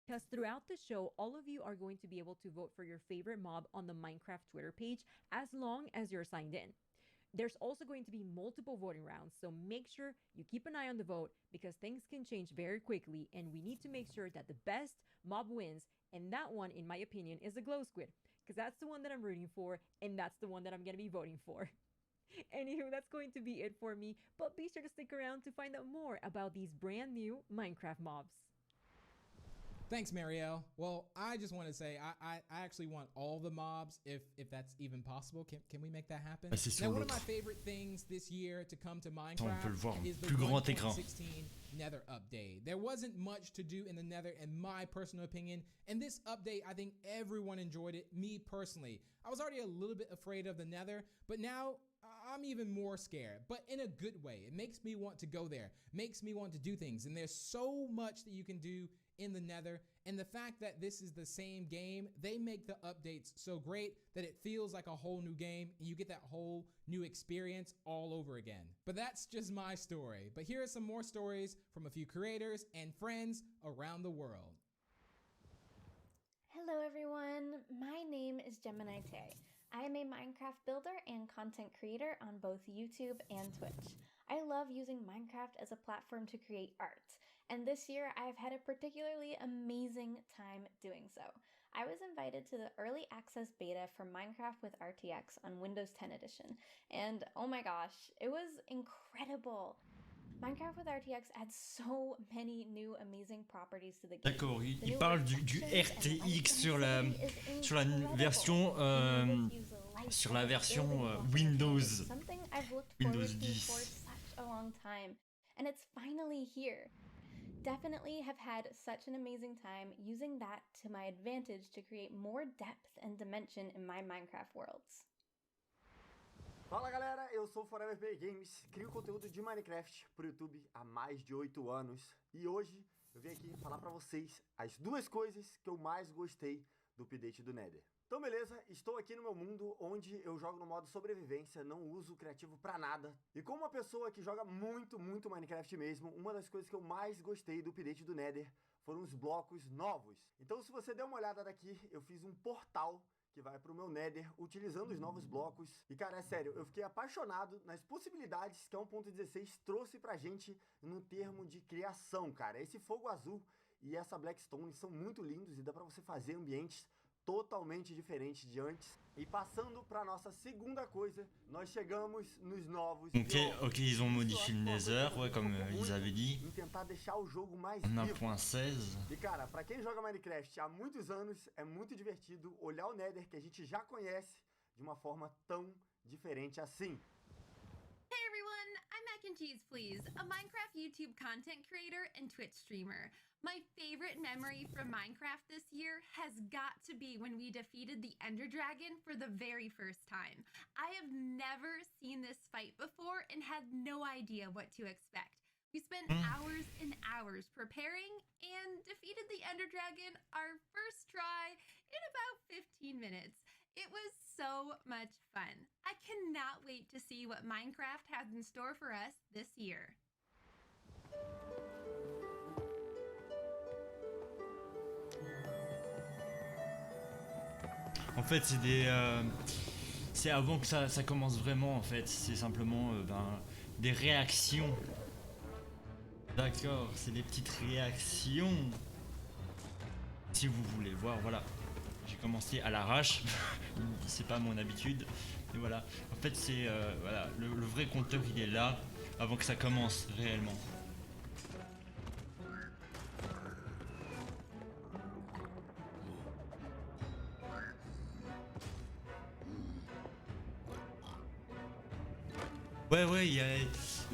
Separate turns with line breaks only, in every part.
because throughout the show, all of you are going to be able to vote for your favorite mob on the Minecraft Twitter page as long as you're signed in. There's also going to be multiple voting rounds, so make sure you keep an eye on the vote because things can change very quickly and we need to make sure that the best mob wins, and that one, in my opinion, is the glow squid because that's the one that I'm rooting for and that's the one that I'm going to be voting for. Anywho, that's going to be it for me, but be sure to stick around to find out more about these brand new Minecraft mobs.
Thanks, Marielle. Well, I just want to say I actually want all the mobs if that's even possible. Can we make that happen? Now, one of my favorite things this year to come to Minecraft is the 1.16 Nether update. There wasn't much to do in the Nether in my personal opinion, and this update, I think everyone enjoyed it. Me personally, I was already a little bit afraid of the Nether, but now I'm even more scared, but in a good way. It makes me want to go there, makes me want to do things, and there's so much that you can do in the Nether, and the fact that this is the same game, they make the updates so great that it feels like a whole new game and you get that whole new experience all over again. But that's just my story. But here are some more stories from a few creators and friends around the world.
Hello everyone, my name is Gemini Tay. I am a Minecraft builder and content creator on both YouTube and Twitch. I love using Minecraft as a platform to create art, and this year I've had a particularly amazing time doing so. I was invited to the early access beta for Minecraft with RTX on Windows 10 edition, and oh my gosh, it was incredible! Minecraft with RTX adds so many new amazing properties to the game.
D'accord, il parle du RTX sur la version Windows 10.
A long time, and it's finally here. Definitely have had such an amazing time using that to my advantage to create more depth and dimension in my Minecraft worlds.
Fala galera, eu sou Forever Play Games, crio conteúdo de Minecraft pro YouTube há mais de 8 anos e hoje eu vim aqui falar pra vocês as duas coisas que eu mais gostei do update do Nether. Então beleza, estou aqui no meu mundo onde eu jogo no modo sobrevivência, não uso o criativo pra nada. E como uma pessoa que joga muito Minecraft mesmo, uma das coisas que eu mais gostei do update do Nether foram os blocos novos. Então se você der uma olhada daqui, eu fiz um portal que vai pro meu Nether utilizando os novos blocos. E cara, é sério, eu fiquei apaixonado nas possibilidades que a 1.16 trouxe pra gente no termo de criação, cara. Esse fogo azul e essa Blackstone são muito lindos e dá pra você fazer ambientes totalement diferente de antes. E passando para nossa segunda coisa, nós chegamos nos novos.
Ok, ils ont modifié le Nether, ouais, comme ils avaient dit.
Em tentar deixar o jogo mais
En
vivo.
1.16.
E cara, para quem joga Minecraft há muitos anos, é muito divertido olhar o Nether que a gente já conhece de uma forma tão diferente assim.
Hey everyone, I'm Mac and Cheese Please, a Minecraft YouTube content creator and Twitch streamer. My favorite memory from Minecraft this year has got to be when we defeated the Ender Dragon for the very first time. I have never seen this fight before and had no idea what to expect. We spent hours and hours preparing and defeated the Ender Dragon our first try in about 15 minutes. It was so much fun. I cannot wait to see what Minecraft has in store for us this year.
En fait, c'est avant que ça commence vraiment. En fait, c'est simplement des réactions. D'accord, c'est des petites réactions. Si vous voulez voir, voilà. J'ai commencé à l'arrache. C'est pas mon habitude. Et voilà. En fait, c'est voilà, le vrai compteur, il est là avant que ça commence réellement. Ouais, il y a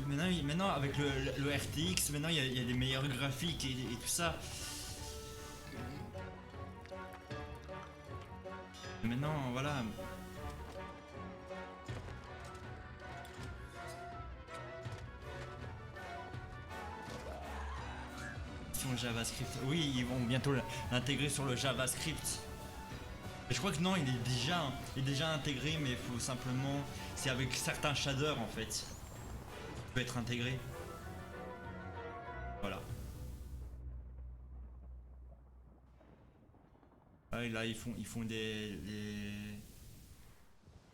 maintenant avec le RTX, maintenant il y a des meilleurs graphiques et tout ça. Maintenant, voilà. JavaScript. Oui, ils vont bientôt l'intégrer sur le JavaScript. Je crois que non, il est déjà intégré, mais il faut simplement... C'est avec certains shaders en fait. Il peut être intégré. Voilà. Ouais, là ils font des...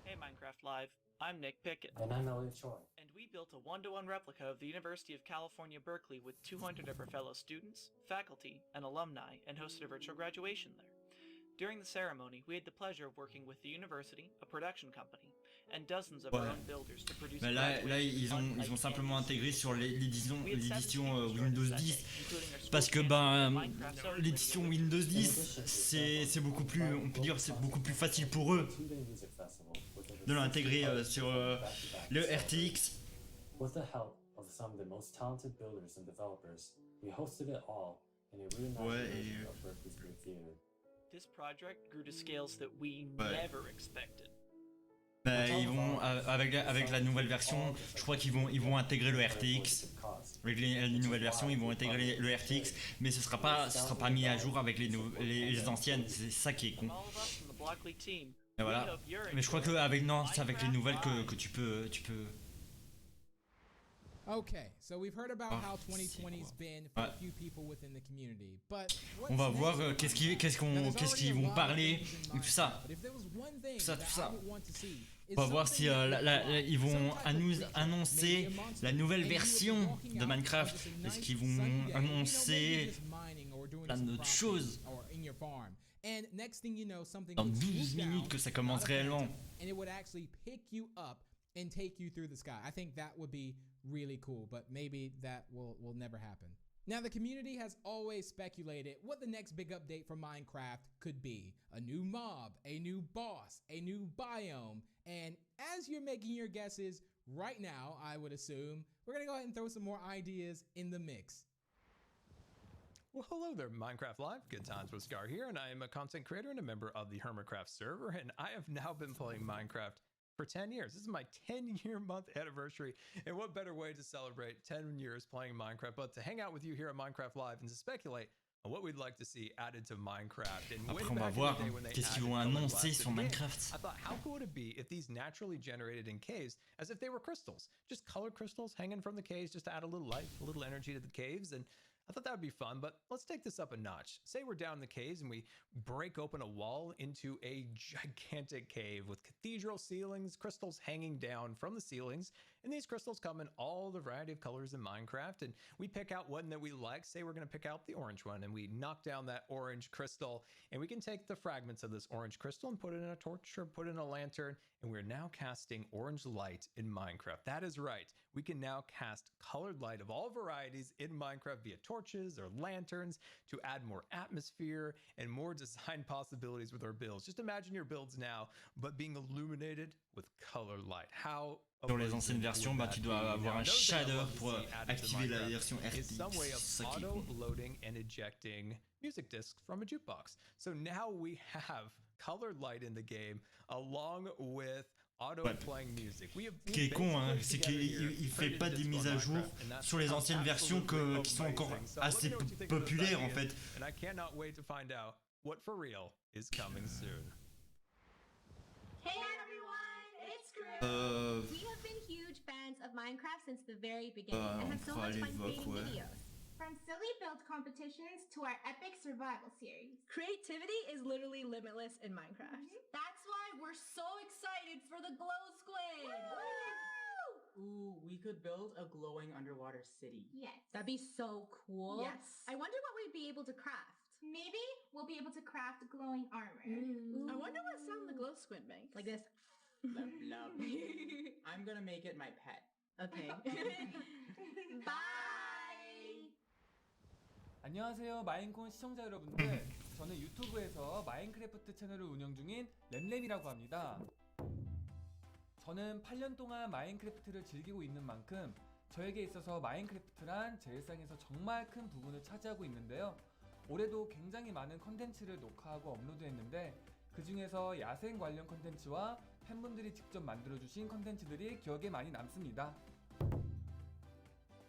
Hey Minecraft Live, I'm Nick Pickett.
And I'm Elliot Choi.
And we built a one-to-one replica of the University of California, Berkeley with 200 of our fellow students, faculty, and alumni and hosted a virtual graduation there. During the ceremony, we had the pleasure of working with the university, a production company, and dozens of our own builders to produce.
Mais là ils ont simplement intégré sur l'édition Windows 10 parce que l'édition Windows 10 c'est beaucoup plus, on peut dire, c'est beaucoup plus facile pour eux de l'intégrer sur le RTX.
With the help of some of the most talented builders and developers, we hosted it all in a reimagined version of Berkeley's Great Theater.
This project grew to scales that we never expected.
Ils vont avec la nouvelle version, je crois qu'ils vont intégrer le RTX. Avec les nouvelles versions, ils vont intégrer le RTX, mais ce sera pas mis à jour avec les anciennes. C'est ça qui est con. Et voilà. Mais je crois que c'est avec les nouvelles que tu peux.
Okay, so we've heard about how 2020's been for a few people within the community, but
on va voir qu'est-ce qu'ils vont parler et tout ça. On va voir si ils vont annoncer la nouvelle version de Minecraft. Est-ce qu'ils vont annoncer plein d'autres choses dans 12 minutes que ça commence réellement?
And take you through the sky. I think that would be really cool, but maybe that will never happen. Now, the community has always speculated what the next big update for Minecraft could be. A new mob, a new boss, a new biome. And as you're making your guesses right now, I would assume, we're gonna go ahead and throw some more ideas in the mix.
Well, hello there, Minecraft Live. Good times with Scar here, and I am a content creator and a member of the Hermitcraft server, and I have now been playing Minecraft for 10 years. This is my 10-year month anniversary, and what better way to celebrate 10 years playing Minecraft but to hang out with you here at Minecraft Live and to speculate on what we'd like to see added to Minecraft. And
après, on va voir qu'est-ce qu'ils vont annoncer sur Minecraft.
I thought, how cool would it be if these naturally generated in caves as if they were crystals, just colored crystals hanging from the caves, just to add a little life, a little energy to the caves. And I thought that would be fun, but let's take this up a notch. Say we're down in the caves and we break open a wall into a gigantic cave with cathedral ceilings, crystals hanging down from the ceilings, and these crystals come in all the variety of colors in Minecraft, and we pick out one that we like. Say we're going to pick out the orange one, and we knock down that orange crystal, and we can take the fragments of this orange crystal and put it in a torch or put it in a lantern, and we're now casting orange light in Minecraft. That is right. We can now cast colored light of all varieties in Minecraft via torches or lanterns to add more atmosphere and more design possibilities with our builds. Just imagine your builds now, but being illuminated with colored light. How
Dans les anciennes versions, tu dois avoir un shader pour activer la version RTX.
Some way of auto-loading and ejecting music discs from a jukebox. So now we have colored light in the game along with auto-playing music.
Ce qui est con, c'est qu'il fait pas des mises à jour sur les anciennes versions qui sont encore assez populaires en fait.
And I cannot wait to find out what for real is coming soon.
Hey everyone, it's Gru. We have been huge fans of Minecraft since the very beginning and have so much fun creating videos. From silly build competitions to our epic survival series.
Creativity is literally limitless in Minecraft.
That's why we're so excited for the Glow Squid! Woo!
Ooh, we could build a glowing underwater city.
Yes.
That'd be so cool.
Yes.
I wonder what we'd be able to craft.
Maybe we'll be able to craft glowing armor.
I wonder what sound the Glow Squid makes.
Like this. Love, love. I'm gonna make it my pet.
Okay.
Bye!
안녕하세요 마인콘 시청자 여러분들, 저는 유튜브에서 마인크래프트 채널을 운영 중인 램램이라고 합니다. 저는 8년 동안 마인크래프트를 즐기고 있는 만큼 저에게 있어서 마인크래프트란 제 일상에서 정말 큰 부분을 차지하고 있는데요. 올해도 굉장히 많은 컨텐츠를 녹화하고 업로드했는데 그 중에서 야생 관련 컨텐츠와 팬분들이 직접 만들어주신 컨텐츠들이 기억에 많이 남습니다.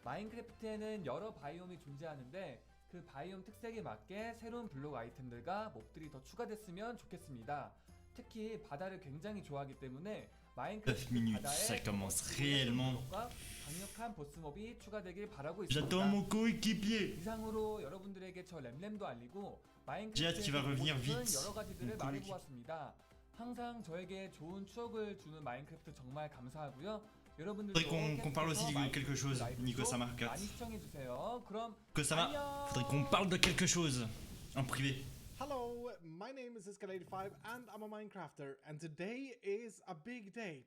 마인크래프트에는 여러 바이옴이 존재하는데 그 바이옴 특색에 맞게 새로운 블록 아이템들과 몹들이 더 추가됐으면 좋겠습니다. 특히 바다를 굉장히 좋아하기 때문에 마인크래프트
9 minutes,
바다에
ça commence réellement.
강력한 보스몹이 추가되길 바라고
J'attends
있습니다.
mon coéquipier.
이상으로 여러분들에게 저 램램도 알리고
J'ai hâte qu'il va revenir vite.
여러 가지들을
Mon
말해보았습니다. 항상 저에게 좋은 추억을 주는 마인크래프트 정말 감사하고요. 여러분들도
Faudrait qu'on parle aussi de quelque chose, Nico Sama 4.
많이 시청해주세요. 그럼
Nico Sama, faudrait qu'on parle de quelque chose en privé.
Hello, my name is Iskal85 and I'm a Minecrafter, and today is a big day.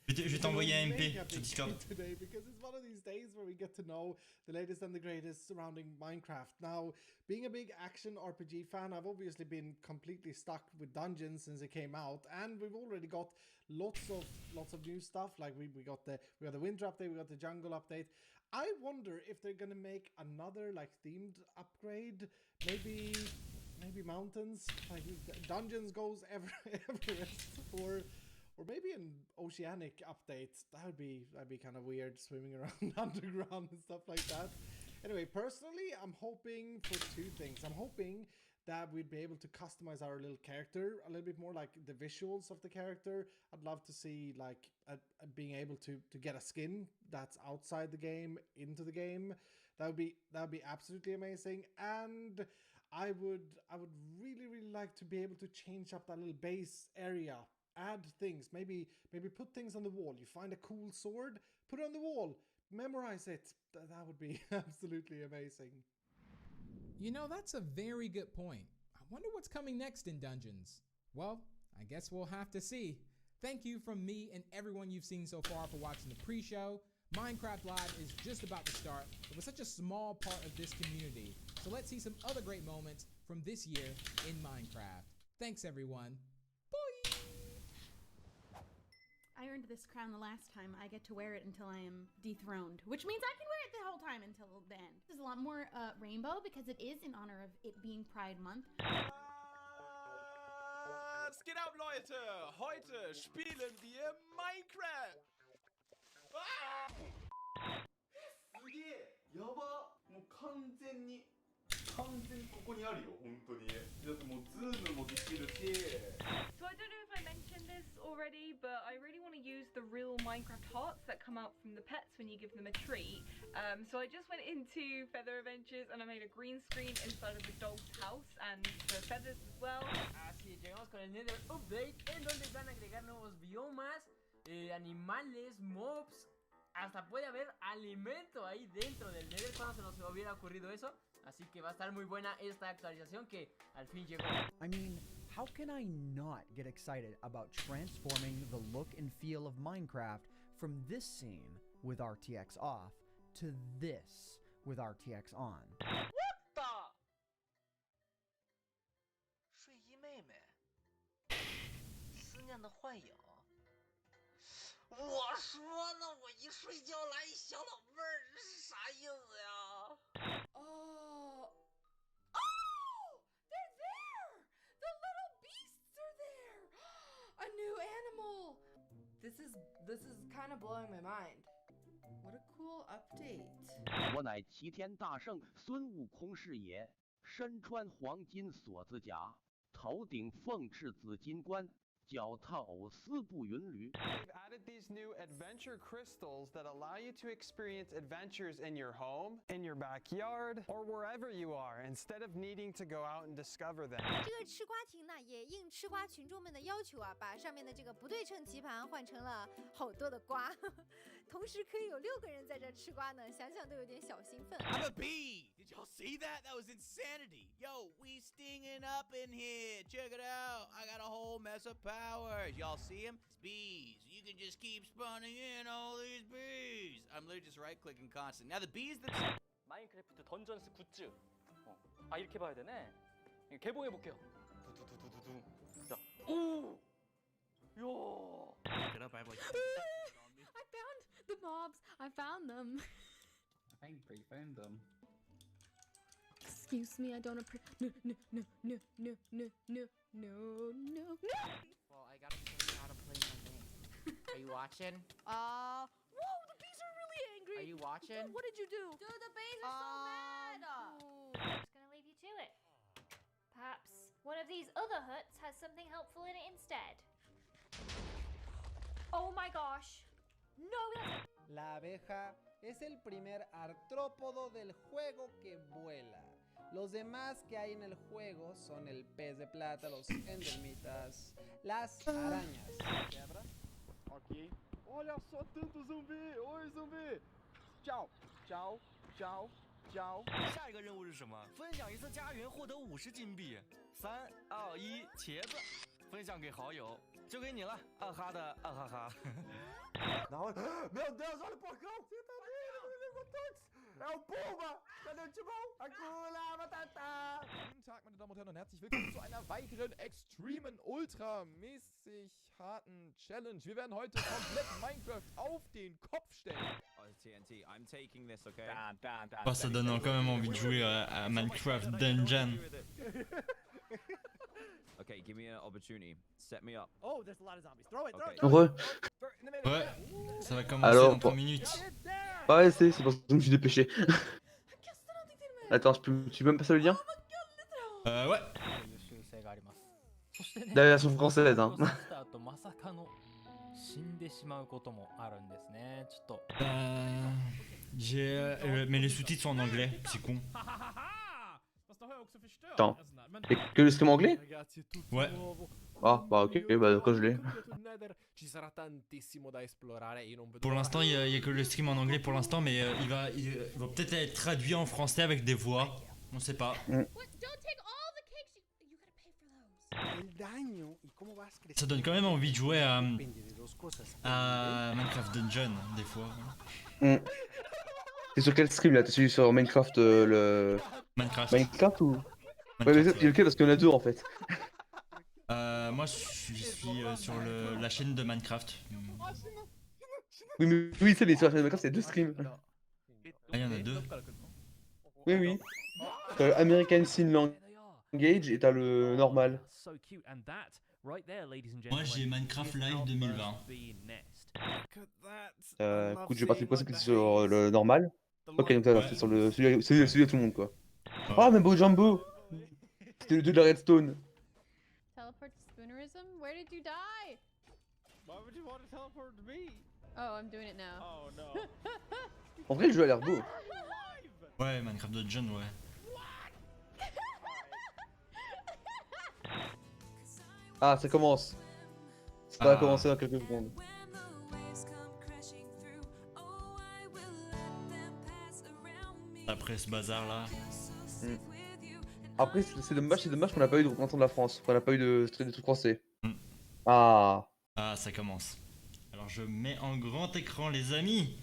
Je vais t'envoyer un MP sur Discord.
Today because it's one of these days where we get to know the latest and the greatest surrounding Minecraft. Now, being a big action RPG fan, I've obviously been completely stuck with Dungeons since it came out, and we've already got lots of new stuff. Like we got the winter update, we got the jungle update. I wonder if they're gonna make another like themed upgrade, maybe mountains, like dungeons goes Everest, or maybe an oceanic update. That'd be kind of weird, swimming around underground and stuff like that. Anyway, personally, I'm hoping for two things. I'm hoping that we'd be able to customize our little character a little bit more, like the visuals of the character. I'd love to see like being able to get a skin that's outside the game into the game. That would be absolutely amazing. And I would really like to be able to change up that little base area, add things, maybe put things on the wall. You find a cool sword, put it on the wall, memorize it. That would be absolutely amazing.
You know, that's a very good point. I wonder what's coming next in Dungeons. Well, I guess we'll have to see. Thank you from me and everyone you've seen so far for watching the pre-show. Minecraft Live is just about to start, but we're such a small part of this community. So let's see some other great moments from this year in Minecraft. Thanks, everyone. Bye!
I earned this crown the last time. I get to wear it until I am dethroned, which means I can wear it the whole time until then. There's a lot more rainbow because it is in honor of it being Pride Month.
Was geht ab, Leute? Heute spielen wir Minecraft.
すげえやばもう完全にここにあるよ本当にだってもうズームもできるし
So I don't know if I mentioned this already, but I really want to use the real Minecraft hearts that come out from the pets when you give them a treat. So I just went into Feather Adventures and I made a green screen inside of the dog's house and the feathers as well.
Así llegamos con el Nether Update en donde van a agregar nuevos biomas, animales, mobs. Hasta puede haber alimento ahí dentro del Nether. ¿Cuándo se nos hubiera ocurrido eso? Así que va a estar muy buena esta actualización que al fin llegó.
I mean, how can I not get excited about transforming the look and feel of Minecraft from this scene with RTX off to this with RTX on?
What the? 睡衣妹妹，思念的幻影。我说呢，我一睡觉来一小老妹儿，这是啥意思呀？
Oh, they're there! The little beasts are there! A new animal! This is kind of blowing my mind. What a cool update.
我乃齐天大圣孙悟空是也，身穿黄金锁子甲，头顶凤翅紫金冠。 脚踏藕丝步云驴。
They've added these new adventure crystals that allow you to experience adventures in your home, in your backyard, or wherever you are, instead of needing to go out and discover them.
这个吃瓜亭呢，也应吃瓜群众们的要求啊，把上面的这个不对称棋盘换成了好多的瓜，同时可以有6个人在这吃瓜呢，想想都有点小兴奋。
I'm a bee. Did y'all see that? That was insanity. Yo, we stinging up in here. Check it out. I got a whole mess of powers. Y'all see them? It's bees. You can just keep spawning in all these bees. I'm literally just right-clicking constantly. Now the bees that...
마인크래프트 던전스 굿즈. 아 이렇게 봐야 되네. 개봉해 볼게요. 두두두두두. 자, 오, 야.
Get up, I have like...
I found the mobs. I found them.
I found them.
Excuse me, I don't appreciate. No.
Well, I gotta show you how to play my game. Are you watching?
Whoa, the bees are really angry.
Are you watching?
What did you do?
Dude, the bees are so mad.
I'm just gonna leave you to it. Perhaps one of these other huts has something helpful in it instead.
Oh my gosh. No,
La abeja es el primer artrópodo del juego que vuela. Los demás que hay en el juego son el pez de plata, los endermitas, las arañas.
Quebra. Ok. Olha só tanto zumbi! Oi, zumbi! Tchau, tchau, tchau, tchau.
下一个任务是什么？分享一次家园，获得50金币。3、2、1，茄子，分享给好友，就给你了，啊哈的啊哈哈。
Não, meu Deus, olha o porcão! Você tá vendo? Ele levou todos! É o Pumba! Cadê o Timão? Hakuna Matata!
Guten Tag, meine Damen und Herren, und herzlich willkommen zu einer weiteren extremen, ultramäßig harten Challenge. Wir werden heute komplett Minecraft auf den Kopf stellen.
TNT, I'm taking this, okay?
Oh, ça donne quand même envie de jouer à Minecraft Dungeon.
Okay, give me an opportunity. Set me up.
Oh, there's a lot of zombies. Throw it, throw it,
Re.
Ouais, ça va commencer
Alors,
dans 3 minutes.
Ouais, c'est pour ça que je me suis dépêché. Attends, tu peux me passer le lien?
Ouais.
La version française, hein.
Mais les sous-titres sont en anglais, c'est con.
Attends, et que le stream anglais?
Ouais.
Ah, bah ok, bah quand je l'ai.
Pour l'instant, il y a que le stream en anglais pour l'instant, mais il va peut-être être traduit en français avec des voix. On sait pas. Ça donne quand même envie de jouer à Minecraft Dungeon, des fois.
T'es sur quel stream là? T'es sur Minecraft Minecraft ou? Ouais, mais c'est lequel parce qu'il y en a deux en fait.
Moi je suis sur la chaîne de Minecraft.
Oui, mais oui, c'est mais sur la chaîne de Minecraft, c'est deux streams.
Ah, il y en a deux.
Oui, oui. T'as le American Scene Language et t'as le normal.
Moi j'ai Minecraft Live 2020.
Écoute, je vais partir du principe que c'est sur le normal. Ok, donc ça, c'est sur celui de tout le monde quoi. Ah, mais beau Jumbo! C'était le 2 de la Redstone.
Teleport to Spoonerism? Where did you die?
Why would you want to teleport to me?
Oh, I'm doing it now.
Oh no.
En vrai, le jeu a l'air beau.
Ouais, Minecraft Dungeon, ouais.
Ah, ça commence. Ça va commencer dans quelques secondes.
Après ce bazar là.
Après, c'est dommage qu'on n'a pas eu de représentant de la France. Qu'on n'a pas eu de trucs français. Ah.
Ah, ça commence. Alors je mets en grand écran, les amis.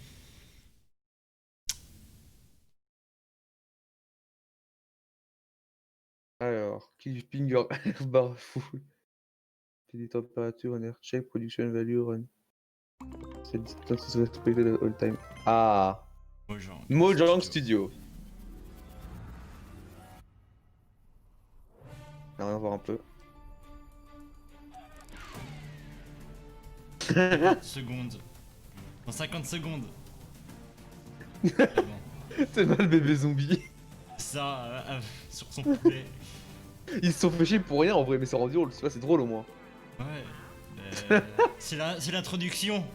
Alors, cliffhanger, barre fou. Des températures, on air check, production value, run. C'est respected all time. Ah. Mojang Studio. On va voir un peu.
50 secondes. Dans 50 secondes.
C'est mal le bébé zombie.
Ça, sur son poulet.
Ils se sont fait chier pour rien en vrai, mais c'est rendu drôle. C'est drôle au moins.
Ouais. C'est l'introduction.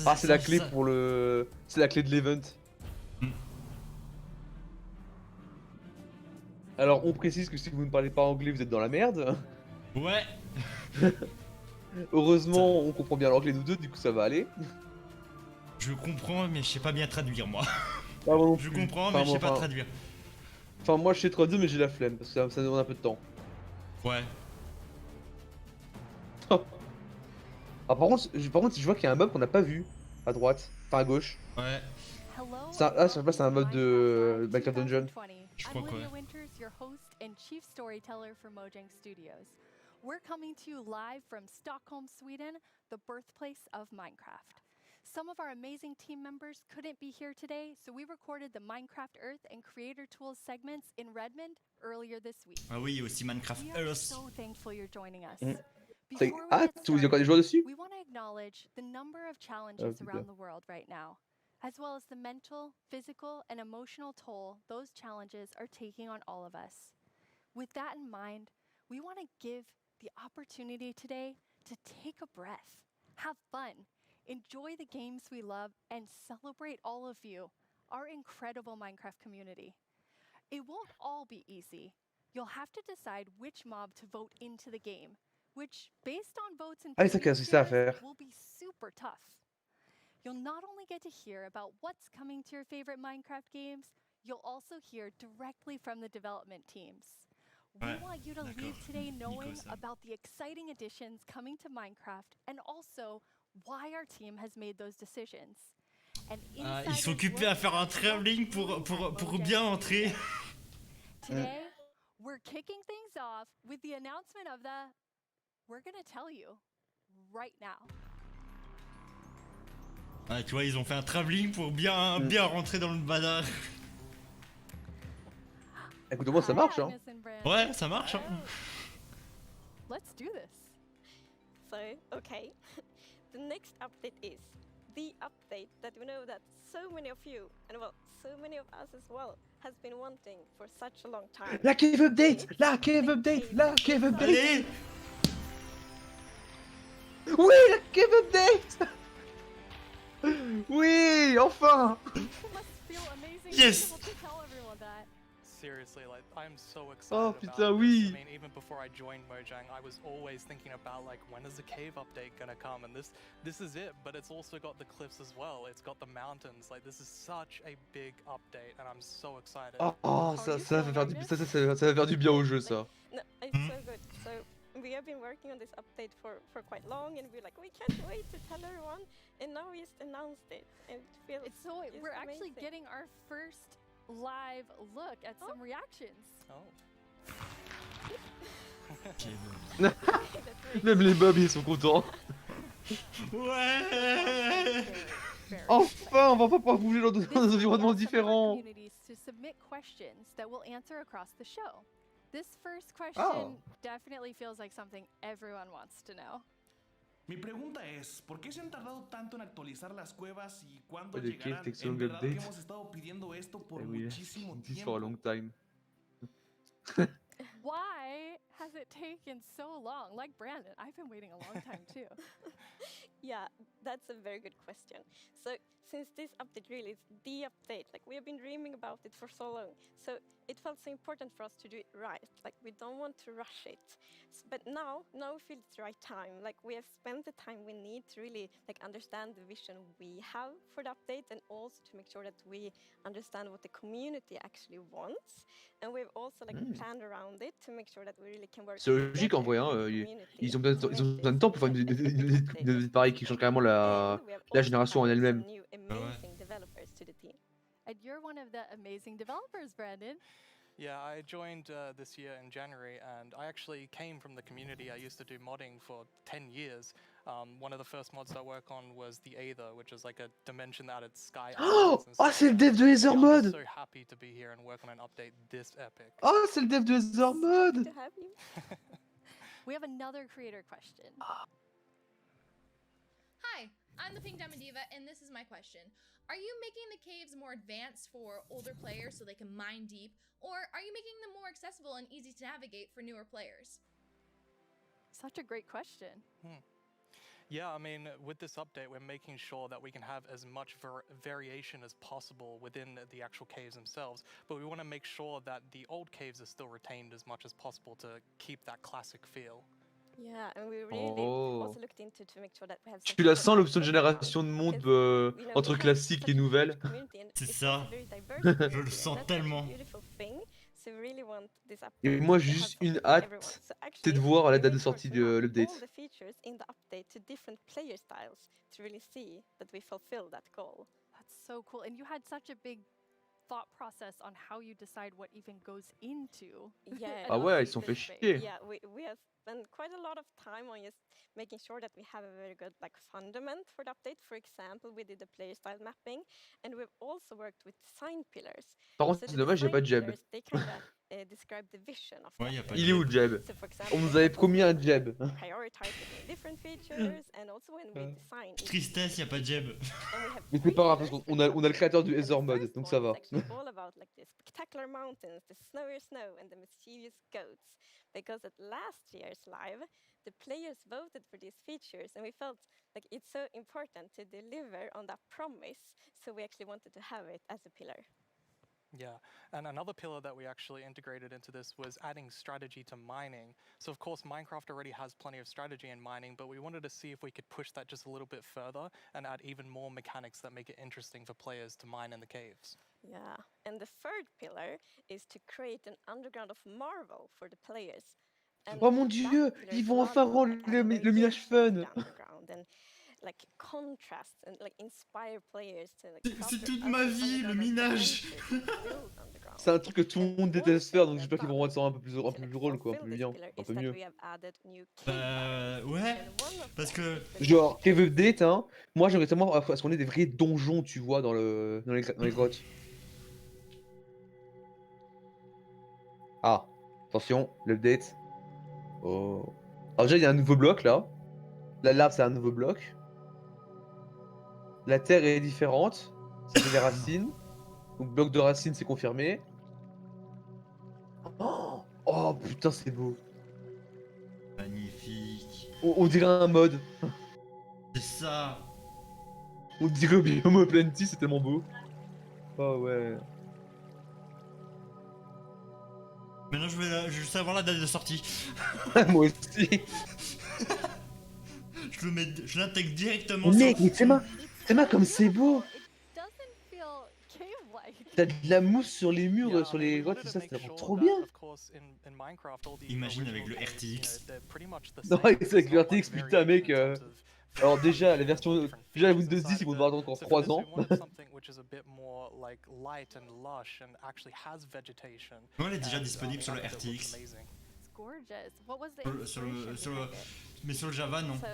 Ah, c'est la clé pour le. C'est la clé de l'event. Alors, on précise que si vous ne parlez pas anglais, vous êtes dans la merde.
Ouais.
Heureusement, on comprend bien l'anglais nous deux, du coup ça va aller.
Je comprends, mais je sais pas bien traduire moi.
Ah, moi non
je
plus.
comprends, mais je sais pas traduire.
Enfin, moi je sais traduire, mais j'ai la flemme parce que ça demande un peu de temps.
Ouais.
Ah, par contre, je vois qu'il y a un mob qu'on n'a pas vu à droite, enfin à gauche.
Ouais.
Ah, sur place, c'est un mode de Minecraft Dungeon.
Je crois que ouais.
Winters, your host and chief storyteller for Mojang Studios. We're coming to you live from Stockholm, Sweden, the birthplace of Minecraft. Some of our amazing team members couldn't be here today, so we recorded the Minecraft Earth and Creator Tools segments in Redmond earlier this week.
Ah oui, il y a aussi Minecraft
We are
Earth.
so thankful you're joining us.
Ah, tu veux dire encore des joueurs dessus?
We want to acknowledge the number of challenges around the world right now, as well as the mental, physical, and emotional toll those challenges are taking on all of us. With that in mind, we want to give the opportunity today to take a breath, have fun, enjoy the games we love, and celebrate all of you, our incredible Minecraft community. It won't all be easy. You'll have to decide which mob to vote into the game, which, based on votes in
Ah, c'est ça,
previous
c'est ça à
years,
faire.
will be super tough. You'll not only get to hear about what's coming to your favorite Minecraft games, you'll also hear directly from the development teams. We
Ouais,
want you to
d'accord.
leave today knowing
ça.
about the exciting additions coming to Minecraft and also why our team has made those decisions. And
Ah, ils sont
insiders
occupés
look
à faire un
at what's
travelling
brewing
pour
at
bien
Mojang
entrer.
Studios. Today, we're kicking things off with the announcement of the we're gonna tell you right now.
Ouais, tu vois, ils ont fait un travelling pour bien rentrer dans le bazar.
Écoute, moi ça marche, hein.
Agnes and Brandon.
Ouais, ça marche, hein.
Let's do this.
So, okay, the next update is the update that we know that so many of you, and well, so many of us as well, has been wanting for such a long time.
La cave update! La cave update! La cave update!
Allez!
Oui, la cave update! Oui, enfin!
Yes!
Seriously, like I'm so excited
Oh
about
putain,
this.
oui!
I mean, even before I joined Mojang, I was always thinking about like when is the cave update gonna come, and this is it. But it's also got the cliffs as well. It's got the mountains. Like this is such a big update, and I'm so excited.
Oh, ça va faire ça va faire du bien au jeu, ça.
No, it's so good. So we have been working on this update for quite long, and we're like, we can't wait to tell everyone. And now we just announced it, and it feels
We're actually
amazing.
getting our first live look at some reactions.
Oh.
Même les mobs ils sont contents.
Ouais!
Enfin, on va pas pouvoir bouger dans des environnements différents.
Communities to submit questions that we'll answer across the show. This first question
Oh.
definitely feels like something everyone wants to know.
Mi pregunta es, ¿por qué se han tardado tanto en actualizar las cuevas y cuándo
The cave
llegarán?
takes
En
long
verdad que
update.
hemos estado pidiendo esto por
Eh oui,
muchísimo
this for a
tiempo.
long time.
Why has it taken so long? Like Brandon, I've been waiting a long time too.
Yeah, that's a very good question. So, since this update really is the update, like we have been dreaming about it for so long, so it felt so important for us to do it right. Like we don't want to rush it. But now we feel it's the right time. Like we have spent the time we need to really like understand the vision we have for the update, and also to make sure that we understand what the community actually wants. And we've also like planned around it to make sure that we really can work.
C'est logique en vrai, hein. Ils ont besoin de temps pour faire une update pareille qui change carrément la génération en elle-même.
Amazing developers to the team.
And you're one of the amazing developers, Brandon.
Yeah, I joined this year in January, and I actually came from the community. I used to do modding for 10 years. One of the first mods I worked on was the Aether, which is like a dimension that added sky.
Oh, c'est le dev de Ether
I'm
Mode!
just so happy to be here and work on an update this epic.
Oh, c'est le dev de Ether Mode!
To have you.
We have another creator question.
Hi, I'm the Pink Diamond Diva, and this is my question. Are you making the caves more advanced for older players so they can mine deep, or are you making them more accessible and easy to navigate for newer players?
Such a great question.
Yeah, I mean, with this update, we're making sure that we can have as much variation as possible within the actual caves themselves, but we want to make sure that the old caves are still retained as much as possible to keep that classic feel.
Yeah, and we really also looked into to make sure that we have.
Tu la sens l'option de génération de monde entre classique et nouvelle?
C'est ça. Je le sens tellement.
Et moi j'ai juste une hâte, c'est de voir la date de sortie de l'update.
All the features in the update to different player styles to really see that we fulfill that goal.
That's so cool. And you had such a big thought process on how you decide what even goes into.
Yeah.
Ah ouais, ils se sont fait chier.
Yeah, we have spent quite a lot of time on just making sure that we have a very good like fundament for the update. For example, we did the player style mapping, and we've also worked with design pillars.
Par contre, c'est dommage, j'ai pas de jab.
They kinda describe the vision of
Ouais,
that
y a pas
player.
Il est où Jeb?
So, for example,
On nous
we
avait
want to
promis un Jeb.
prioritize different features, and also when we design each
Tristesse, y a pas de Jeb.
and we have
Mais c'est pas grave parce
pillars,
qu'on a le créateur du
and the
Ether mode,
first
donc
one
ça
is
va.
actually all about like the spectacular mountains, the snowy snow, and the mischievous goats. Because at last year's live, the players voted for these features, and we felt like it's so important to deliver on that promise, so we actually wanted to have it as a pillar.
Yeah, and another pillar that we actually integrated into this was adding strategy to mining. So of course Minecraft already has plenty of strategy in mining, but we wanted to see if we could push that just a little bit further and add even more mechanics that make it interesting for players to mine in the caves.
Yeah, and the third pillar is to create an underground of marvel for the players. And
Oh mon
that
dieu,
pillar
ils
is
vont
a lot
enfin
about,
rendre
like, having
le minage
variation in
fun.
the underground and like contrasts and like inspire players to like
C'est
craft
toute
their
ma
own
vie, le
underground
minage.
adventures and build underground.
C'est un truc que tout le
And
monde
one
déteste faire,
thing
donc
we have
j'espère qu'ils vont
done
rendre ça un peu
to
plus
like
drôle, quoi, un
fulfill
peu
this
bien,
pillar
un
is
peu
that
mieux.
we have added new cave biomes.
Ouais,
And one of
parce
them
que...
is the
Genre, cave
vegetation
update, hein.
biome.
Moi j'aimerais tellement à ce qu'on ait des vrais donjons, tu vois, dans les grottes. Ah, attention, l'update. Oh. Alors déjà, il y a un nouveau bloc là. La lave, c'est un nouveau bloc. La terre est différente. Ça fait des racines. Donc bloc de racines, c'est confirmé. Oh, oh putain, c'est beau.
Magnifique.
On dirait un mode.
C'est ça.
On dirait Biome Plenty, c'est tellement beau. Oh ouais.
Maintenant, je veux savoir la date de sortie.
Moi aussi.
Je l'intègre directement
Mec, mais
sur...
Théma, comme c'est beau.
Doesn't feel cave-like.
T'as de la mousse sur les murs,
Yeah,
sur
I mean,
les
we
grottes,
wanted
tout
to
ça,
make
c'était
sure
trop
that,
bien.
of course, in Minecraft, all the
Imagine avec le
original caves, you know,
RTX.
they're pretty much the
Non,
same.
c'est avec
There's
le
not much
RTX, putain,
variation
mec.
in terms of
Alors déjà, la
physics
version,
or different
déjà
features
Windows 10,
inside
ils vont
of
devoir
it.
attendre encore
So for
3
this,
ans.
we wanted something which is a bit more like light and lush and actually has vegetation.
Ouais, elle est déjà
And,
disponible sur le
I think it looks
RTX.
amazing.
It's gorgeous. What was the
Sur le,
inspiration
sur le,
behind it?
mais sur le Java, non.
So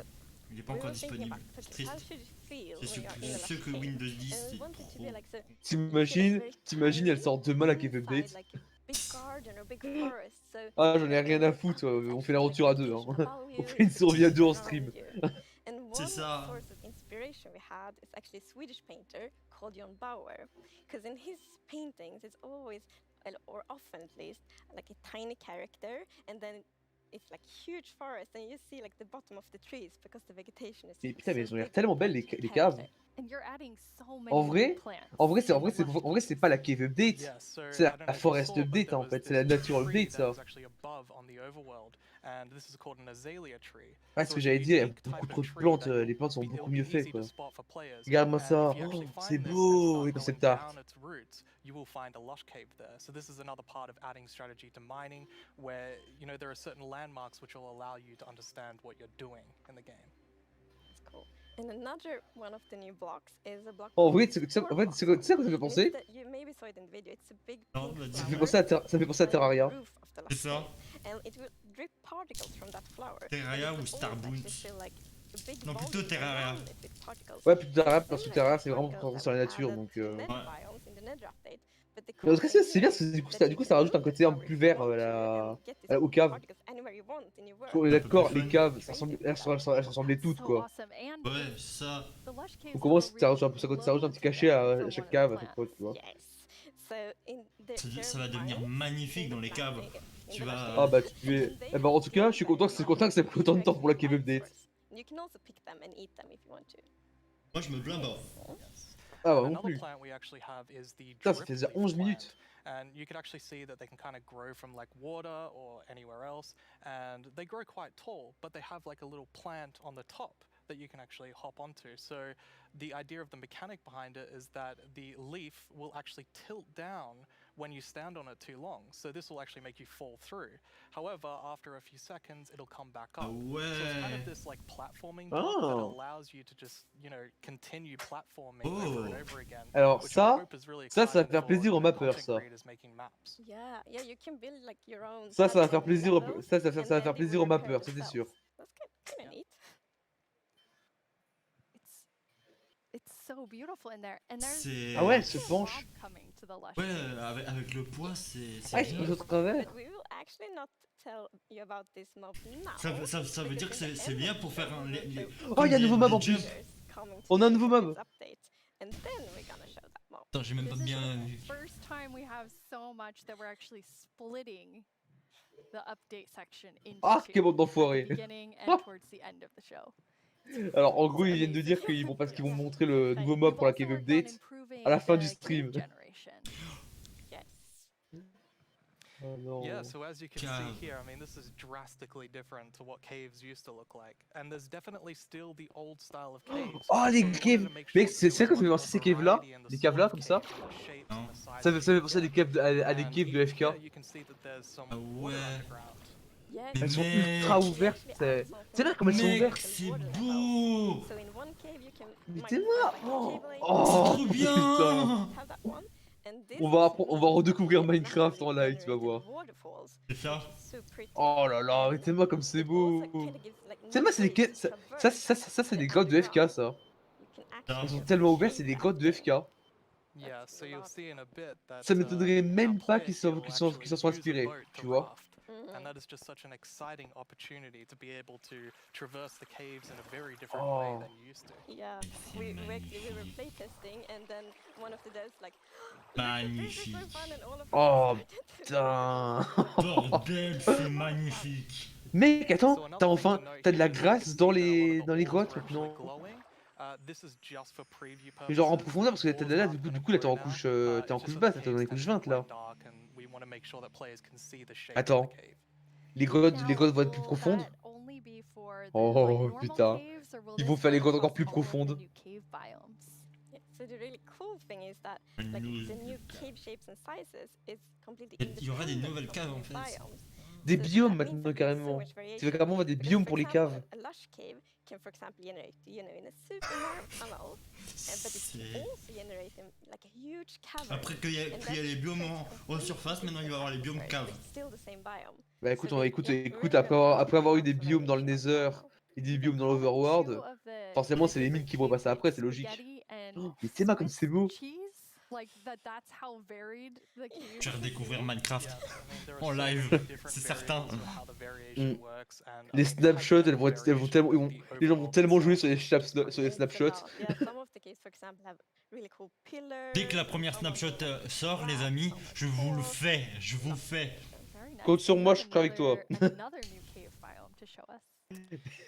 Il est pas
we
encore
were thinking
disponible.
about,
C'est
okay, how
triste.
should it feel
C'est
when you're in a
ceux que
cave?
Windows 10,
And we
c'est
wanted to be like so
T'imagines, elle sort demain la cave update.
like a big garden or big forest. So
Ah, j'en ai rien à foutre, on fait l'aventure à deux. Hein. On fait une survie à deux en stream.
And one source of inspiration we had is actually a Swedish painter called Jon Bauer, because in his paintings it's always, or often at least, like a tiny character, and then it's like huge forest, and you see like the bottom of the trees because the vegetation is.
Mais putain, mais elles ont l'air
big
tellement belles les caves.
And you're adding so many
En
new
vrai,
plants.
c'est pas la cave update.
Yeah, so
C'est
I
la
don't know if you
forest
saw, but
update
there
en
was
fait,
this
c'est la nature
tree
update
that
ça.
was actually above on the overworld, and this is called an azalea tree.
Ouais, ce
So
que
it's a
j'allais dire, il y a
unique
beaucoup
type
trop
of
de
tree
plantes,
that
les plantes sont
it'll
beaucoup
be
mieux faites
easy
quoi.
to spot for players.
Regarde-moi
And
ça,
if you actually
oh, c'est
find this and
beau,
start
les
going
concept art.
down its roots, you will find a lush cave there. So this is another part of adding strategy to mining, where you know there are certain landmarks which will allow you to understand what you're doing in the game.
That's cool. And another one of the new blocks is a block.
En vrai, tu sais à quoi ça me fait penser?
You maybe saw it in the video. It's a big
Non,
pink
bah,
Ça
flower
me fait penser à Terraria.
on the roof of the
C'est ça.
and it will drip particles from that flower.
Terraria
But it
ou
will also
Starbound.
actually feel like a big
Non, plutôt
volume
Terraria.
around it with particles.
Ouais, plutôt Terraria,
And
parce que
similar
Terraria
to
c'est vraiment
particles
concentré
that
sur la
we
nature
added
donc.
to the nether biomes in the nether update. But the
En
cool
tout cas,
thing
c'est bien,
here
du
is
coup, ça rajoute un
that
côté
you
un
can
peu plus
use
vert
the flower
aux
to
caves.
particles anywhere you want in your
On est
world.
d'accord,
plus
les
fun.
caves, elles se ressemblaient toutes
So
quoi.
awesome. And
Ouais, c'est ça.
the lush caves
Donc comment
have a
ça
really
rajoute un petit cachet à chaque cave à chaque fois, tu vois.
Yes. So in the
Ça va devenir magnifique dans les caves. Tu vas...
Ah bah tu es. Eh bah en tout cas, je suis content que ça ait pris autant de temps pour la cave update.
You can also pick them and eat them if you want to.
Moi, je me plains pas.
Ah bah non
Another
plus.
plant we actually have is the
Putain, ça
drip
fait déjà
leaf
11
plant.
minutes.
And you can actually see that they can kind of grow from like water or anywhere else, and they grow quite tall, but they have like a little plant on the top that you can actually hop onto. So the idea of the mechanic behind it is that the leaf will actually tilt down when you stand on it too long. So this will actually make you fall through. However, after a few seconds, it'll come back up. So it's kind of this like platforming block that allows you to just, you know, continue platforming over and over again.
Alors
which I hope is really
ça va
exciting
faire
for,
plaisir
you
aux
know,
mappeurs
content
ça.
creators making maps.
Yeah, you can build like your own.
Ça va faire
platforming
plaisir
levels,
ça va
and
faire
then they
plaisir
will
aux
repair
mappeurs, ça c'est
themselves.
sûr.
That's kind of neat.
It's so beautiful in there. And there's
C'est.
Ah ouais, elle se penche.
coming to the lush
Ouais,
caves.
avec le poids, c'est
Ah,
bien.
ils sont au travers.
But we will actually not tell you about this mob now.
Ça veut dire que
because in the
c'est
end
bien
of the
pour
show,
faire un.
we will show
Oh, il y a un nouveau mob en
les jumps.
plus.
coming to
On a un
the
nouveau
end of
mob.
this update, and then we're gonna show that mob.
Attends, j'ai même pas
This is
bien
the
vu.
first time we have so much that we're actually splitting the update section into
Ah,
two,
quel bande
at
d'enfoirés.
the beginning and towards the end of the show.
Alors en gros, ils viennent de dire qu'ils vont parce qu'ils vont montrer le nouveau mob pour la cave update à la fin du stream.
Yes.
Oh non.
Yeah, so as you can see here, I mean, this is drastically different to what caves used to look like. And there's definitely still the old style of caves.
Oh les
but we wanted
caves.
to make
Mec,
sure
c'est
that there
vrai
was
qu'on fait
much
penser
more
ces caves là,
variety in the
les caves
sort
là
of
comme ça.
caves and the shapes and the sizes
Ça fait
that you
penser à
get.
des caves à des
And
caves de
even
FK.
here, you can see that there's some
Ah
water
ouais.
underground.
Yes.
Elles sont
Mec.
ultra ouvertes. C'est là comme elles sont
Mec,
ouvertes.
c'est beau.
So in one cave you can
Mais
might
t'es
find,
mort.
like, a cave lake,
Oh,
C'est trop
and
bien.
have that one. And this
On va
also
redécouvrir
means
Minecraft en
naturally
live, tu vas voir.
generated waterfalls,
C'est ça.
which is so pretty.
Oh là là,
And
arrêtez-moi comme c'est
it
beau.
also kinda gives, like,
C'est
new
moi, c'est des
ways
caves.
to traverse
C'est
the
des grottes de FK
underground.
ça.
You can
Ça.
Elles sont
actually
tellement ouvertes,
shave
c'est des
that
grottes de
thing.
FK.
Yeah, so you'll see in a bit that
Ça m'étonnerait
our
même pas
player
qu'ils
here will
s'en
actually
sont
use a
inspirés,
boat
tu
to
vois.
raft. And that is just such an exciting opportunity to be able to traverse the caves in a very different way than you used to.
Yeah, we were playtesting, and then one of the devs like,
Magnifique.
this is so fun, and all of us
Oh
started to
putain.
Bordel, c'est magnifique.
Mec, attends,
So another
t'as
thing
enfin,
to note
t'as de la
here is that you
grâce
can
dans
see that a lot of the
les
walls
grottes
are actually
maintenant.
glowing. This is just for preview
Genre en
purposes.
profondeur parce que
The
t'as
walls
là,
aren't
du
gonna
coup là
glow now.
t'es en
It's
couche
just that
basse,
the
t'es dans les
caves
couches
tend to
20
be
là.
quite dark, and we want to make sure that players can see the shape of
Attends,
the cave.
les grottes vont être plus profondes.
Only be for the
Oh
normal
putain,
caves, or will
ils
this
vont faire les
work
grottes encore
across
plus
all of the
profondes.
new cave biomes?
Yeah, so the really cool thing is that like the new cave shapes and sizes is completely
Il y aura des
independent
nouvelles
of
caves
the
en
new
fait.
biomes.
Des
So
biomes
that means
maintenant
that there's so
carrément.
much
C'est
variation.
carrément on va des
Because,
biomes
for
pour les
example,
caves.
a lush cave can, for example, generate, in a super narrow tunnel, but it can also generate in like a huge cavern.
Après qu'il y a les biomes en surface, maintenant il va y avoir les biomes caves.
It's still the same biome.
Bah écoute,
So
écoute,
yeah,
écoute,
really
après avoir eu
lots
des
of
biomes dans le
variation
Nether
right now.
et des biomes dans l'Overworld, forcément c'est les mines qui vont passer après, c'est logique.
Spaghetti and
Oh, mais t'es comme c'est beau.
cheese, like that's how varied the cave.
Je vais redécouvrir Minecraft
Yeah, I mean, there are
en
so
live,
many different
c'est certain.
variables of how the variation works, and I
Les
mean,
snapshots,
depending on the
elles vont tellement,
variation of the
les gens vont
overworld
tellement jouer
itself,
sur les,
it's quite
sur les
It's
snapshots.
about, yeah, some of the caves, for example, have really cool pillars.
Dès que la première snapshot sort, les amis, je vous le fais, je vous fais.
Compte sur moi, je suis avec toi.
Another new cave biome to show us.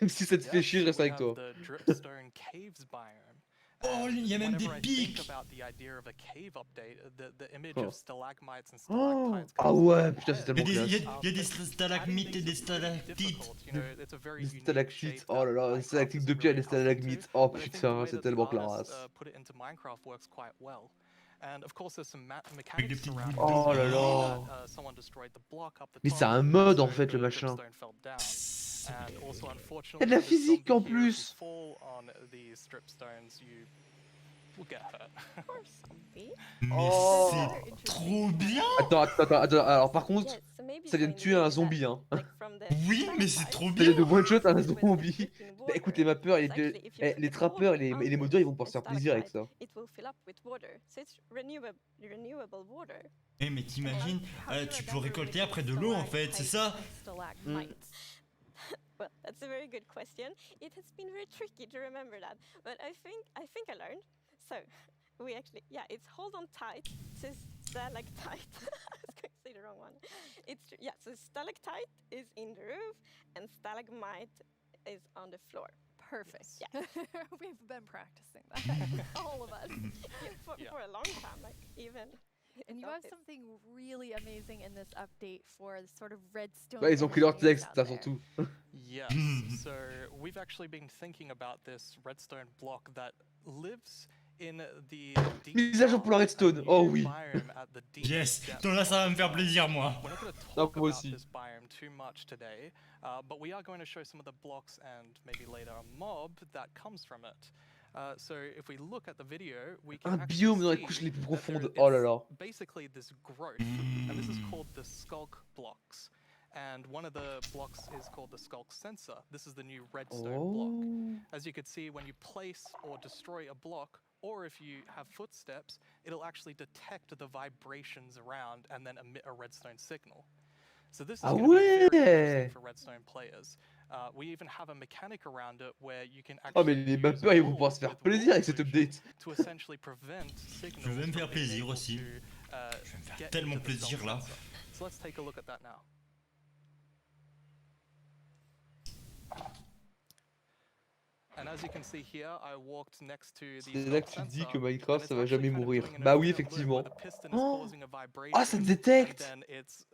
Même si ça te fait chier, je reste
we
avec
have
toi.
the dripstone caves biome.
Oh, il y a même des
Whenever I think
pics.
about the idea of a cave update, the image
Oh.
of stalagmites and
Oh,
stalactites
ah
comes
ouais,
into my
putain, c'est
head.
tellement classe.
Il y a des stalagmites et des stalactites.
Difficult, you know, it's a very
Les
unique
stalactites,
shape
oh là là,
that
les
Minecraft
stalactites de
isn't
pierre et
really
les stalagmites, oh
but I think the
putain,
way
c'est
that the
tellement
artists,
classe.
put it into Minecraft works quite well. And of course, there's some
Avec des
mechanics
petites
around it.
boules
Oh là
You
là.
see that, someone destroyed the block up the
Mais
top,
c'est un mode en
so
fait le
the
machin.
dripstone fell down. And also,
Il y a
unfortunately,
de la
the
physique en
zombie here, if you
plus.
fall on these dripstones, you will get hurt.
Mais
Oh.
c'est trop bien.
Attends, alors par contre,
Yes, so maybe
ça vient
so
de
in the
tuer un
way
zombie,
that,
hein.
like, from the
Oui, mais c'est
stalactites,
trop
Ça
bien.
vient de one shot un
with the
zombie.
dripping
Bah
water.
écoute, les mappeurs,
So actually, if you put
les
it
trappeurs et
all
les
under
modeurs, ils vont pouvoir
a
se faire plaisir avec
stalactite,
ça.
it will fill up with water. So it's renewable water.
Eh mais t'imagines, tu peux récolter après de l'eau en fait, c'est ça?
Well, that's a very good question. It has been very tricky to remember that, but I think I learned. So we actually, yeah, it's hold on tight to stalactite. I was going to say the wrong one. So stalactite is in the roof and stalagmite is on the floor.
Perfect.
Yeah.
We've been practicing that, all of us.
For a long time, like even.
And you have something really amazing in this update for the sort of redstone.
Bah ils ont pris leur
engineers
texte,
out
ça
there.
surtout.
Yes, so we've actually been thinking about this redstone block that lives in the deep
Mise à jour pour la redstone, oh oui.
biome at the deep
Yes,
depths.
donc là ça va me faire plaisir moi.
We're not going to
Ah,
talk
moi
about
aussi.
this biome too much today, but we are going to show some of the blocks and maybe later a mob that comes from it. So if we look at the video, we can
Un
actually
biome dans les
see
couches les plus
that there
profondes, oh là
is
là.
basically this growth, and this is called the skulk blocks. And one of the blocks is called the skulk sensor. This is the new redstone block. As you can see, when you place or destroy a block, Or if you have footsteps, it'll actually detect the vibrations around and then emit a redstone signal. So this is
Ah
going to be very interesting
ouais!
for redstone players. We even have a mechanic around it where you can
Oh mais
actually
les
use
mappeurs ils vont pouvoir
walls
se faire
with
plaisir
wall
avec cette
occlusion
update.
to essentially prevent
Je
signals
vais me
from
faire
being
plaisir
able
aussi.
to
Je vais me faire
get
tellement
into the sculk
plaisir là.
sensor. So let's take a look at that now. And as you can see here, I walked next to the
C'est là
sculk
que tu te dis
sensor,
que
and
Minecraft
it's
ça va
actually
jamais
kind of
mourir.
doing an
Bah oui
infinite loop where
effectivement.
the piston is
Oh,
causing a
oh ça
vibration, and
détecte.
then it's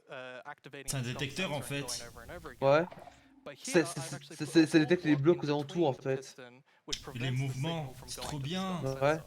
activating
C'est un
the sculk
détecteur en
sensor and going
fait.
over and over again.
Ouais.
But here, I've actually put a
Ça
wall
détecte les
block
blocs
in
aux alentours en
between the
fait.
piston, which
Et les
prevents the
mouvements,
signal from
c'est
going
trop
to the
bien.
sculk
Ouais.
sensor.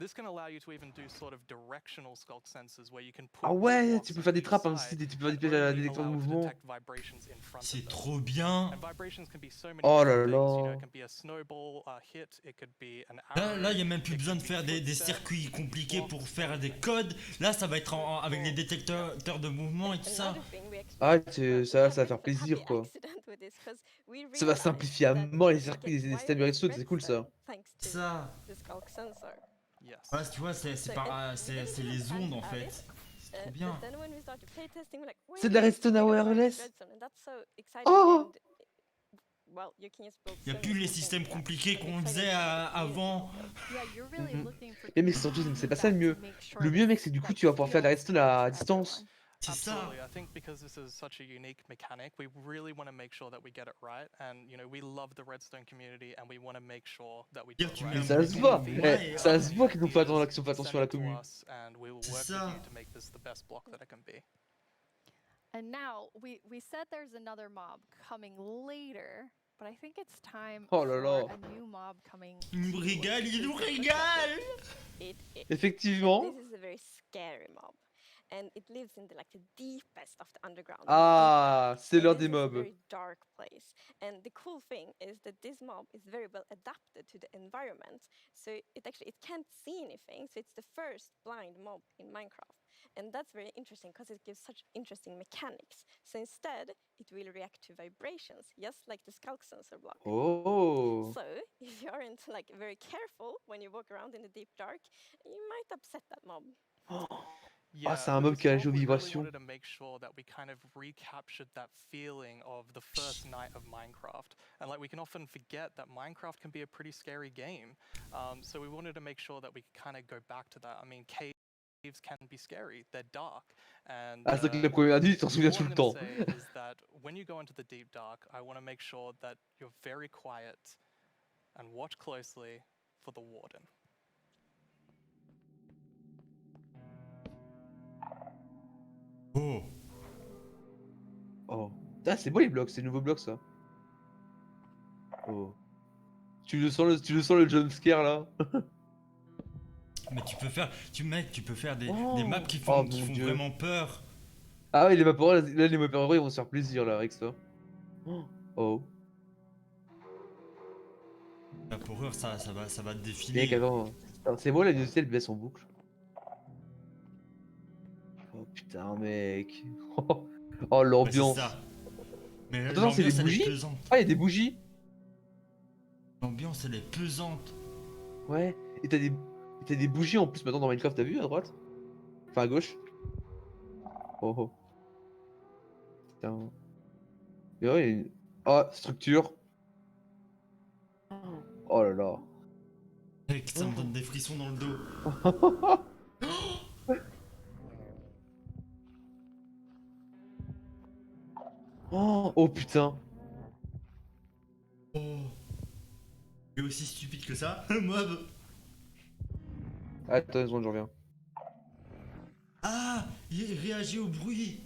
This can allow you to even do sort of directional sculk sensors where you can put
Ah
wall
ouais,
blocks
tu peux
on
faire des
each
trappes
side
ainsi, tu peux faire des
and
pièges à
only
détecteur de
allow it to
mouvement.
detect vibrations in front of
C'est
them.
trop bien.
And vibrations can be so many
Oh là
different things. You know,
là.
it can be a snowball hit, it could be an
Là,
arrow.
là, il n'y a même plus
it
besoin
could
de
be
faire des
footsteps,
circuits compliqués pour
blocks,
faire des
anything.
codes. Là, ça va être avec les détecteurs de mouvement et tout ça.
Another thing we actually
Ah ça
had
va
a bit
faire
of a happy
plaisir quoi.
accident with this because we
Ça va
realized
simplifier à
that
mort les
we
circuits
get
des systèmes de
wireless
redstone, c'est cool ça.
redstone thanks to
Ça.
the sculk sensor.
Yes.
Voilà, tu vois, c'est
So,
par-
and we
c'est
didn't
c'est
even
les ondes en
add
fait.
it,
C'est trop
but
bien.
then when we started playtesting, we're like, wait,
C'est de la redstone à
we got wireless
wireless.
redstone, and that's so exciting.
Oh!
And well, you can just build
Il n'y
so
a plus
many
les
cool things
systèmes
with that.
compliqués
And
qu'on
exciting
faisait
to see what the community
avant.
will build.
Yeah, you're really looking for
Mais surtout, c'est pas ça le mieux. Le mieux mec c'est que du coup tu vas pouvoir faire de la redstone à distance.
C'est ça.
Absolutely. I think because this is such a unique mechanic, we really want to make sure that we get it right. And, you know, we love the redstone community and we want to make sure that we do it right.
Mais ça se voit. Ça se voit qu'ils nous font attention à la
Send it to
commu.
us and we will
C'est
work
ça.
with you to make this the best block that it can be.
And now we said there's another mob coming later, but I think it's time
Oh là
for
là.
a new mob coming.
Il nous régale, il nous
It
régale.
is.
Effectivement.
This is a very scary mob, and it lives in the deepest of the underground.
Ah, c'est
And
l'heure
this
des
is a
mobs.
very dark place. And the cool thing is that this mob is very well adapted to the environment. So it can't see anything. So it's the first blind mob in Minecraft. And that's very interesting because it gives such interesting mechanics. So instead, it will react to vibrations, just like the sculk sensor block.
Oh.
So if you aren't very careful when you walk around in the deep dark, you might upset that mob.
Ah, c'est un mob qui réagit aux
We really
vibrations.
wanted to make sure that we kind of recaptured that feeling of the first night of Minecraft. And we can often forget that Minecraft can be a pretty scary game. So we wanted to make sure that we could kind of go back to that. I mean, caves can be scary. They're dark. And
Ah, c'est que la première nuit, tu t'en souviens
all
tout
I'm
le
gonna
temps.
say is that when you go into the deep dark, I want to make sure that you're very quiet and watch closely for the warden.
Oh.
Oh. Ah, c'est beau les blocs, c'est le nouveau bloc ça. Oh. Tu le sens le jumpscare là?
Mais tu peux faire, tu peux faire des
Oh.
maps qui
Oh,
font,
mon Dieu.
vraiment peur.
Ah ouais, les vaporeurs, là les vaporeurs ils vont se faire plaisir là avec ça. Oh.
La horreur, ça va
Mec,
défiler.
attends. C'est moi la vidéo, elle baisse en boucle. Oh putain, mec. Oh, l'ambiance.
Ouais, c'est ça. Mais
Attends, c'est des
l'ambiance, elle est
bougies?
pesante.
Ah, il y a des bougies?
L'ambiance, elle est pesante.
Ouais. Et t'as des bougies en plus maintenant dans Minecraft, t'as vu à droite? Enfin à gauche. Oh oh. Putain. Et ouais, il y a une... Oh, structure. Oh là là.
Mec, ça me donne des frissons dans le dos.
Oh, oh putain.
Oh. Il est aussi stupide que ça, mob.
Attends une seconde, je reviens.
Ah, il réagit au bruit.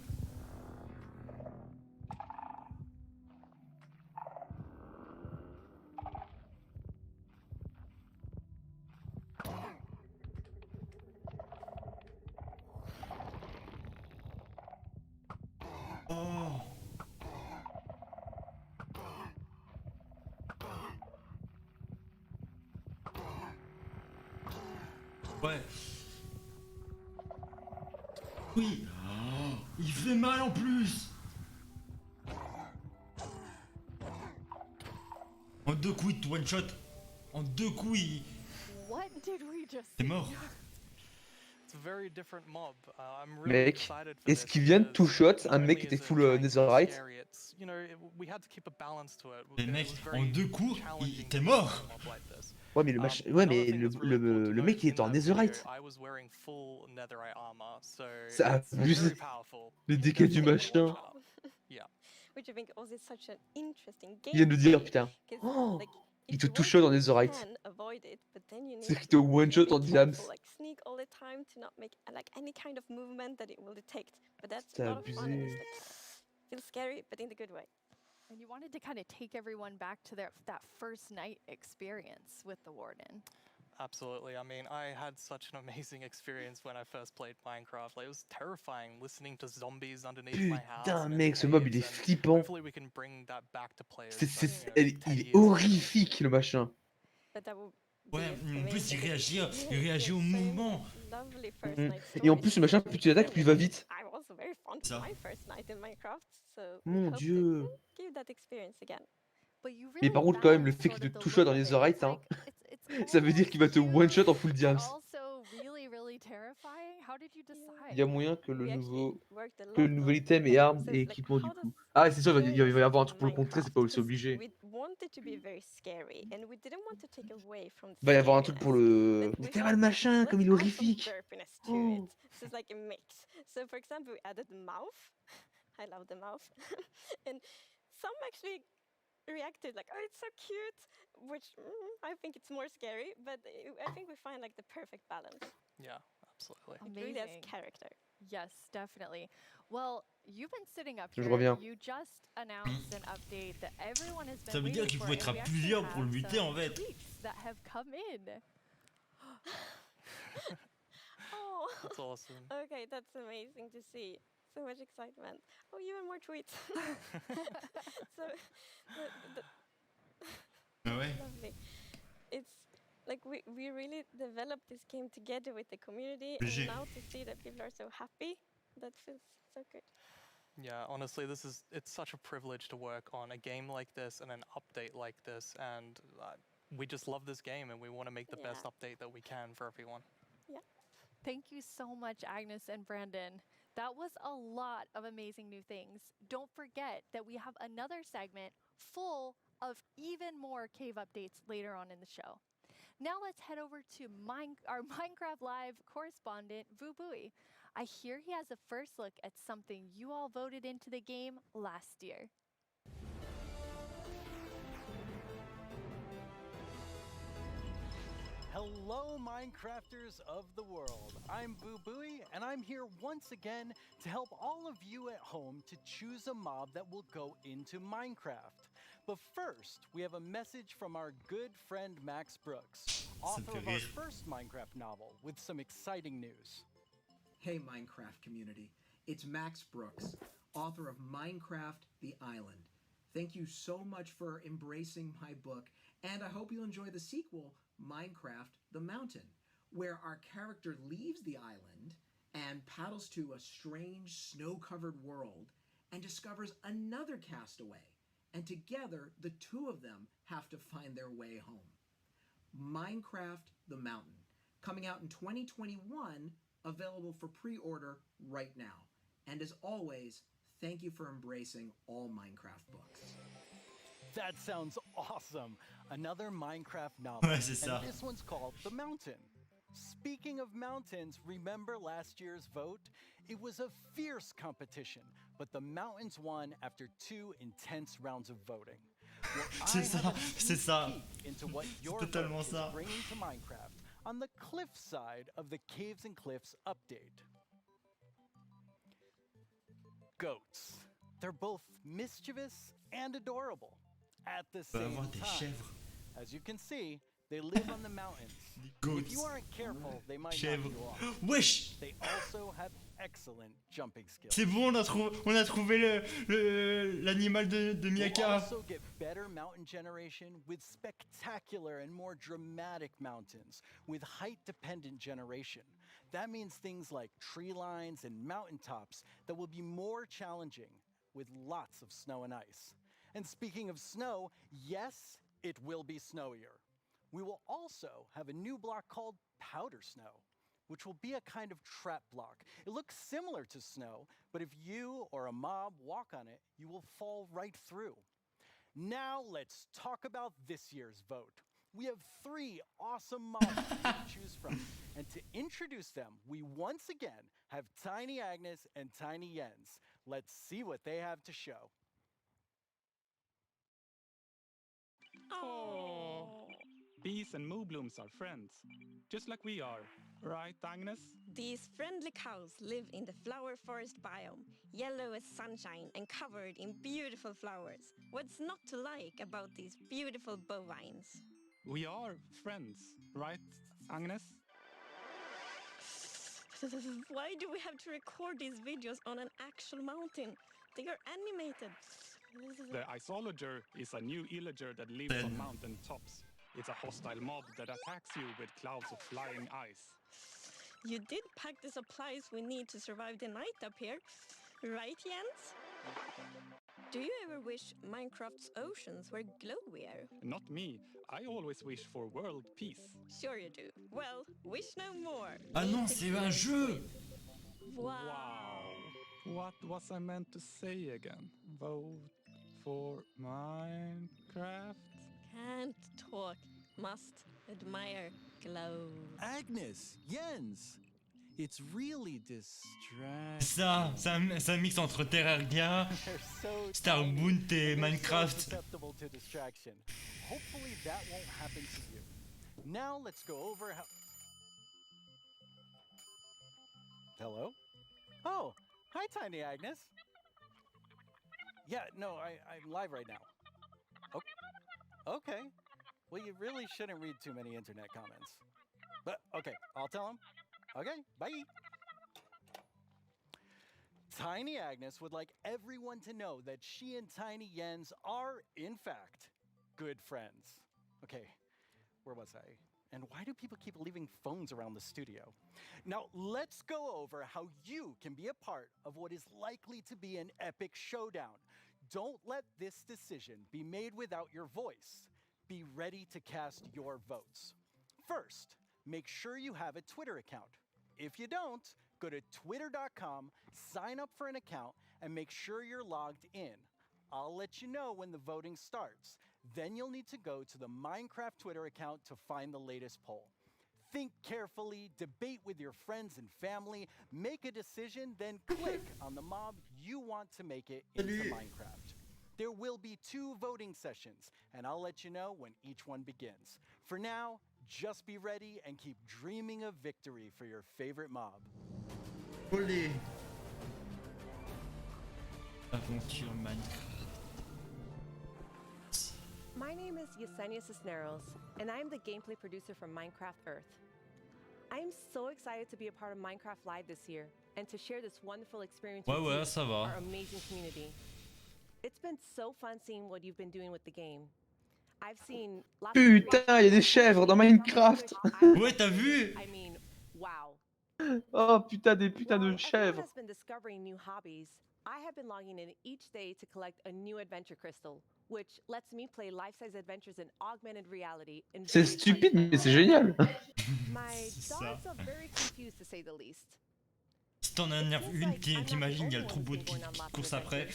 Oh. Ouais. Oui. Oh, il fait mal en plus. En 2 coups, il te one shot. En 2 coups, il.
What did we just
T'es mort.
It's a very different mob. I'm really
Mec,
excited for
est-ce
this
qu'il vient de
because
two shot
not
un mec
only
qui était
is it
full
trying to be
netherite?
scary, it's, you know, we had to keep a balance to it.
Mais
It
mec,
was
en
very
2 coups,
challenging
t'es
to
mort.
play a mob like this.
Ouais, mais le machin. Ouais,
Another
mais
thing that's really cool to
le
note
mec il
in
était en
that video,
netherite.
I was wearing full netherite armor, so
C'est
it's very
abusé.
powerful.
Le
You
dégât du
definitely wanna
machin.
watch it up. Yeah.
Which I think also is such an interesting
Il vient de
game.
dire, putain. Oh,
Like,
il
if
te
you
two
want
shot
to,
en
you
netherite.
can avoid it, but then you need
C'est qu'il
to
te one
really
shot
be
en diams.
careful, like sneak all the time to not make like any kind of movement that it will detect. But that's
C'est
a lot of fun and it's
abusé.
like feels scary, but in the good way.
And you wanted to kind of take everyone back to that first night experience with the warden.
Absolutely. I mean, I had such an amazing experience when I first played Minecraft. Like, it was terrifying listening to zombies underneath my house.
Putain,
and in
mec,
the
ce mob il est
caves, and
flippant.
hopefully we can bring that back to players.
Il est horrifique le machin.
But that would
Ouais, en plus il réagit
yeah,
au mouvement.
Lovely first
Mm.
night
Et en
stories.
plus, le machin, plus tu l'attaques, plus il va vite.
I was very fond
Ça.
of my first night in Minecraft, so we
Mon
hope
Dieu.
to give that experience again.
But you
Mais
really
par contre, quand même, le
balance
fait
sort
qu'il
of
te
the
two shot
look
en
of it.
netherite,
It's
hein.
it's
Ça veut dire qu'il va te one shot en full
but
diams.
also really, really terrifying. How did you decide?
Il y a moyen que le
We actually
nouveau.
worked a
Que le
lot
nouvel
on
item et armes et équipement du coup. Ah, c'est sûr, il va y avoir un truc pour le contrer, c'est pas aussi obligé.
We wanted to be very scary and we didn't want to take away from the
Il va y avoir un truc pour le.
But
Mais
we
t'as
thought,
le machin,
let's
comme il est
add some
horrifique.
derpiness to
Oh.
it. So it's like a mix. So for example, we added the mouth. I love the mouth. And some actually reacted like, oh, it's so cute, which I think it's more scary, but I think we find like the perfect balance.
Yeah, absolutely.
It really has
Amazing.
character.
Yes, definitely. Well, you've been sitting up
Je
here.
reviens.
You just announced an update that everyone has been
Ça veut dire
waiting
qu'il
for,
faut être
and
à
we actually
plusieurs pour le
have
buter
some
en fait.
tweets that have come in.
Oh,
That's awesome.
Okay, that's amazing to see. So much excitement. Oh, even more tweets. So,
Ah ouais.
lovely. It's like we really developed this game together with the community,
Obligé.
and now to see that people are so happy, that feels so good.
Yeah, honestly, it's such a privilege to work on a game like this and an update like this, and we just love this game and we want to make the best update that we can for everyone.
Yeah.
Thank you so much, Agnes and Brandon. That was a lot of amazing new things. Don't forget that we have another segment full of even more cave updates later on in the show. Now let's head over to our Minecraft Live correspondent, Vubui. I hear he has a first look at something you all voted into the game last year.
Hello, Minecrafters of the world. I'm Boo Booey, and I'm here once again to help all of you at home to choose a mob that will go into Minecraft. But first, we have a message from our good friend Max Brooks, author of our first Minecraft novel, with some exciting news.
Hey, Minecraft community. It's Max Brooks, author of Minecraft The Island. Thank you so much for embracing my book, and I hope you'll enjoy the sequel, Minecraft The Mountain, where our character leaves the island and paddles to a strange snow-covered world and discovers another castaway, and together the two of them have to find their way home. Minecraft The Mountain, coming out in 2021, available for pre-order right now. And as always, thank you for embracing all Minecraft books.
That sounds awesome! Another Minecraft novel,
Ouais, c'est ça.
and this one's called The Mountain. Speaking of mountains, remember last year's vote? It was a fierce competition, but the mountains won after 2 intense rounds of voting. Well,
C'est ça, c'est ça.
Into what your
C'est totalement
vote is
ça.
bringing to Minecraft on the cliff side of the Caves and Cliffs update. Goats. They're both mischievous and adorable at the
On va
same
avoir des
time.
chèvres.
As you can see, they live on the mountains. If you aren't careful, they might knock
Chèvres.
you off.
Wesh!
They also have excellent jumping skills.
C'est bon, on a trouvé l'animal de
We'll
Miyaka.
also get better mountain generation with spectacular and more dramatic mountains with height-dependent generation. That means things like tree lines and mountaintops that will be more challenging with lots of snow and ice. And speaking of snow, yes, it will be snowier. We will also have a new block called Powder Snow, which will be a kind of trap block. It looks similar to snow, but if you or a mob walk on it, you will fall right through. Now let's talk about this year's vote. We have 3 awesome mobs to choose from, and to introduce them, we once again have Tiny Agnes and Tiny Jens. Let's see what they have to show.
Oh. Bees and Mooblooms are friends, just like we are. Right, Agnes?
These friendly cows live in the flower forest biome, yellow as sunshine and covered in beautiful flowers. What's not to like about these beautiful bovines?
We are friends, right, Agnes?
Why do we have to record these videos on an actual mountain? They are animated.
The Isolager is a new illager that lives on mountain tops. It's a hostile mob that attacks you with clouds of flying ice.
You did pack the supplies we need to survive the night up here, right, Jens? Do you ever wish Minecraft's oceans were glowier?
Not me. I always wish for world peace.
Sure you do. Well, wish no more.
Ah non, c'est un jeu!
Wow.
What was I meant to say again? Vote for Minecraft?
Can't talk, must admire glow.
Agnes, Jens, it's really distracting.
Ça, c'est un mix entre Terraria,
They're so
Starbound et
so
Minecraft.
susceptible to distraction. Hopefully that won't happen to you. Now let's go over how... Hello? Oh, hi Tiny Agnes. Yeah, no, I'm live right now. Okay. Well, you really shouldn't read too many internet comments. But, okay, I'll tell him. Okay, bye. Tiny Agnes would like everyone to know that she and Tiny Jens are, in fact, good friends. Okay, where was I? And why do people keep leaving phones around the studio? Now, let's go over how you can be a part of what is likely to be an epic showdown. Don't let this decision be made without your voice. Be ready to cast your votes. First, make sure you have a Twitter account. If you don't, go to twitter.com, sign up for an account, and make sure you're logged in. I'll let you know when the voting starts. Then you'll need to go to the Minecraft Twitter account to find the latest poll. Think carefully, debate with your friends and family, make a decision, then click on the mob you want to make it into Minecraft. There will be 2 voting sessions, and I'll let you know when each one begins. For now, just be ready and keep dreaming of victory for your favorite mob.
Olé! Aventure Minecraft.
My name is Yesenia Cisneros, and I am the gameplay producer for Minecraft Earth. I am so excited to be a part of Minecraft Live this year and to share this wonderful experience with you,
ça va.
our amazing community. It's been so fun seeing what you've been doing with the game. I've seen lots of
Putain, il y a des chèvres dans Minecraft.
Ouais, t'as vu?
I mean, wow.
Oh putain, des putains de
While everyone
chèvres.
has been discovering new hobbies, I have been logging in each day to collect a new adventure crystal, which lets me play life-size adventures in augmented reality.
C'est stupide, mais c'est génial.
My
ça.
dogs are very confused to say the least.
Si t'en énerves une, t'imagines, il y a le troupeau qui te course après.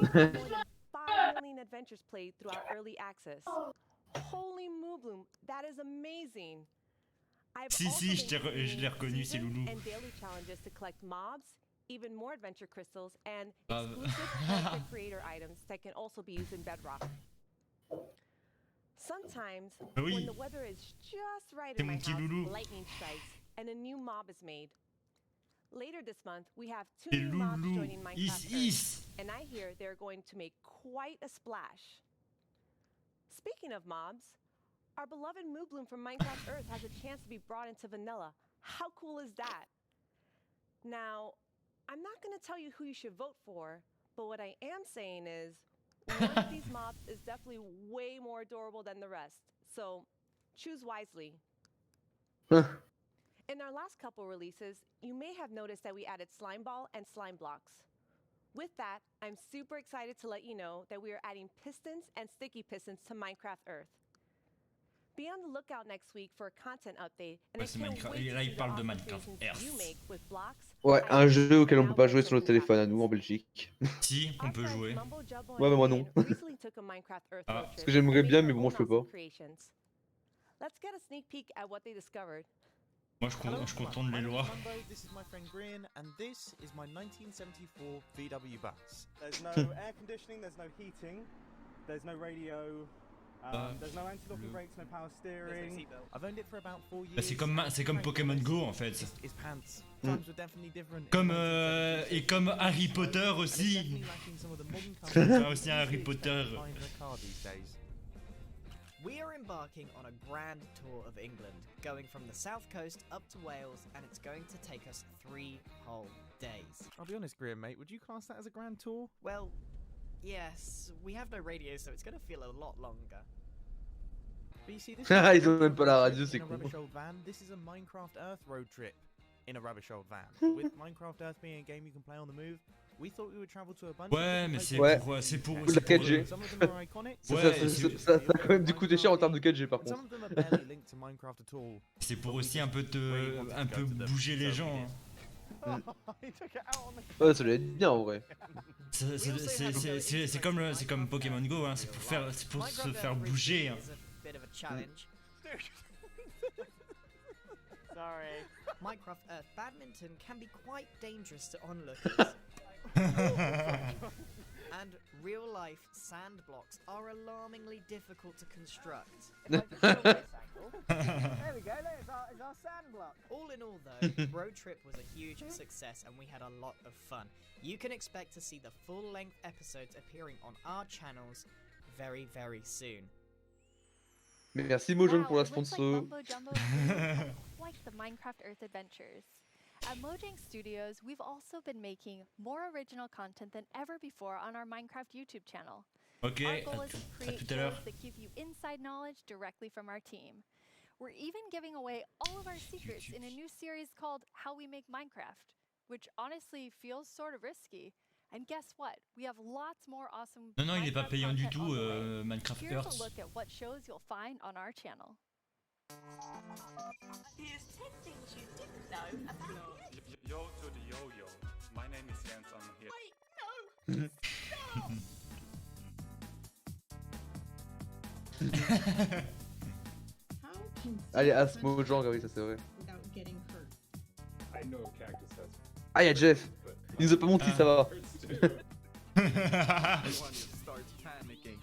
We've had more than 5 million adventures played throughout early access. Holy Moobloom, that is amazing. I've
Si,
also
si,
been
je
creating
l'ai reconnu, c'est
season
Loulou.
and daily challenges to collect mobs, even more adventure crystals, and
Grave.
exclusive character creator items that can also be used in Bedrock. Sometimes,
Oui.
when the weather is just right
C'est
in my
mon petit
house,
loulou.
lightning strikes, and a new mob is made. Later this month, we have 2
Et
new mobs
loulou.
joining Minecraft
Is.
Earth, and I hear they're going to make quite a splash. Speaking of mobs, our beloved Moobloom from Minecraft Earth has a chance to be brought into vanilla. How cool is that? Now, I'm not going to tell you who you should vote for, but what I am saying is one of these mobs is definitely way more adorable than the rest, so choose wisely. In our last couple releases, you may have noticed that we added Slime Ball and Slime Blocks. With that, I'm super excited to let you know that we are adding pistons and sticky pistons to Minecraft Earth. Be on the lookout next week for a content update. And
Ouais, c'est Minecraft. Et là, il parle de Minecraft Earth.
Ouais, un jeu auquel on peut pas jouer sur notre téléphone à nous en Belgique.
Si, on peut jouer.
Ouais, mais moi non.
Ah.
Parce que j'aimerais bien, mais bon, je peux pas.
Let's get a sneak peek at what they discovered.
Moi, je contourne les lois.
This is my friend Grian, and this is my 1974 VW bus.
There's no air conditioning, there's no heating, there's no radio, there's no anti-locking brakes, no power steering.
I've owned it for about 4 years.
Bah, c'est comme Pokémon Go en fait.
His pants. Times were definitely different.
Comme et comme Harry Potter aussi. C'est aussi un Harry Potter.
We are embarking on a grand tour of England, going from the south coast up to Wales, and it's going to take us 3 whole days.
I'll be honest, Grian, mate, would you class that as a grand tour?
Well, yes, we have no radio, so it's going to feel a lot longer.
But you see, this
Ils ont même pas la radio, c'est
in a
con.
rubbish old van. This is a Minecraft Earth road trip in a rubbish old van. With Minecraft Earth being a game you can play on the move, we thought we would travel to a bunch
Ouais,
of
mais
different
c'est pour
la 4G.
Some of them are iconic.
Ça a quand même dû coûter cher en termes de 4G par
Some
contre.
of them are barely linked to Minecraft at all.
C'est pour aussi un peu bouger les gens. Hein.
Ouais, ça doit être bien en vrai.
C'est comme Pokémon Go, hein. C'est pour se faire bouger. Hein.
Bit of a challenge. Sorry. Minecraft Earth badminton can be quite dangerous to onlookers. And real-life sand blocks are alarmingly difficult to construct.
There we go, look, it's our sand block.
All in all though, Road Trip was a huge success and we had a lot of fun. You can expect to see the full-length episodes appearing on our channels very, very soon.
Merci Mojang pour la
Wow, it looks like
sponsor.
Mumbo Jumbo is quite the Minecraft Earth adventures. At Mojang Studios, we've also been making more original content than ever before on our Minecraft YouTube channel.
Ok,
Our goal is to
à
create
tout à l'heure.
shows that give you inside knowledge directly from our team. We're even giving away all of our secrets in a new series called How We Make Minecraft, which honestly feels sort of risky. And guess what? We have lots more awesome
Non, il est pas
Minecraft
payant du
content
tout,
on the way.
Minecraft
Here's
Earth.
a look at what shows you'll find on our channel.
Here's 10 things you didn't know about
Yo to the yo-yo. My name is Jens, I'm here.
Wait, no! Stop!
Allez, As Mojang, ah oui, ça c'est vrai.
Without getting hurt.
I know Cactus has.
Ah, y'a Jeff. Il nous a pas menti, ça va.
Everyone starts panicking.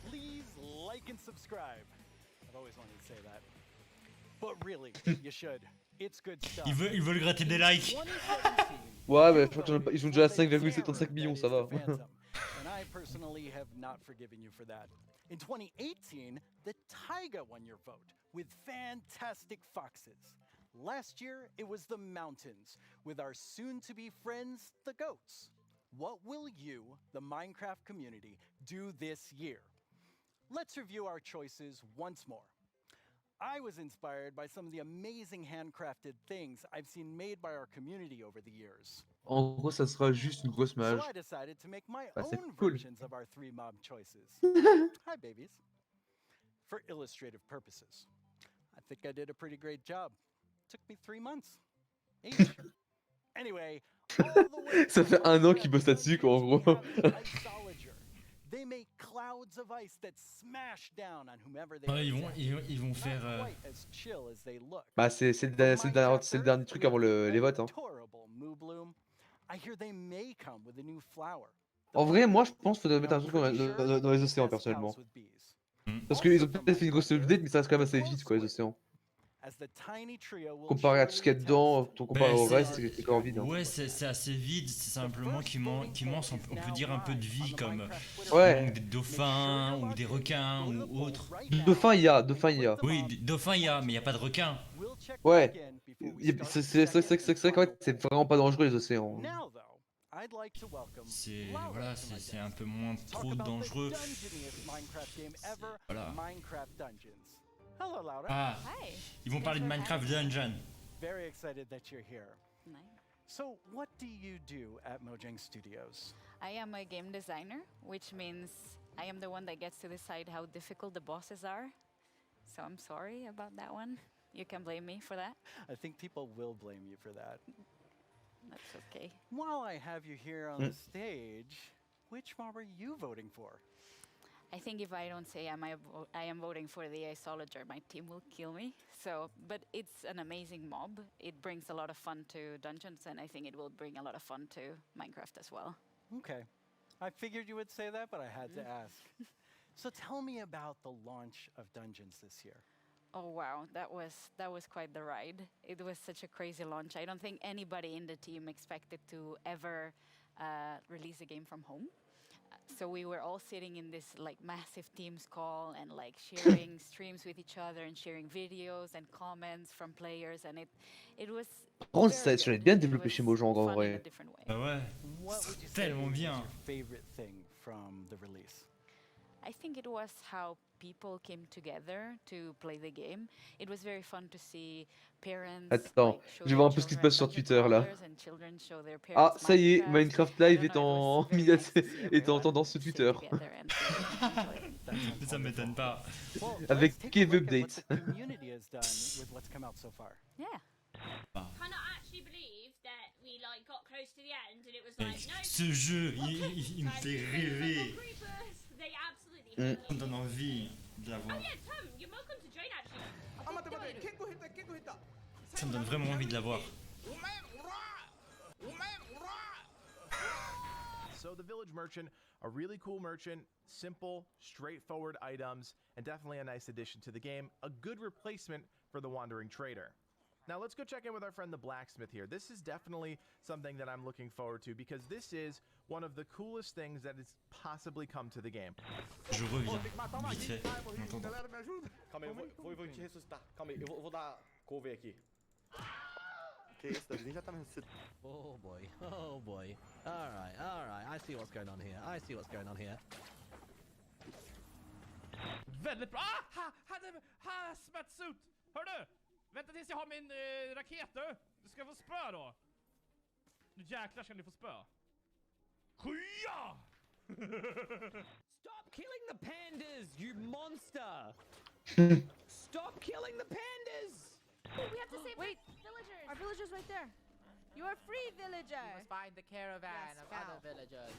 Please like and subscribe. I've always wanted to say that. But really, you should. It's good stuff.
Ils veulent gratter des likes.
2017
Ouais, mais je crois qu'ils sont déjà à 5,75 millions, ça va.
and I personally have not forgiven you for that. In 2018, the taiga won your vote with fantastic foxes. Last year, it was the mountains with our soon-to-be friends, the goats. What will you, the Minecraft community, do this year? Let's review our choices once more. I was inspired by some of the amazing handcrafted things I've seen made by our community over the years.
En gros, ça sera juste une grosse mage.
So I decided to make my
Bah, c'est
own
cool.
versions of our 3 mob choices. Hi, babies. For illustrative purposes. I think I did a pretty great job. Took me 3 months. Each. Anyway, all the way
Ça fait un an qu'ils bossent là-dessus, quoi, en gros.
Icologer. They make clouds of ice that smash down on whomever they
Ouais,
attack.
ils vont faire.
Not quite as chill as they look.
Bah, c'est le dernier truc avant les votes. Hein.
Adorable Moobloom. I hear they may come with a new flower.
En vrai, moi je pense qu'il faudrait mettre un truc dans les océans personnellement. Parce qu'ils ont peut-être fait une grosse update, mais ça reste quand même assez vite, quoi, les océans. Comparé à tout ce qu'il y a dedans, comparé au reste, c'est encore vide. Hein.
Ouais, c'est assez vide, c'est simplement qu'il manque, on peut dire un peu de vie, comme
ouais.
Des dauphins, ou des requins, ou autres.
Dauphin, il y a.
Oui, dauphins, il y a, mais il n'y a pas de requins.
Ouais. C'est vrai qu'en fait, c'est vraiment pas dangereux, les océans.
C'est un peu moins trop dangereux. Voilà. Ah, ils vont parler de Minecraft Dungeon.
Very excited that you're here. So, what do you do at Mojang Studios?
I am a game designer, which means I am the one that gets to decide how difficult the bosses are. So I'm sorry about that one. You can blame me for that.
I think people will blame you for that.
That's okay.
While I have you here on the stage, which mob are you voting for?
I think if I don't say I am voting for the Isolager, my team will kill me. So, but it's an amazing mob. It brings a lot of fun to dungeons, and I think it will bring a lot of fun to Minecraft as well.
Okay. I figured you would say that, but I had to ask. So tell me about the launch of Dungeons this year.
Oh wow, that was quite the ride. It was such a crazy launch. I don't think anybody in the team expected to ever release a game from home. So we were all sitting in this like massive Teams call and like sharing streams with each other and sharing videos and comments from players, and it was.
Par contre, ça serait bien développé chez Mojang en vrai.
Bah ouais,
What would you
c'est
say
tellement
was
bien.
your favorite thing from the release?
I think it was how people came together to play the game. It was very fun to see parents.
Attends, je vais voir un peu ce qui se passe sur Twitter là. Ah, ça y est, Minecraft Live est en est en tendance sur Twitter.
Ça m'étonne pas.
Avec Cave Update.
Community has done with what's come out so far.
Yeah.
Cannot actually believe that we like got close to the end and it was like no.
Ce jeu, il me fait rêver.
They absolutely.
Ça me donne envie de l'avoir.
Oh yeah, Tom, you're welcome to join actually.
Ça me donne vraiment envie de l'avoir.
So the Village Merchant, a really cool merchant, simple, straightforward items, and definitely a nice addition to the game, a good replacement for the Wandering Trader. Now let's go check in with our friend the Blacksmith here. This is definitely something that I'm looking forward to because this is one of the coolest things that has possibly come to the game.
Je reviens, vite fait, en attendant.
Calma aí, eu vou te ressuscitar. Calma aí, eu vou dar cover aqui. Que isso, Davi já tá me ressuscitando.
Oh boy, oh boy. Alright, I see what's going on here. I see what's going on here.
Väldigt bra! Hazmat-suit! Hör du? Vänta tills jag har min raket du! Du ska få spö då! Nu jäklar ska ni få spö. Skya!
Stop killing the pandas, you monster! Stop killing the pandas!
We have to save villagers. Our villagers right there. You are free, villager.
We must find the caravan of other villagers.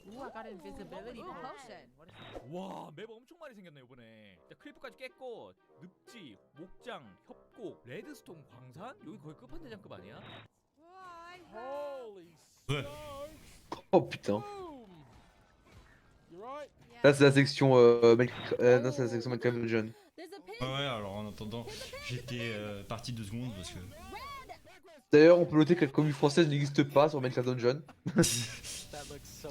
Ooh, I got invisibility potion.
What is that?
와, 맵 엄청 많이 생겼네 이번에. 자, 크리퍼까지 깼고 늪지, 목장, 협곡, 레드스톤 광산? 여기 거의 끝판대장급 아니야?
Holy
Ouais.
Oh putain.
You right?
Là c'est la section non, c'est la section Minecraft Dungeon.
Ouais, alors en attendant, j'étais parti 2 secondes parce que.
D'ailleurs, on peut noter que la commune française n'existe pas sur Minecraft Dungeon.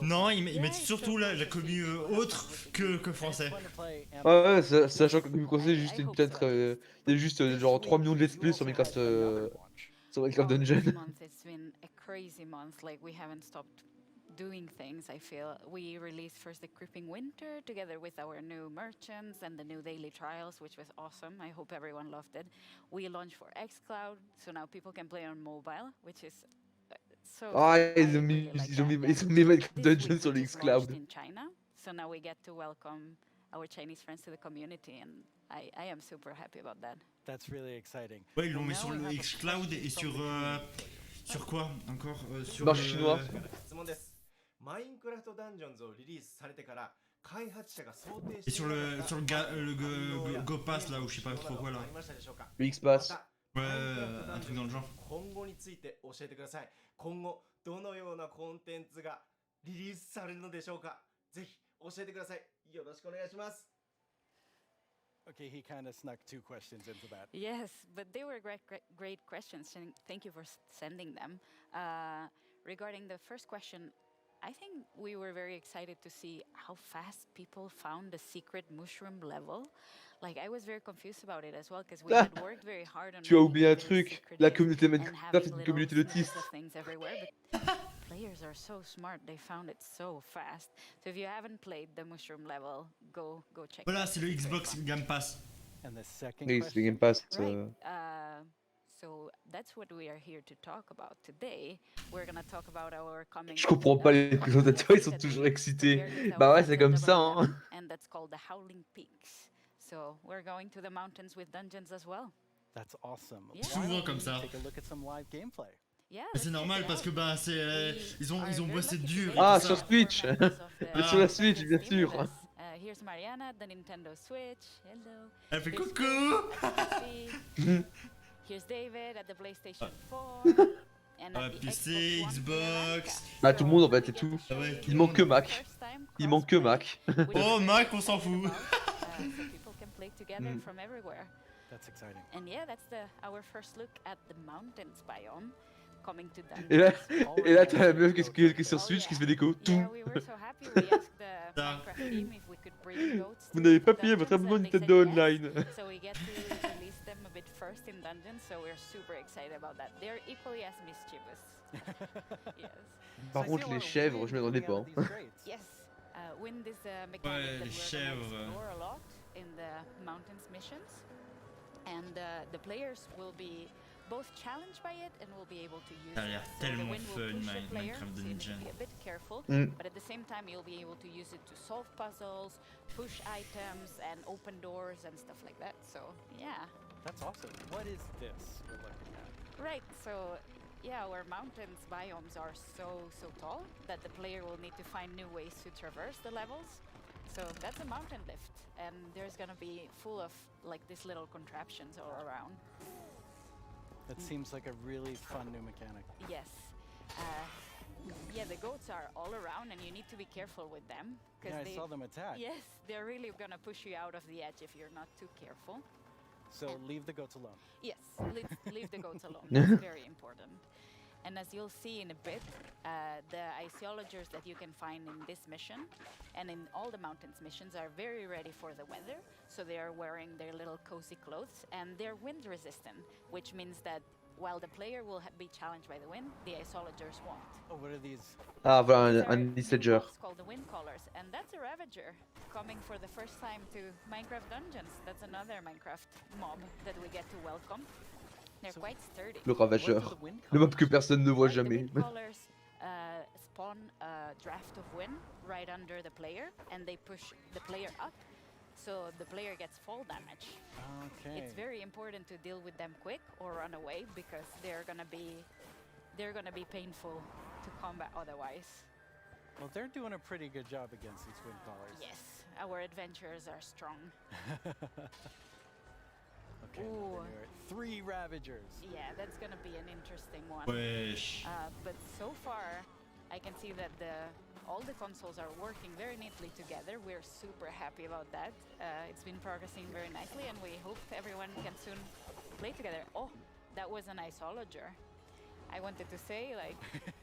Non, ils mettent surtout la commu autre que français.
Ouais, sachant que la commune française est juste une peut-être. Il y a juste genre 3 millions de let's play sur Minecraft Dungeon.
This month it's been a crazy month. Like we haven't stopped doing things. I feel we released first the Creeping Winter together with our new merchants and the new daily trials, which was awesome. I hope everyone loved it. We launched for xCloud, so now people can play on mobile, which is so.
Ah, ils ont mis Minecraft Dungeon sur le xCloud.
In China, so now we get to welcome our Chinese friends to the community, and I am super happy about that.
That's really exciting.
Ouais, ils l'ont mis sur le xCloud et sur quoi encore sur
marché chinois.
マインクラフトダンジョンズをリリースされてから開発者が想定して
Et sur le Go Pass là ou je sais pas trop quoi là.
Le X-Pass.
Ouais, un truc dans le genre.
今後について教えてください。今後どのようなコンテンツがリリースされるのでしょうか。ぜひ教えてください。よろしくお願いします。
Okay, he kind of snuck 2 questions into that.
Yes, but they were great questions, and thank you for sending them. Regarding the first question, I think we were very excited to see how fast people found the secret mushroom level. Like, I was very confused about it as well, because we had worked very hard on.
Tu as oublié un truc, la communauté Minecraft est une communauté d'autistes.
Things everywhere, but players are so smart, they found it so fast. So if you haven't played the mushroom level, go check.
Voilà, c'est le Xbox Game Pass.
And the second
Oui, c'est le Game Pass.
Right. So that's what we are here to talk about today. We're gonna talk about our coming.
Je comprends pas, les présentateurs ils sont toujours excités. Bah ouais, c'est comme ça, hein.
And that's called the Howling Peaks. So we're going to the mountains with dungeons as well.
That's awesome.
Yeah.
Souvent comme ça.
Take a look at some live gameplay.
Yeah,
Mais c'est normal parce que bah c'est ils ont bossé dur.
Ah,
et tout
sur
ça.
Switch. Sur la Switch, bien sûr.
Here's Mariana, the Nintendo Switch. Hello.
Elle fait
Here's
coucou.
Chris at the PC. Here's David at the PlayStation 4. And at the
PC, Xbox.
Bah tout le monde en fait, c'est tout. Il manque que Mac. Il manque que Mac.
Oh Mac, on s'en fout.
So people can play together from everywhere.
That's exciting.
And yeah, that's our first look at the mountains biome coming to
Et là t'as la meuf qui est sur Switch qui se fait des coups.
Yeah, we were so happy. We asked the Minecraft team if we could bring goats.
Vous n'avez pas payé votre abonnement Nintendo Online.
So we get to release them a bit first in dungeons, so we're super excited about that. They're equally as mischievous. Yes.
Par contre les chèvres, je m'attendais pas.
Yes. Wind is a mechanic that we're going to explore a lot in the mountains missions. And the players will be both challenged by it and will be able to use
Ça a l'air
it. So the
tellement
wind will
fun,
push the player,
Minecraft
so you need
Dungeon.
to be a bit careful, but at the same time you'll be able to use it to solve puzzles, push items, and open doors and stuff like that. So yeah.
That's awesome. What is this we're looking at?
Right. So yeah, our mountains biomes are so tall that the player will need to find new ways to traverse the levels. So that's a mountain lift, and there's gonna be full of like these little contraptions all around.
That seems like a really fun new mechanic.
Yes. Yeah, the goats are all around, and you need to be careful with them.
Yeah, I saw them attack.
Yes, they're really gonna push you out of the edge if you're not too careful.
So leave the goats alone.
Yes, leave the goats alone. That's very important. And as you'll see in a bit, the iceologers that you can find in this mission and in all the mountains missions are very ready for the weather. So they are wearing their little cozy clothes, and they're wind resistant, which means that while the player will be challenged by the wind, the iceologers won't.
Oh, what are these?
Ah voilà, un Istager.
It's called the wind callers, and that's a Ravager coming for the first time to Minecraft Dungeons. That's another Minecraft mob that we get to welcome. They're quite sturdy.
Le ravageur. Le mob que personne ne voit jamais.
The wind callers spawn a draft of wind right under the player, and they push the player up, so the player gets fall damage.
Okay.
It's very important to deal with them quick or run away because they're gonna be painful to combat otherwise.
Well, they're doing a pretty good job against these wind callers.
Yes, our adventurers are strong.
Okay,
Ooh.
3 Ravagers.
Yeah, that's gonna be an interesting one.
Wesh.
But so far, I can see that all the consoles are working very neatly together. We're super happy about that. It's been progressing very nicely, and we hope everyone can soon play together. Oh, that was an iceologer. I wanted to say, like,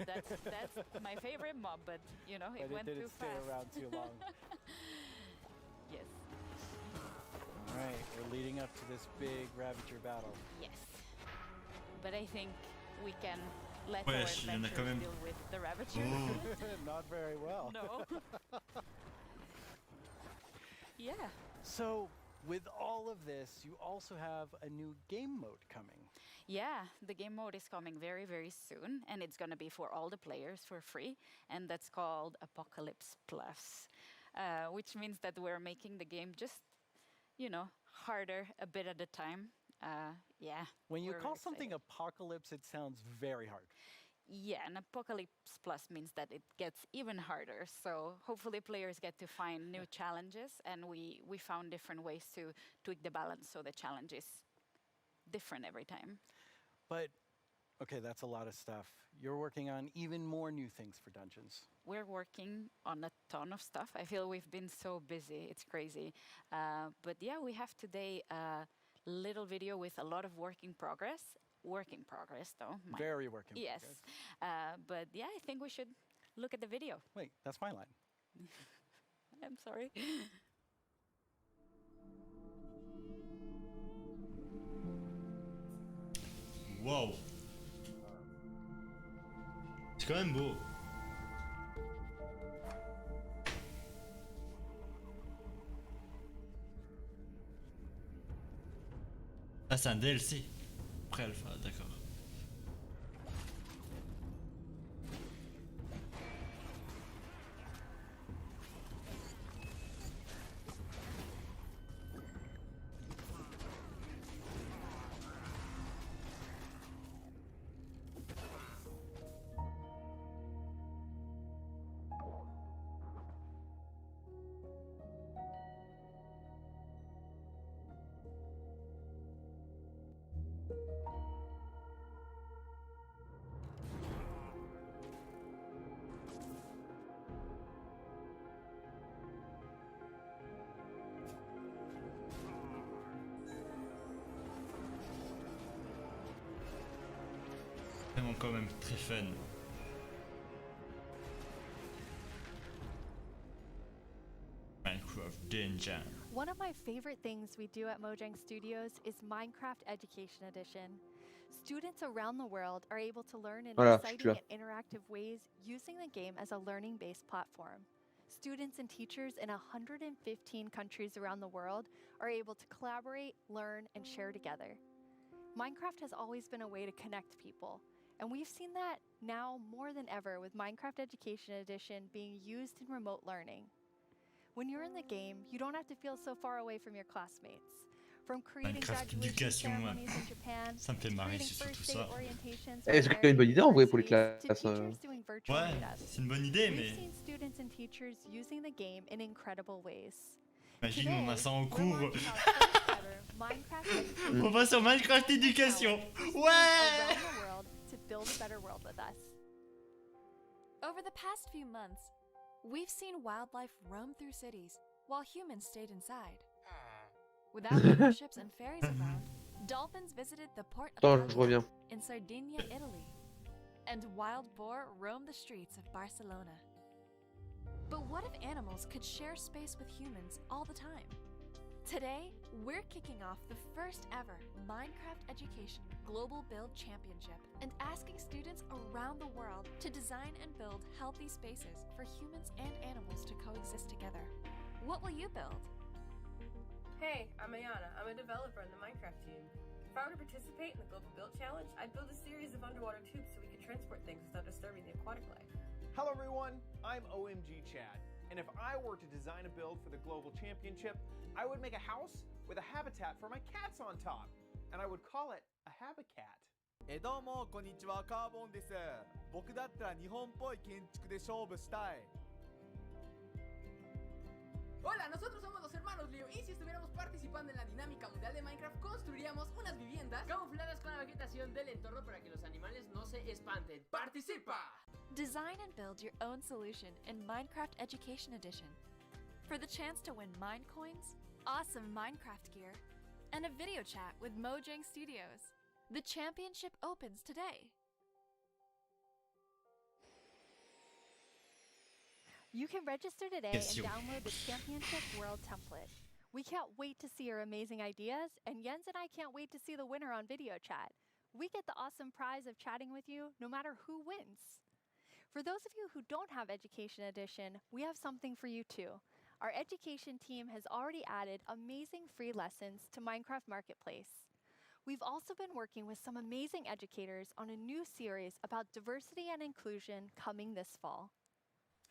that's my favorite mob, but you know, it went too fast.
But it didn't stay around too long.
Yes.
All right, we're leading up to this big Ravager battle.
Yes. But I think we can let
Wesh,
our
il y en a quand
adventurers
même.
deal with the Ravager.
Not very well.
No. Yeah.
So, with all of this, you also have a new game mode coming.
Yeah, the game mode is coming very, very soon, and it's going to be for all the players for free, and that's called Apocalypse Plus, which means that we're making the game just, you know, harder a bit at a time. Yeah.
When you
we're
call
excited.
something apocalypse, it sounds very hard.
Yeah, and Apocalypse Plus means that it gets even harder. So hopefully players get to find new challenges, and we found different ways to tweak the balance so the challenge is different every time.
But, okay, that's a lot of stuff. You're working on even more new things for Dungeons.
We're working on a ton of stuff. I feel we've been so busy. It's crazy. But yeah, we have today a little video with a lot of work in progress. Work in progress, though.
Very work in
yes.
progress.
But yeah, I think we should look at the video.
Wait, that's my line.
I'm sorry.
Wow. C'est quand même beau. Ah, c'est un DLC. après Alpha, d'accord. Vraiment quand même très fun. Minecraft Danger.
One of my favorite things we do at Mojang Studios is Minecraft Education Edition. Students around the world are able to learn in
Voilà,
exciting
celui-là.
and interactive ways using the game as a learning-based platform. Students and teachers in 115 countries around the world are able to collaborate, learn, and share together. Minecraft has always been a way to connect people, and we've seen that now more than ever with Minecraft Education Edition being used in remote learning. When you're in the game, you don't have to feel so far away from your classmates. From creating
Minecraft
graduation
éducation,
ceremonies in Japan,
ça me fait
to
marrer,
creating
c'est surtout
first day
ça.
orientations
Eh, c'est quand même une bonne idée en vrai pour les classes.
to teachers doing virtual
Ouais,
meetups.
c'est une bonne idée,
We've
mais
seen students and teachers using the game in incredible ways.
imagine on a ça en
We're
cours.
launching our first ever Minecraft Education
On va sur Minecraft éducation.
Challenge for students
Ouais.
around the world to build a better world with us.
Over the past few months, we've seen wildlife roam through cities while humans stayed inside. Without airships and ferries around, dolphins visited the port of
Attends, je
Palermo
reviens.
in Sardinia, Italy, and wild boar roamed the streets of Barcelona. But what if animals could share space with humans all the time? Today, we're kicking off the first ever Minecraft Education Global Build Championship and asking students around the world to design and build healthy spaces for humans and animals to coexist together. What will you build?
Hey, I'm Ayana. I'm a developer in the Minecraft team. If I were to participate in the Global Build Challenge, I'd build a series of underwater tubes so we could transport things without disturbing the aquatic life.
Hello everyone, I'm OMG Chad, and if I were to design a build for the Global Championship, I would make a house with a habitat for my cats on top, and I would call it a habitat.
どうもこんにちは、カーボンです。僕だったら日本っぽい建築で勝負したい。
Hola, nosotros somos los hermanos Leo y si estuviéramos participando en la dinámica mundial de Minecraft construiríamos unas viviendas camufladas con la vegetación del entorno para que los animales no se espanten. ¡Participa!
Design and build your own solution in Minecraft Education Edition. For the chance to win Mine Coins, awesome Minecraft gear, and a video chat with Mojang Studios. The championship opens today.
You can register today
Yes,
and
you-
download the Championship World template. We can't wait to see your amazing ideas, and Jens and I can't wait to see the winner on video chat. We get the awesome prize of chatting with you no matter who wins. For those of you who don't have Education Edition, we have something for you too. Our education team has already added amazing free lessons to Minecraft Marketplace. We've also been working with some amazing educators on a new series about diversity and inclusion coming this fall.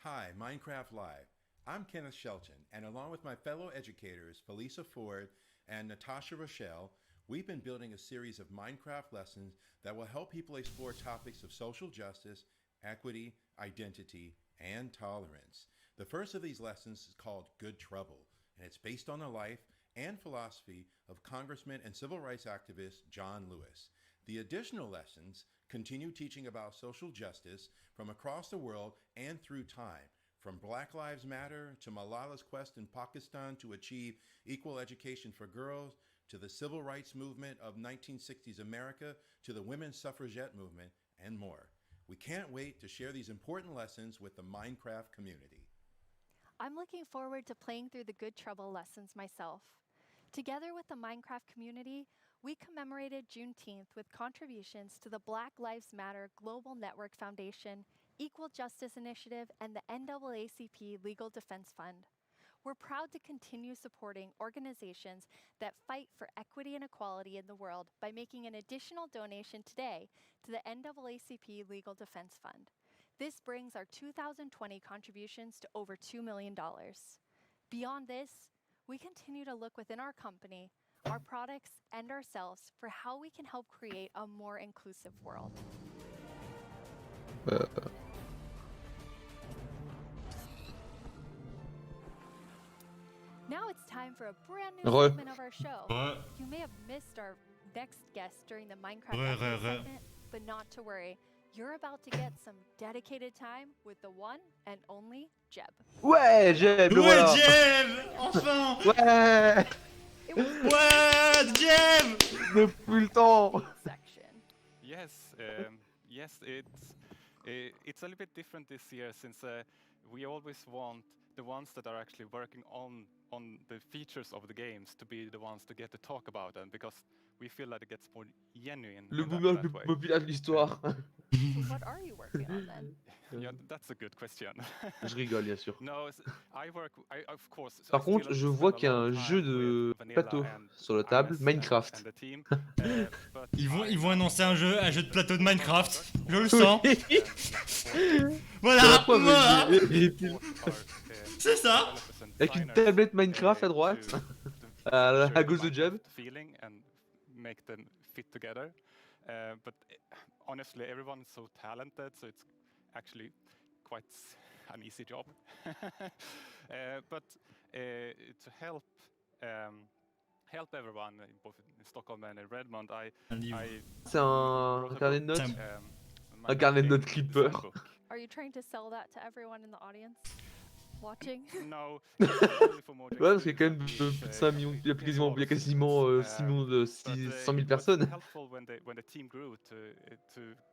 Hi, Minecraft Live. I'm Kenneth Shelton, and along with my fellow educators, Felisa Ford and Natasha Rochelle, we've been building a series of Minecraft lessons that will help people explore topics of social justice, equity, identity, and tolerance. The first of these lessons is called Good Trouble, and it's based on the life and philosophy of Congressman and civil rights activist John Lewis. The additional lessons continue teaching about social justice from across the world and through time, from Black Lives Matter to Malala's quest in Pakistan to achieve equal education for girls, to the civil rights movement of 1960s America, to the women's suffragette movement, and more. We can't wait to share these important lessons with the Minecraft community.
I'm looking forward to playing through the Good Trouble lessons myself. Together with the Minecraft community, we commemorated Juneteenth with contributions to the Black Lives Matter Global Network Foundation, Equal Justice Initiative, and the NAACP Legal Defense Fund. we're proud to continue supporting organizations that fight for equity and equality in the world by making an additional donation today to the NAACP Legal Defense Fund. This brings our 2020 contributions to over $2 million. Beyond this, we continue to look within our company, our products, and ourselves for how we can help create a more inclusive world. Now it's time for a brand new segment of our show. You may have missed our next guest during the Minecraft episode segment, but not to worry. You're about to get some dedicated time with the one and only Jeb.
Ouais, Jeb, le voilà.
Ouais, Jeb, enfin.
Ouais.
Ouais, Jeb.
Depuis le temps.
Yes, yes, it's a little bit different this year since we always want the ones that are actually working on the features of the games to be the ones to get to talk about them, because we feel that it gets more genuine.
Le boomer le plus populaire de l'histoire.
So what are you working on then?
Yeah, that's a good question.
Je rigole, bien sûr.
No, of course.
Par contre, je vois qu'il y a un jeu de plateau sur la table, Minecraft.
Ils vont annoncer un jeu de plateau de Minecraft. Je le sens. Voilà. C'est ça.
Avec une tablette Minecraft à droite, à gauche de Jeb.
Make them fit together, but honestly, everyone is so talented, so it's actually quite an easy job. But to help everyone, both in Stockholm and in Redmond,
C'est un carnet de notes, un carnet de notes Creeper.
Are you trying to sell that to everyone in the audience watching?
No.
Ouais, parce qu'il y a quand même plus de 5 millions, il y a quasiment 600 000 personnes.
Helpful when the team grew to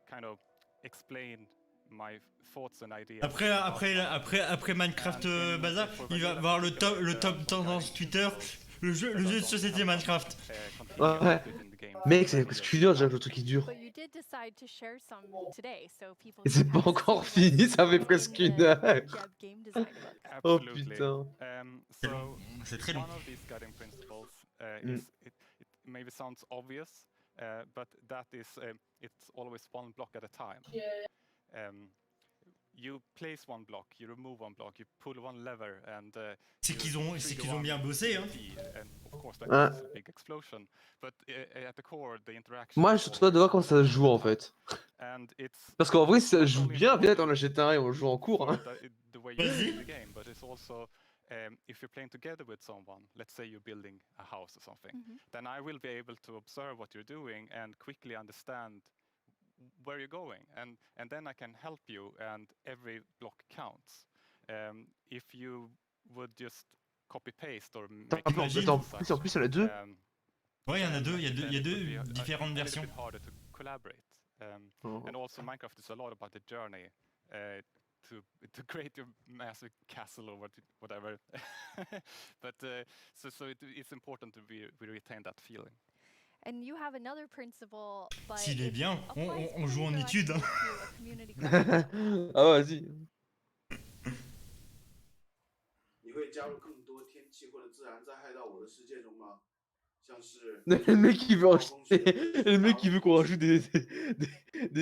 kind of explain my thoughts and ideas.
Après Minecraft Bazar, il va avoir le top tendance Twitter, le jeu de société Minecraft.
Ouais. Mec, c'est que dur déjà, le truc qui dure. Et c'est pas encore fini, ça fait presque 1 heure. Oh putain.
C'est très long.
One of these guiding principles it maybe sounds obvious, but that is it's always one block at a time. You place one block, you remove one block, you pull one lever, and
c'est qu'ils ont bien bossé, hein.
And of course that is a big explosion, but at the core the interaction.
Moi, je suis content de voir comment ça se joue en fait. Parce qu'en vrai, ça joue bien. Peut-être on achète un et on joue en cours. Hein.
The way you play the game, but it's also if you're playing together with someone, let's say you're building a house or something, then I will be able to observe what you're doing and quickly understand where you're going, and then I can help you, and every block counts. If you would just copy paste or make
en plus, il y en a deux.
Ouais, il y en a deux. Il y a deux différentes versions.
A bit harder to collaborate. And also Minecraft is a lot about the journey to create your massive castle or whatever. But so it's important to we retain that feeling.
And you have another principle, but
s'il est bien, on joue en études.
Ah vas-y. Le mec qui veut acheter, le mec qui veut qu'on rajoute des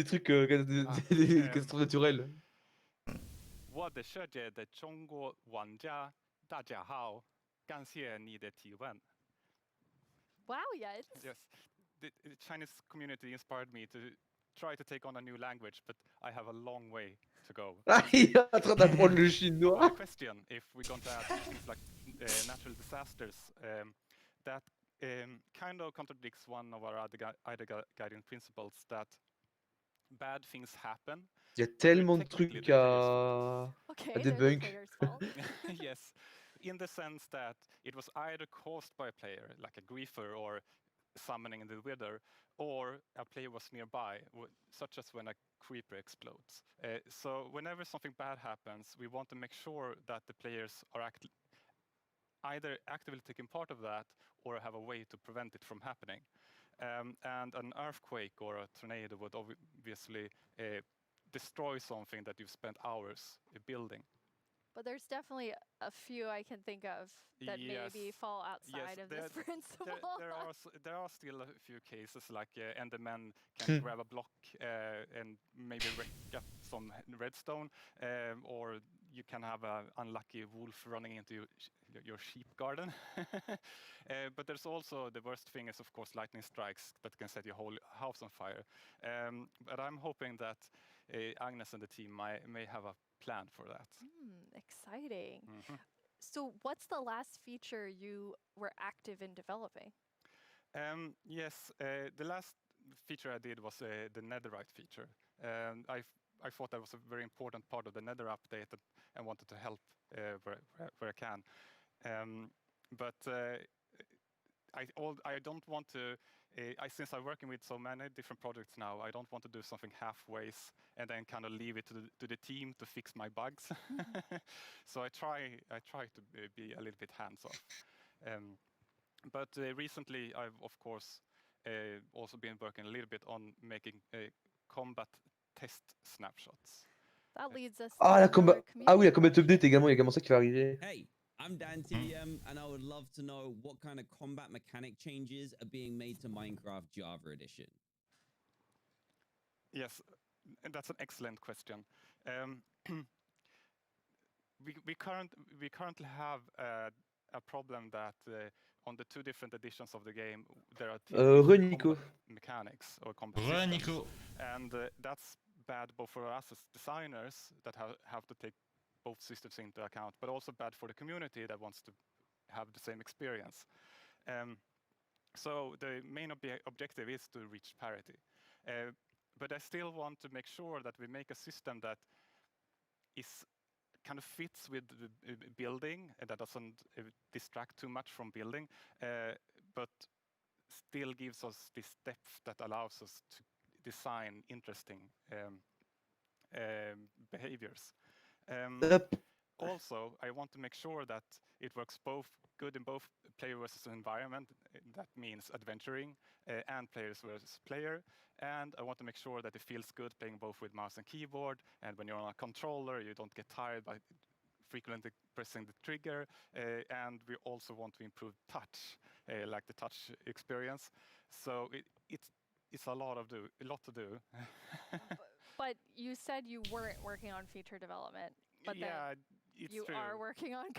trucs des catastrophes naturelles.
Wow, yes.
Yes, the Chinese community inspired me to try to take on a new language, but I have a long way to go.
Il est en train d'apprendre le chinois.
Question: if we're going to add things like natural disasters, that kind of contradicts one of our other guiding principles, that bad things happen.
Il y a tellement de trucs à debunk.
Yes, in the sense that it was either caused by a player, like a griefer or summoning in the wither, or a player was nearby, such as when a creeper explodes. So whenever something bad happens, we want to make sure that the players are either actively taking part of that or have a way to prevent it from happening. And an earthquake or a tornado would obviously destroy something that you've spent hours building.
But there's definitely a few I can think of that maybe fall outside of this principle.
There are still a few cases like Endermen can grab a block and maybe wreck up some redstone, or you can have an unlucky wolf running into your sheep garden. But there's also the worst thing is of course lightning strikes that can set your whole house on fire. But I'm hoping that Agnes and the team may have a plan for that.
Exciting. So what's the last feature you were active in developing?
Yes, the last feature I did was the netherite feature. I thought that was a very important part of the nether update and wanted to help where I can. But I don't want to, since I'm working with so many different projects now, I don't want to do something halfways and then kind of leave it to the team to fix my bugs. So I try to be a little bit hands-off. But recently I've of course also been working a little bit on making combat test snapshots.
That leads us
Ah, la combat... ah oui, la combat update également, il y a également ça qui va arriver.
Hey, I'm Dan TDM, and I would love to know what kind of combat mechanic changes are being made to Minecraft Java Edition.
Yes, and that's an excellent question. We currently have a problem that on the two different editions of the game there are combat mechanics or combat systems, and that's bad both for us as designers that have to take both systems into account, but also bad for the community that wants to have the same experience. So the main objective is to reach parity. But I still want to make sure that we make a system that is kind of fits with the building and that doesn't distract too much from building, but still gives us this depth that allows us to design interesting behaviors. Also, I want to make sure that it works both good in both player versus environment. That means adventuring and players versus player. And I want to make sure that it feels good playing both with mouse and keyboard. And when you're on a controller, you don't get tired by frequently pressing the trigger. And we also want to improve touch, like the touch experience. So it's a lot to do.
But you said you weren't working on feature development. But
yeah,
you are working on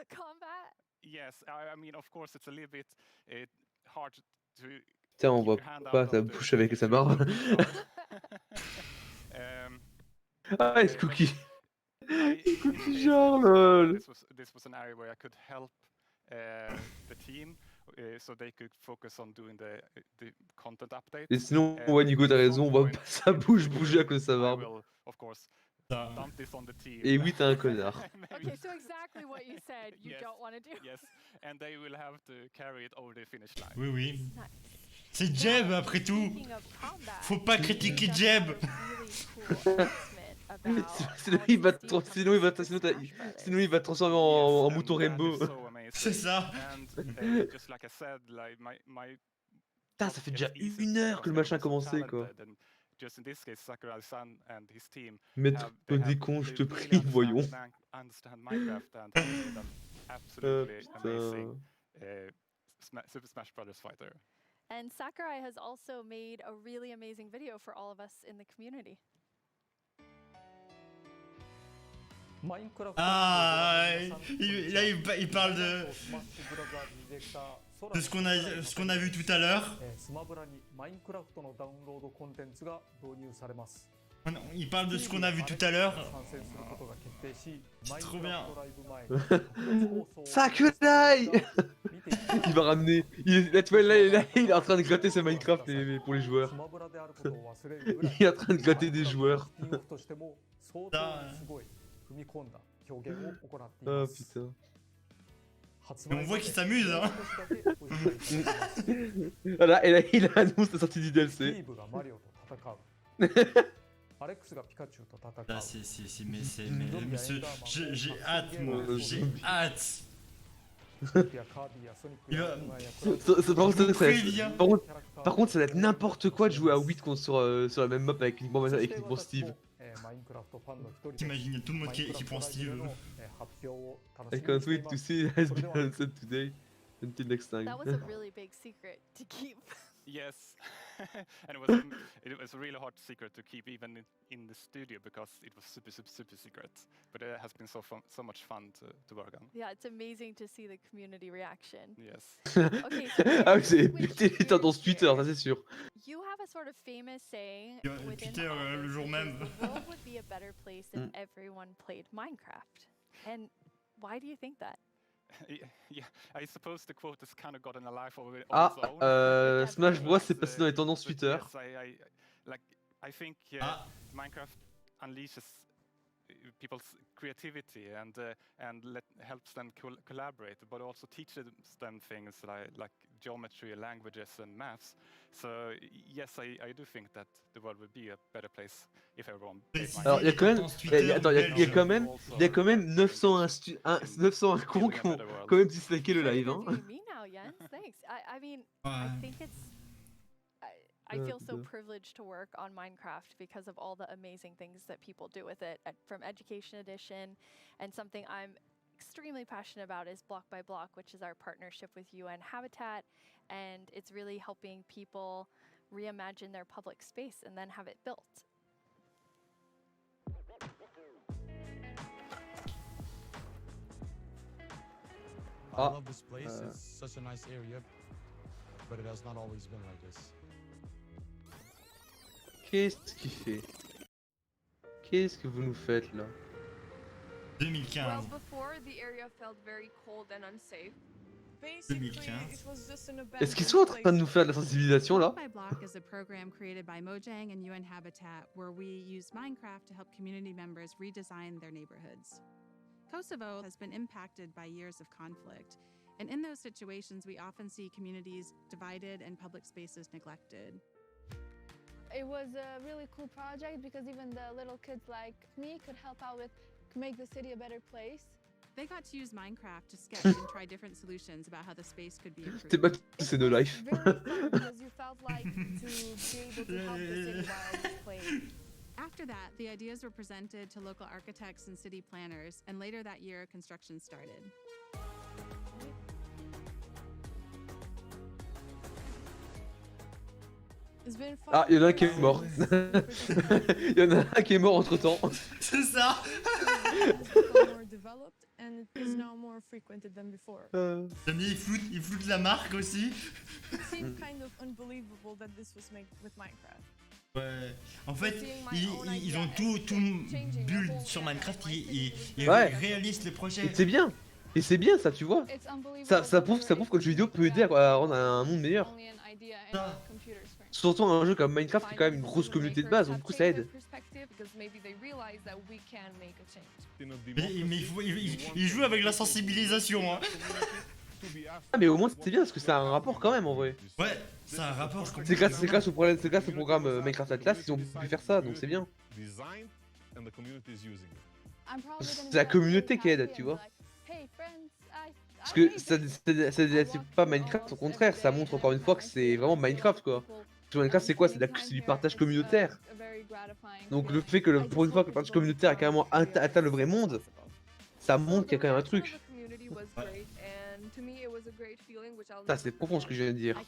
combat?
Yes, I mean, of course, it's a little bit hard to.
Putain, on voit pas ta bouche avec sa barbe. Ah, it's Cookie. Cookie genre, lol.
This was an area where I could help the team, so they could focus on doing the content update.
Et sinon, ouais, Nico, t'as raison, on voit pas sa bouche bouger à cause de sa barbe.
Of course. Dump this on the team.
Et oui, t'es un connard.
Okay, so exactly what you said you don't want to do.
Yes, and they will have to carry it over the finish line.
Oui, oui. C'est Jeb après tout. Faut pas critiquer Jeb.
Sinon il va te transformer en mouton rainbow.
C'est ça.
Putain, ça fait déjà 1 heure que le machin a commencé, quoi.
Just in this case, Sakurai-san and his team
Maître des cons, je te prie, voyons.
Understand Minecraft and made an absolutely amazing Super Smash Bros. Fighter.
And Sakurai has also made a really amazing video for all of us in the community.
Ah, là il parle de ce qu'on a vu tout à l'heure. Il parle de ce qu'on a vu tout à l'heure. C'est trop bien.
Sakurai. Il va ramener. Là, tu vois, là, il est en train de gratter ce Minecraft pour les joueurs. Il est en train de gratter des joueurs. Oh putain.
On voit qu'il s'amuse, hein.
Voilà, et là il annonce la sortie du DLC.
Là j'ai hâte, moi, j'ai hâte.
Par contre, ça va être n'importe quoi de jouer à 8 sur la même map avec uniquement Steve.
T'imagines, il y a tout le monde qui prend Steve.
I can't wait to see it has been answered today. Until next time.
That was a really big secret to keep.
Yes, and it was a really hard secret to keep even in the studio because it was super secret. But it has been so much fun to work on.
Yeah, it's amazing to see the community reaction.
Yes.
Okay, so
Ah oui, c'est pété les tendances Twitter, ça c'est sûr.
you have a sort of famous saying within
Twitter,
the
le
office,
jour
which
même.
is the world would be a better place if everyone played Minecraft. And why do you think that?
Yeah, I suppose the quote has kind of gotten a life of its
Ah,
own.
Smash Bros c'est passé dans les tendances Twitter.
Yes, I think Minecraft unleashes people's creativity and helps them collaborate, but also teaches them things like geometry, languages, and maths. So yes, I do think that the world would be a better place if everyone played Minecraft.
Alors il y a quand même, il y a quand même 901 cons qui ont quand même disliké le live. Hein.
Me now, Jens. Thanks. I mean, I think it's. I feel so privileged to work on Minecraft because of all the amazing things that people do with it, from Education Edition, and something I'm extremely passionate about is Block by Block, which is our partnership with UN Habitat, and it's really helping people reimagine their public space and then have it built.
I love this place. It's such a nice area, but it has not always been like this.
Qu'est-ce qu'il fait? Qu'est-ce que vous nous faites là?
2015.
Well, before the area felt very cold and unsafe.
2015.
Est-ce qu'ils sont en train de nous faire de la sensibilisation là?
Block by Block is a program created by Mojang and UN Habitat where we use Minecraft to help community members redesign their neighborhoods. Kosovo has been impacted by years of conflict, and in those situations we often see communities divided and public spaces neglected.
It was a really cool project because even the little kids like me could help out with make the city a better place.
They got to use Minecraft to sketch and try different solutions about how the space could be improved.
C'est pas c'est no life.
Because you felt like to be able to help the city while it was playing.
After that, the ideas were presented to local architects and city planners, and later that year, construction started.
Ah, il y en a un qui est mort. Il y en a un qui est mort entre temps.
C'est ça. Damien, il floute la marque aussi. Ouais. En fait, ils ont tout build sur Minecraft. Ils réalisent les projets.
Et c'est bien. Et c'est bien ça, tu vois. Ça prouve que le jeu vidéo peut aider à rendre un monde meilleur. Surtout un jeu comme Minecraft qui est quand même une grosse communauté de base, donc du coup ça aide.
Mais il joue avec la sensibilisation. Hein.
Ah mais au moins c'est bien parce que ça a un rapport quand même en vrai.
Ouais, ça a un rapport.
C'est grâce au programme Minecraft Atlas qu'ils ont pu faire ça, donc c'est bien. C'est la communauté qui aide, tu vois. Parce que ça c'est pas Minecraft, au contraire, ça montre encore une fois que c'est vraiment Minecraft quoi. Minecraft c'est quoi? C'est du partage communautaire. Donc le fait que pour une fois que le partage communautaire a carrément atteint le vrai monde, ça montre qu'il y a quand même un truc. Ça c'est profond ce que je viens de dire.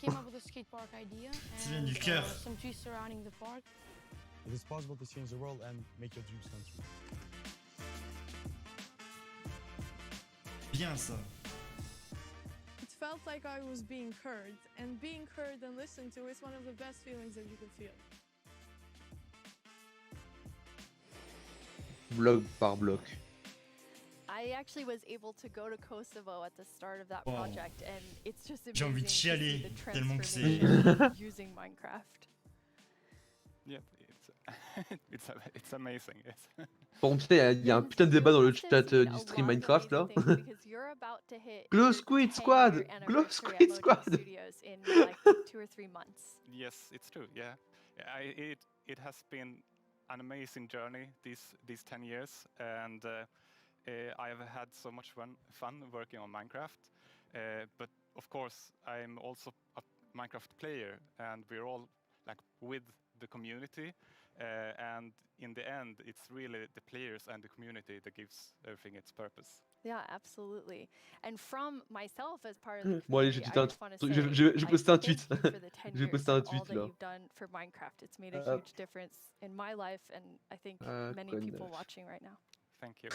Ça vient du cœur.
It is possible to change the world and make your dreams come true.
Bien ça.
It felt like I was being heard, and being heard and listened to is one of the best feelings that you can feel.
Bloc par bloc.
I actually was able to go to Kosovo at the start of that project, and it's just amazing.
J'ai envie de chialer tellement que c'est.
Using Minecraft.
Yep, it's amazing.
Bon, putain, il y a un putain de débat dans le chat du stream Minecraft là. Glow Squid Squad! Glow Squid Squad!
Yes, it's true. Yeah, it has been an amazing journey these 10 years, and I have had so much fun working on Minecraft. But of course, I'm also a Minecraft player, and we're all like with the community, and in the end, it's really the players and the community that gives everything its purpose.
Yeah, absolutely. And from myself as part of the
Bon, allez,
community,
j'ai
I
tweeté un
just want to
truc.
say,
Je vais poster un
thank
tweet.
you for the 10
Je vais
years
poster un
and all
tweet
that
là.
you've done for Minecraft. It's made a
Hop.
huge difference in my life and I think many
Connard.
people watching right now.
Thank you.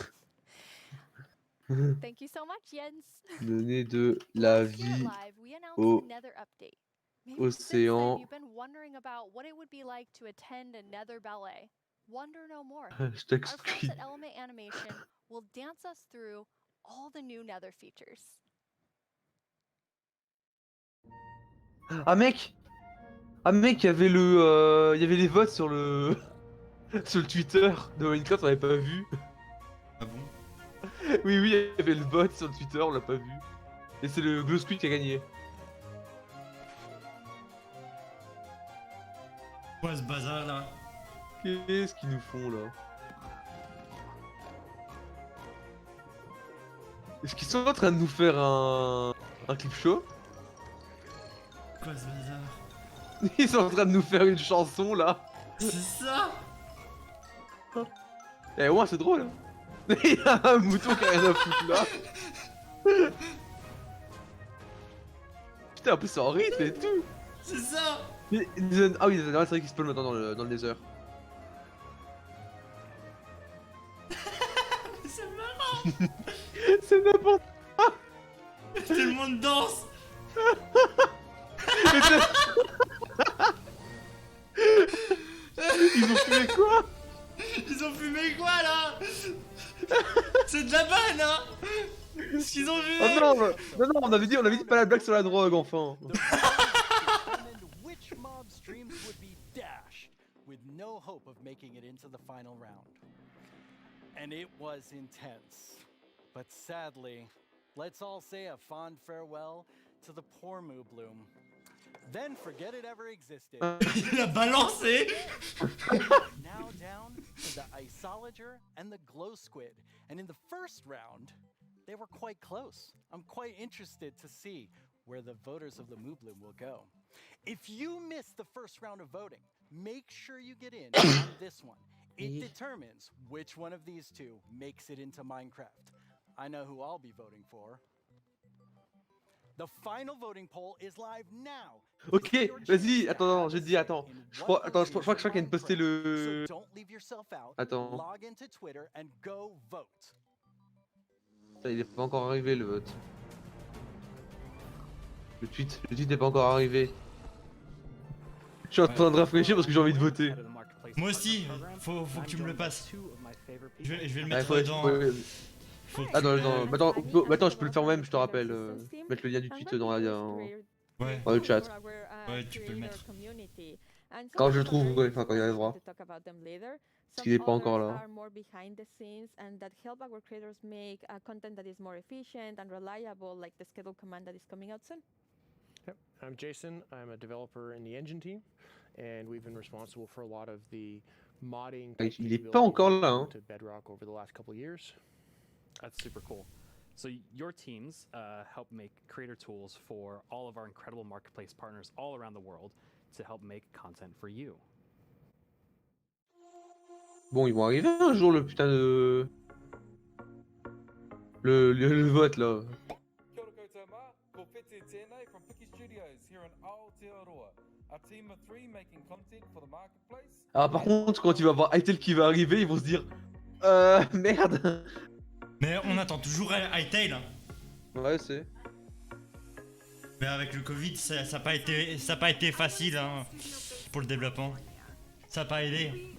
Thank you so much, Jens.
Donner de la
Last year at
vie
Live, we announced
au
a Nether update. Maybe since then
océan.
you've been wondering about what it would be like to attend a Nether ballet. Wonder no more.
Je
Our friends
t'excuse.
at Element Animation will dance us through all the new Nether features.
Ah mec, il y avait il y avait les votes sur le sur le Twitter de Minecraft, on l'avait pas vu.
Ah bon?
Oui, il y avait le vote sur le Twitter, on l'a pas vu. Et c'est le Glow Squid qui a gagné.
Quoi ce bazar là?
Qu'est-ce qu'ils nous font là? Est-ce qu'ils sont en train de nous faire un clip show?
Quoi ce bazar?
Ils sont en train de nous faire une chanson là.
C'est ça?
Eh, au moins c'est drôle. Il y a un mouton qui a rien à foutre là. Putain, en plus c'est en rythme et tout.
C'est ça.
Ah oui, c'est vrai qu'il spawn maintenant dans le Nether.
C'est marrant.
C'est n'importe quoi.
Tout le monde danse.
Ils ont fumé quoi?
Ils ont fumé quoi là? C'est de la banne hein. Ce qu'ils ont vu.
Oh non, non, on avait dit pas la blague sur la drogue enfin.
Which mob streams would be Dash, with no hope of making it into the final round. And it was intense. But sadly, let's all say a fond farewell to the poor Moo Bloom. Then forget it ever existed.
Il a balancé.
Now down to the Isolager and the Glow Squid. And in the first round, they were quite close. I'm quite interested to see where the voters of the Moo Bloom will go. If you miss the first round of voting, make sure you get in on this one. It determines which one of these two makes it into Minecraft. I know who I'll be voting for. The final voting poll is live now.
Ok, vas-y, attends, je dis, attends. Je crois qu'il y a une posté le.
So don't leave yourself out.
Attends.
Log into Twitter and go vote.
Putain, il est pas encore arrivé le vote. Le tweet n'est pas encore arrivé. Je suis en train de rafraîchir parce que j'ai envie de voter.
Moi aussi, faut que tu me le passes. Je vais le mettre
Ouais,
dans.
Ah non, attends, je peux le faire moi-même, je te rappelle. Mettre le lien du tweet dans le chat.
Ouais, tu peux le mettre.
Quand je le trouve, ouais, enfin quand il arrivera. Parce qu'il est pas encore là.
Yep. I'm Jason. I'm a developer in the engine team, and we've been responsible for a lot of the modding
Il est pas encore là, hein.
to Bedrock over the last couple of years.
That's super cool. So your teams help make creator tools for all of our incredible marketplace partners all around the world to help make content for you.
Bon, ils vont arriver un jour le putain de... Le vote là. Ah par contre, quand il va voir Hytale qui va arriver, ils vont se dire... merde.
Mais on attend toujours Hytale. Hein.
Ouais, c'est.
Mais avec le Covid, ça n'a pas été facile hein, pour le développement. Ça n'a pas aidé.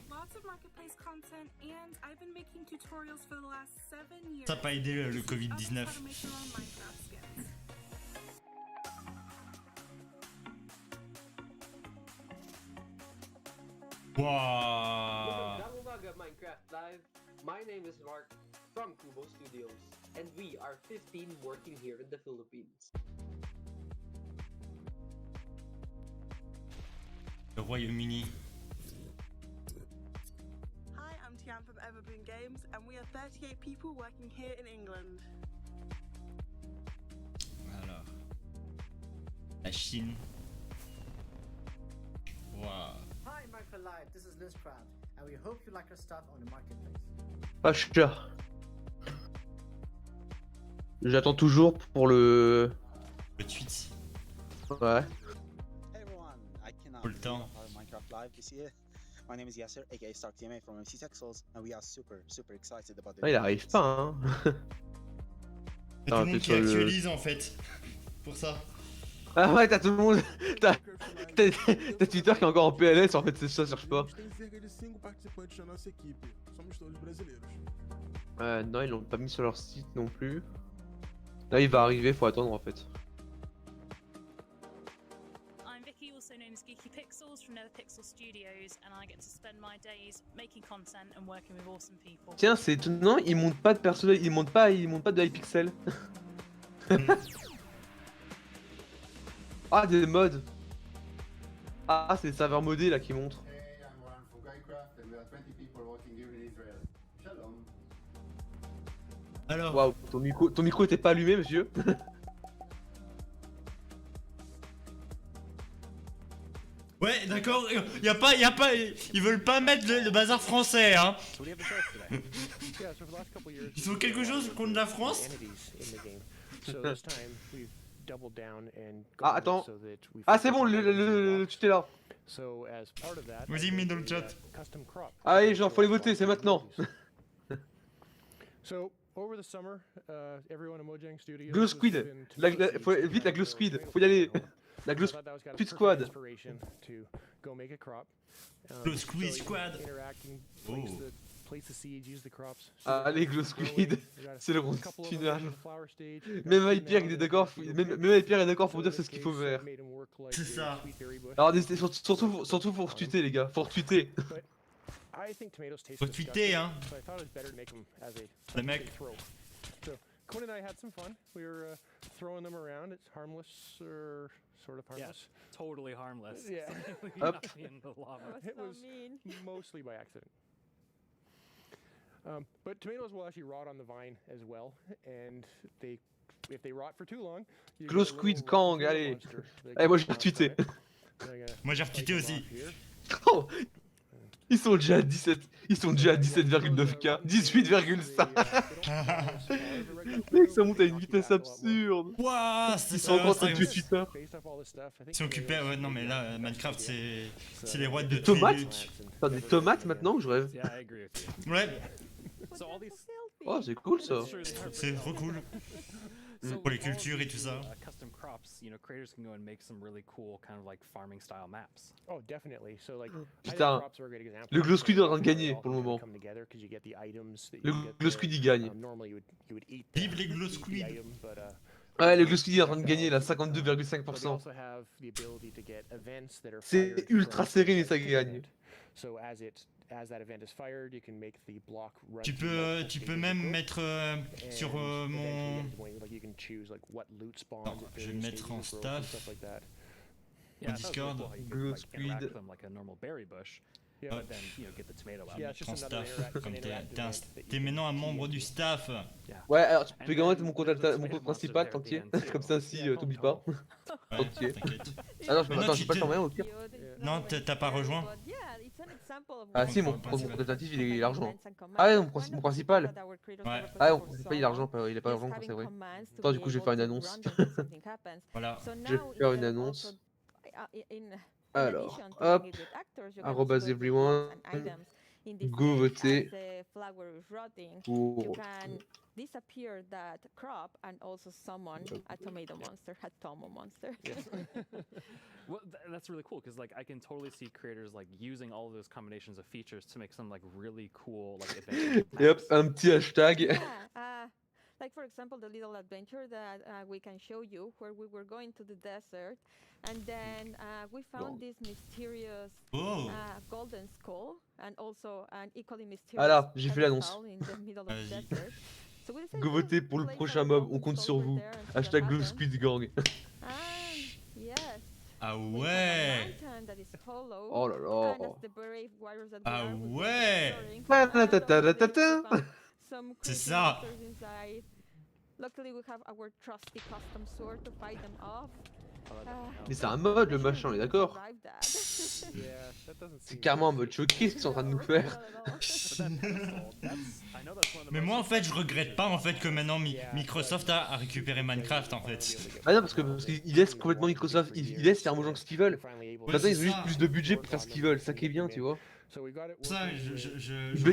Ça n'a pas aidé le Covid-19. Wow.
Minecraft Live. My name is Mark from Kubo Studios, and we are 15 working here in the Philippines.
Le Royaume-Uni.
Hi, I'm Tian from Evergreen Games, and we are 38 people working here in England.
Alors. La Chine. Wow.
Hi, my
Minecraft Live, this is Lizcraft, and we hope you like our stuff on the marketplace.
Acheteur. J'attends toujours pour le...
Le tweet.
Ouais.
Hey everyone, I cannot
Tout le temps.
Minecraft Live this year. My name is Yasser, aka Stark TMA from MC Texels, and we are super excited about the
Ah, il arrive pas, hein.
C'est tout le monde qui actualise en fait. Pour ça.
Ah ouais, t'as tout le monde. T'as Twitter qui est encore en PLS, en fait, c'est ça, cherche pas. Non, ils l'ont pas mis sur leur site non plus. Là, il va arriver, faut attendre en fait.
I'm Vicky, also known as Geeky Pixels from NetherPixel Studios, and I get to spend my days making content and working with awesome people.
Tiens, c'est étonnant, ils montent pas de personnage, ils montent pas de iPixel. Ah, des mods. Ah, c'est les serveurs modés là qui montrent.
Alors.
Waouh, ton micro était pas allumé, monsieur.
Ouais, d'accord, y a pas, ils veulent pas mettre le bazar français, hein. Ils ont quelque chose contre la France?
Ah, attends. Ah, c'est bon, le tu t'es là.
Vas-y, mets dans le chat.
Allez, genre, faut les voter, c'est maintenant.
Over the summer, everyone at Mojang Studios
Glow Squid, vite la Glow Squid, faut y aller. La Glow Squid Squad.
Glow Squid Squad. Oh.
Allez, Glow Squid, c'est le continuage. Même Hyper il est d'accord, Hyper est d'accord pour dire c'est ce qu'il faut faire.
C'est ça.
Alors surtout faut retweeter les gars, faut retweeter.
Faut tweeter, hein. Les mecs.
So Quinn and I had some fun. We were throwing them around. It's harmless, or sort of harmless.
Yeah, totally harmless.
Yeah.
In the lava.
It was mostly by accident. But tomatoes will actually rot on the vine as well, and if they rot for too long,
Glow Squid Kang, allez. Allez, moi j'ai retweeté.
Moi j'ai retweeté aussi.
Oh, ils sont déjà à 17,9K, 18,5. Mec, ça monte à une vitesse absurde.
Wouah,
ils sont encore en train de tuer Twitter.
Ils sont occupés, ouais, non mais là, Minecraft c'est les rois de
des tomates. Attends, des tomates maintenant que je rêve.
Ouais.
Oh, c'est cool ça.
C'est trop cool. Pour les cultures et tout ça.
Custom crops, you know, creators can go and make some really cool kind of like farming style maps.
Oh, definitely. So like
putain, le Glow Squid est en train de gagner pour le moment. Le Glow Squid il gagne.
Vive les Glow Squid.
Ouais, le Glow Squid est en train de gagner là, 52,5%. C'est ultra serré mais ça gagne.
Tu peux même mettre sur mon... Non, je vais le mettre en staff. En Discord.
Glow Squid.
En staff, comme t'es maintenant un membre du staff.
Ouais, alors tu peux également mettre mon compte principal, t'entier. Comme ça si t'oublies pas.
Ouais, t'inquiète.
Ah non, attends, je peux pas t'envoyer au pire.
Non, t'as pas rejoint.
Ah si, mon compte natif il est l'argent. Ah ouais, mon principal.
Ouais.
Ah mon principal il est l'argent, il est pas l'argent c'est vrai. Attends, du coup je vais faire une annonce.
Voilà.
Je vais faire une annonce. Alors, hop, @everyone, go voter pour...
disappear that crop and also summon a tomato monster, a tomo monster.
Well, that's really cool because like I can totally see creators like using all of those combinations of features to make some like really cool like adventures.
Et hop, un petit hashtag.
Yeah, like for example, the little adventure that we can show you where we were going to the desert and then we found this mysterious golden skull and also an equally mysterious
Voilà, j'ai fait l'annonce.
in the middle of the desert. So we decided
Go voter pour le prochain mob, on compte sur vous. Hashtag Glow Squid Gang.
Yes.
Ah ouais.
Oh là là.
Ah ouais. C'est ça.
Luckily we have our trusty custom sword to fight them off.
Mais c'est un mode le machin, on est d'accord? C'est carrément un mode showcase qu'ils sont en train de nous faire.
Mais moi en fait je regrette pas en fait que maintenant Microsoft a récupéré Minecraft en fait.
Ah non parce qu'ils laissent complètement Microsoft, ils laissent faire Mojang ce qu'ils veulent. Maintenant ils ont juste plus de budget pour faire ce qu'ils veulent, ça qui est bien tu vois.
Ça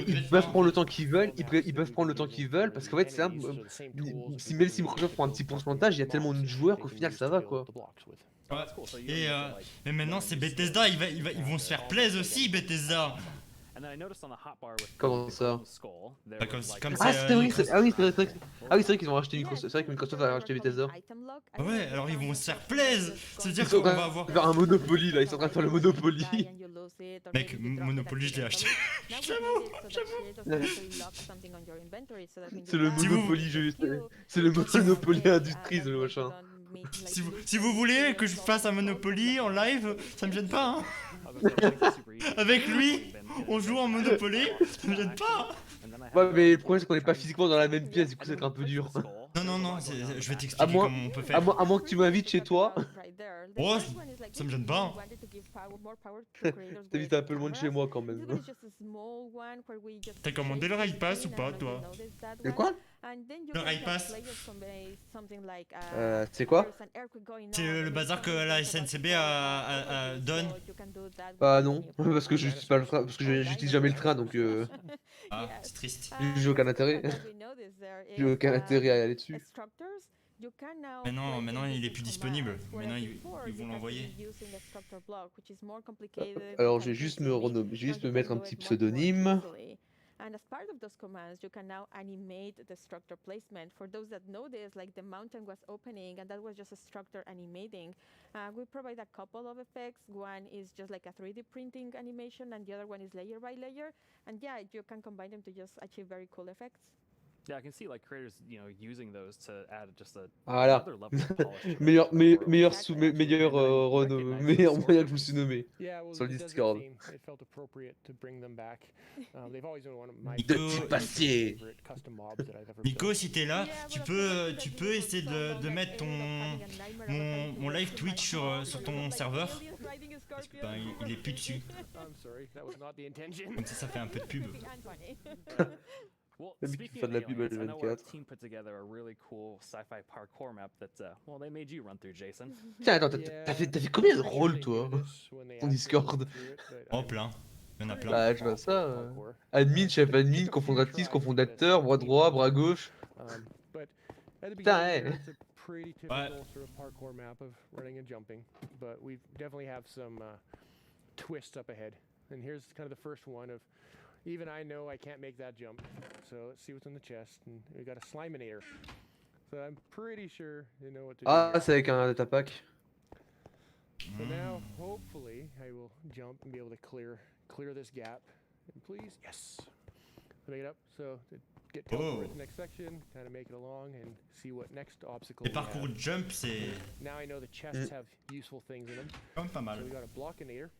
Ils peuvent prendre le temps qu'ils veulent, ils peuvent prendre le temps qu'ils veulent parce qu'en fait c'est même si Microsoft prend un petit pourcentage, il y a tellement de joueurs qu'au final ça va quoi.
Ouais. Et mais maintenant c'est Bethesda, ils vont se faire plaisir aussi Bethesda.
Comment ça?
Comme
ah
c'est,
c'est vrai, ah oui c'est vrai qu'ils ont racheté Microsoft, c'est vrai que Microsoft a racheté Bethesda.
Ouais, alors ils vont se faire plaisir. C'est-à-dire
Ils sont
qu'on
en train
va avoir
de faire un Monopoly là, ils sont en train de faire le Monopoly.
Mec, Monopoly je l'ai acheté.
C'est le Monopoly c'est le Monopoly Industries le machin.
Si vous voulez que je fasse un Monopoly en live, ça me gêne pas hein. Avec lui, on joue en Monopoly, ça me gêne pas hein.
Ouais mais le problème c'est qu'on est pas physiquement dans la même pièce, du coup ça va être un peu dur.
Non, je vais t'expliquer comment on peut faire.
À moins que tu m'invites chez toi.
Oh, ça me gêne pas.
T'évites un peu le monde chez moi quand même.
T'as commandé le Rail Pass ou pas toi?
Le quoi?
Le Rail Pass.
C'est quoi?
C'est le bazar que la SNCB donne.
Bah non, parce que j'utilise jamais le train donc
Ah, c'est triste.
j'ai aucun intérêt. J'ai aucun intérêt à aller dessus.
Maintenant il est plus disponible. Maintenant ils vont l'envoyer.
Alors je vais juste me mettre un petit pseudonyme.
And as part of those commands, you can now animate the structure placement. For those that know this, like the mountain was opening and that was just a structure animating. We provide a couple of effects. One is just like a 3D printing animation and the other one is layer by layer. And yeah, you can combine them to just achieve very cool effects.
Yeah, I can see like creators, using those to add just
Voilà.
another level of polish.
meilleur moyen que je me suis nommé sur le Discord.
Nico, si t'es là, tu peux essayer de mettre mon live Twitch sur ton serveur. Parce que il est plus dessus. Comme ça fait un peu de pub.
Well,
Maybe
speaking
faire
of
de la pub à
aliens, I know our
24.
team put together a really cool sci-fi parkour map that, they made you run through, Jason.
Tiens, attends, t'as fait combien de rôles toi en Discord?
Oh plein, il y en a plein.
Bah je vois ça. Admin, chef admin, cofondatrice, cofondateur, bras droit, bras gauche. Putain,
It's a pretty typical sort of parkour map of running and jumping, but we definitely have some twists up ahead. And here's kind of the first one of even I know I can't make that jump. So let's see what's in the chest. And we got a Sliminator. So I'm pretty sure you know what to do.
Ah, c'est avec un data pack.
So now, hopefully, I will jump and be able to clear this gap. And please, yes. Make it up. So to get teleported to the next section, kind of make it along and see what next obstacle.
Les parcours jump, c'est.
Now I know the chests have useful things in them.
Comme pas mal.
So we got a blockinator,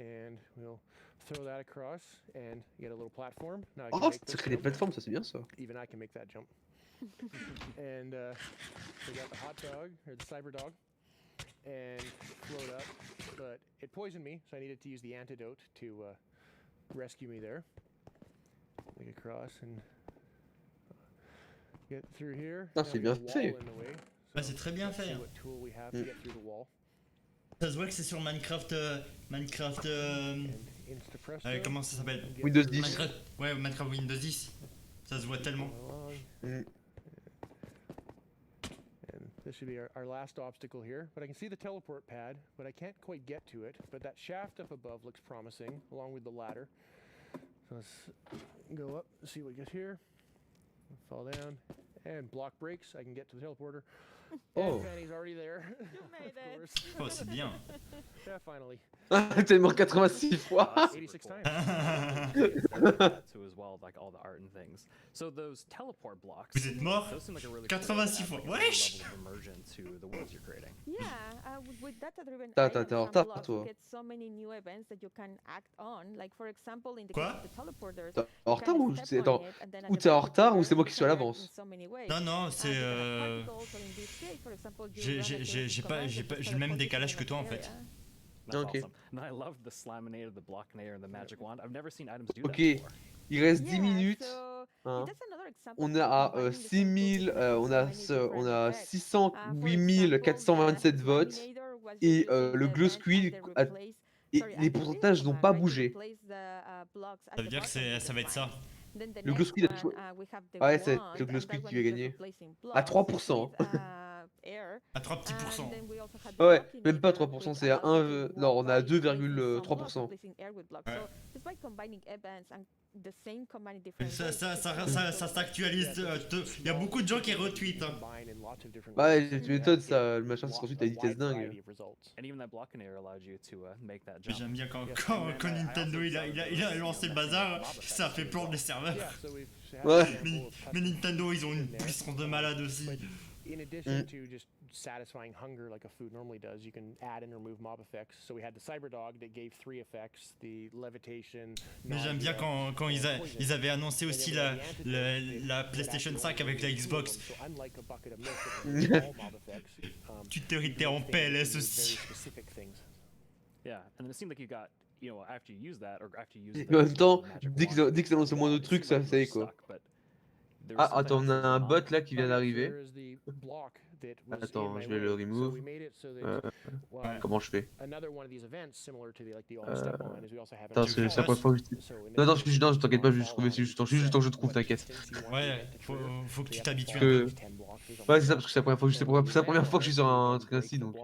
and we'll throw that across and get a little platform. Now I can
Oh,
make
ça
this
crée des
jump.
plateformes, ça c'est bien ça.
Even I can make that jump. And we got the hot dog or the cyber dog, and float up, but it poisoned me, so I needed to use the antidote to rescue me there. Make it across and get through here.
Ah, c'est bien fait.
Ouais, c'est très bien fait.
What tool we have to get through the wall.
Ça se voit que c'est sur Minecraft. Comment ça s'appelle?
Windows 10.
Minecraft Windows 10. Ça se voit tellement.
And this should be our last obstacle here. But I can see the teleport pad, but I can't quite get to it. But that shaft up above looks promising, along with the ladder. So let's go up, see what we get here. Fall down, and block breaks. I can get to the teleporter.
Oh.
And Fanny's already there.
You made it.
Oh, c'est bien.
Yeah, finally.
T'es mort 86 fois.
86 times.
To as well, like all the art and things. So those teleport blocks.
Vous êtes mort
those seem like a really
86 fois.
cool
Wesh.
level of immersion to the worlds you're creating.
Yeah, with data-driven
T'es
items
en
and
retard,
blocks,
toi.
you get so many new events that you can act on. Like for example, in the
Quoi?
case of the teleporters,
T'es en
you
retard
can
ou
step
c'est
on
attends,
it and then
ou
at the
t'es en
bottom
retard
there,
ou c'est moi
you
qui suis à
can act
l'avance?
in so many ways.
Non, non,
You
c'est.
can have particles, or in this
J'ai le même décalage que toi en fait.
That's
Ok.
awesome. And I love the Slaminator, the Blockinator, and the Magic Wand. I've never seen items do
Ok.
that before.
Il reste 10 minutes. Hein. On est à 6000, on a 608 427 votes. Et le glow squid, et les pourcentages n'ont pas bougé.
Ça veut dire que ça va être ça.
Le glow squid a toujours... Ouais, c'est le glow squid qui va gagner. À 3%.
À 3 petits pourcents.
Ouais, même pas 3%, c'est à 1... Non, on est à 2,3%.
Ça s'actualise. Il y a beaucoup de gens qui retweetent. Hein.
Ouais, tu m'étonnes, ça, le machin se retweet à vitesse dingue.
J'aime bien quand Nintendo il a lancé le bazar, ça a fait plomber les serveurs.
Ouais.
Mais Nintendo ils ont une puissance de malade aussi.
In addition to just satisfying hunger like a food normally does, you can add and remove mob effects. So we had the Cyber Dog that gave 3 effects, the levitation.
Mais j'aime bien quand ils avaient annoncé aussi la PlayStation 5 avec la Xbox. Tu t'es en PLS aussi.
Yeah, and then it seemed like you got, you know, after you use that or after you use
En même temps, dès qu'ils annoncent le moindre truc, ça y est quoi. Ah, attends, on a un bot là qui vient d'arriver. Attends, je vais le remove. Comment je fais? Attends, c'est la première fois que je... Non, t'inquiète pas, je vais juste trouver, c'est juste le temps que je trouve, t'inquiète.
Ouais, faut que tu t'habitues.
Ouais, c'est ça, parce que c'est la première fois que je suis sur un truc ainsi, donc...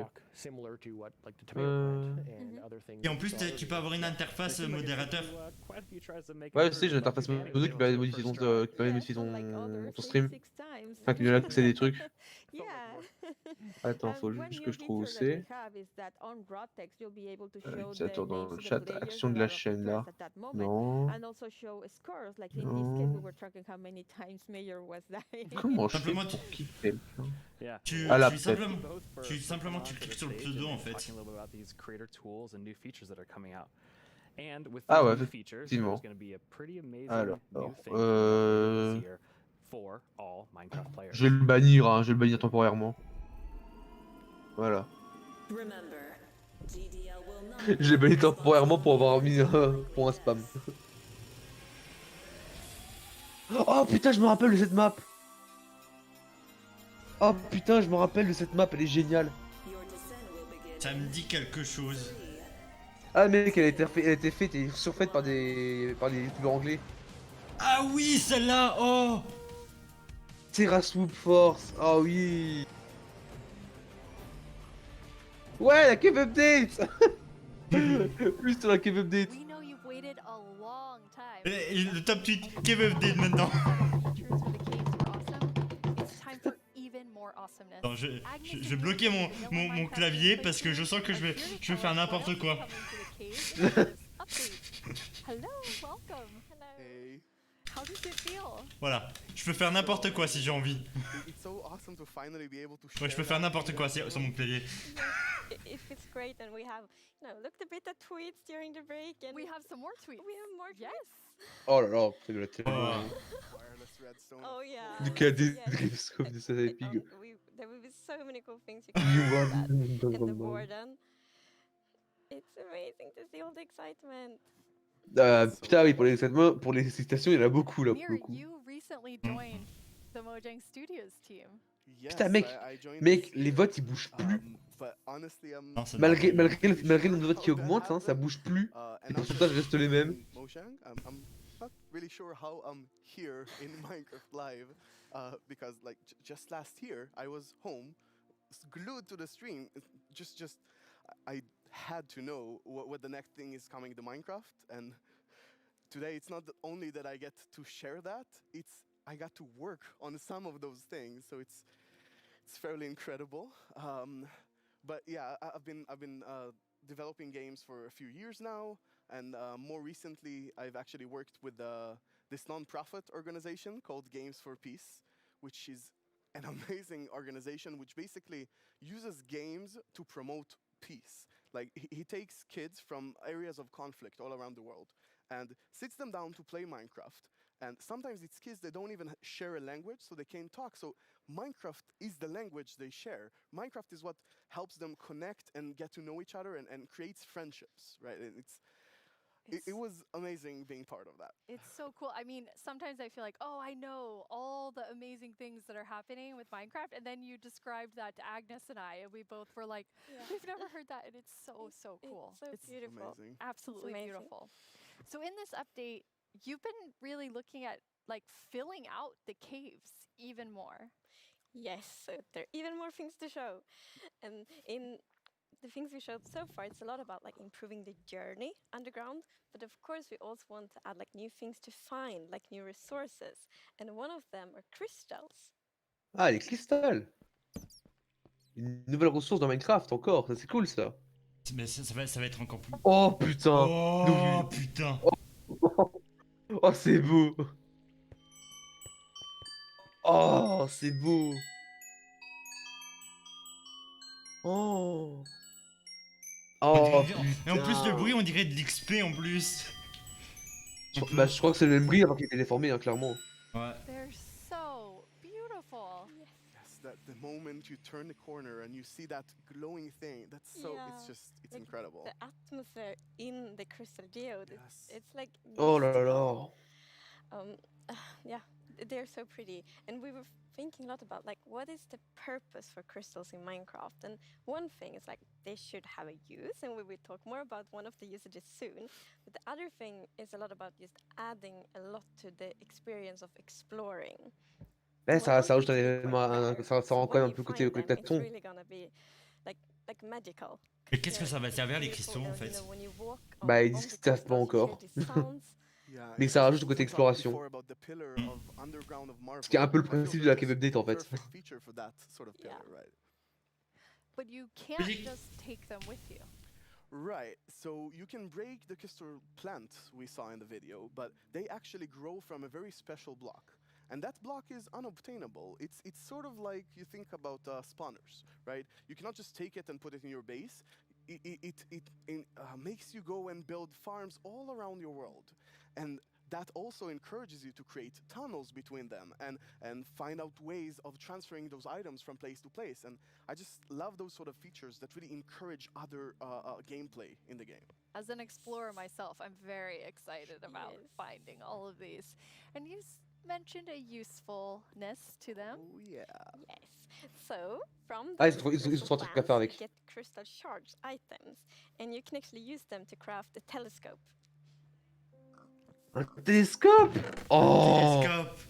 Et en plus, tu peux avoir une interface modérateur.
Ouais, je sais, j'ai une interface modérateur qui permet de modifier ton stream. Enfin, qui lui donne accès à des trucs. Attends, faut juste que je trouve où c'est. Attends, dans le chat, action de la chaîne là. Non. Non. Comment je fais pour quitter
simplement tu cliques sur le pseudo en fait.
Ah ouais, effectivement. Alors, je vais le bannir, hein, je vais le bannir temporairement. Voilà. J'ai banni temporairement pour avoir mis pour un spam. Oh putain, je me rappelle de cette map. Oh putain, je me rappelle de cette map, elle est géniale.
Ça me dit quelque chose.
Ah mec, elle a été faite et surfaite par des youtubeurs anglais.
Ah oui, celle-là. Oh,
Terra Swoop Force. Ah oui. Ouais, la cave update. Plus sur la cave update.
Et le top tweet, cave update maintenant. Non, je vais bloquer mon clavier parce que je sens que je vais faire n'importe quoi. Voilà, je peux faire n'importe quoi si j'ai envie. Ouais, je peux faire n'importe quoi sur mon clavier.
It's great, and we have, looked a bit at tweets during the break, and
we have some more tweets.
We have more tweets.
Yes.
Oh là là, c'est de la télé.
Oh yeah.
Du KD, comme de ça pig.
There will be so many cool things you can do in the board, and it's amazing to see all the excitement.
Putain oui, pour les citations, il y en a beaucoup là pour le coup.
You recently joined the Mojang Studios team.
Putain mec, les votes ils bougent plus. Malgré le nombre de votes qui augmente, hein, ça bouge plus. Les pourcentages restent les mêmes.
Not really sure how I'm here in Minecraft Live, because like just last year I was home, glued to the stream. I had to know what the next thing is coming to Minecraft, and today it's not only that I get to share that, it's I got to work on some of those things, so it's fairly incredible. But yeah, I've been developing games for a few years now, and more recently I've actually worked with this non-profit organization called Games for Peace, which is an amazing organization which basically uses games to promote peace. Like he takes kids from areas of conflict all around the world and sits them down to play Minecraft, And sometimes it's kids that don't even share a language, so they can't talk. So Minecraft is the language they share. Minecraft is what helps them connect and get to know each other and creates friendships, right? And it was amazing being part of that.
It's so cool. I mean, sometimes I feel like, oh, I know all the amazing things that are happening with Minecraft, and then you described that to Agnes and I, and we both were like, we've never heard that, and it's so cool.
It's so beautiful.
Amazing.
Absolutely
It's amazing.
beautiful. So in this update, you've been really looking at like filling out the caves even more.
Yes, so there are even more things to show. And in the things we showed so far, it's a lot about like improving the journey underground. But of course, we also want to add like new things to find, like new resources. And one of them are crystals.
Ah, les cristals. Une nouvelle ressource dans Minecraft encore, ça c'est cool ça.
Mais ça va être encore plus...
Oh putain.
Oh putain.
Oh c'est beau. Oh c'est beau. Oh. Oh putain.
Et en plus le bruit on dirait de l'XP en plus.
Bah je crois que c'est le même bruit avant qu'il était déformé hein, clairement.
Ouais.
They're so beautiful.
Yes, that the moment you turn the corner and you see that glowing thing, that's so, it's just, it's
like
incredible.
The atmosphere in the crystal geode, it's like
Oh là
mystical.
là.
Yeah, they're so pretty. And we were thinking a lot about like what is the purpose for crystals in Minecraft. And one thing is like they should have a use, and we will talk more about one of the usages soon. But the other thing is a lot about just adding a lot to the experience of exploring.
Ça rajoute un élément, ça rend quand même un peu côté
It's
collectation.
really gonna be like magical.
Mais qu'est-ce que ça va servir les cristaux en fait?
Bah ils savent pas encore. Mais ça rajoute le côté exploration. Ce qui est un peu le principe de la cave update en fait.
But you can't just take them with you.
Right, so you can break the crystal plant we saw in the video, but they actually grow from a very special block. And that block is unobtainable. It's sort of like you think about spawners, right? You cannot just take it and put it in your base. It makes you go and build farms all around your world. And that also encourages you to create tunnels between them and find out ways of transferring those items from place to place. And I just love those sort of features that really encourage other gameplay in the game.
As an explorer myself, I'm very excited about finding all of these. And you mentioned a usefulness to them.
Oh yeah.
Yes. So from
Ah,
those
ils sont très à faire
you
avec.
get crystal shards items, and you can actually use them to craft a telescope.
Un télescope. Oh.
Télescope.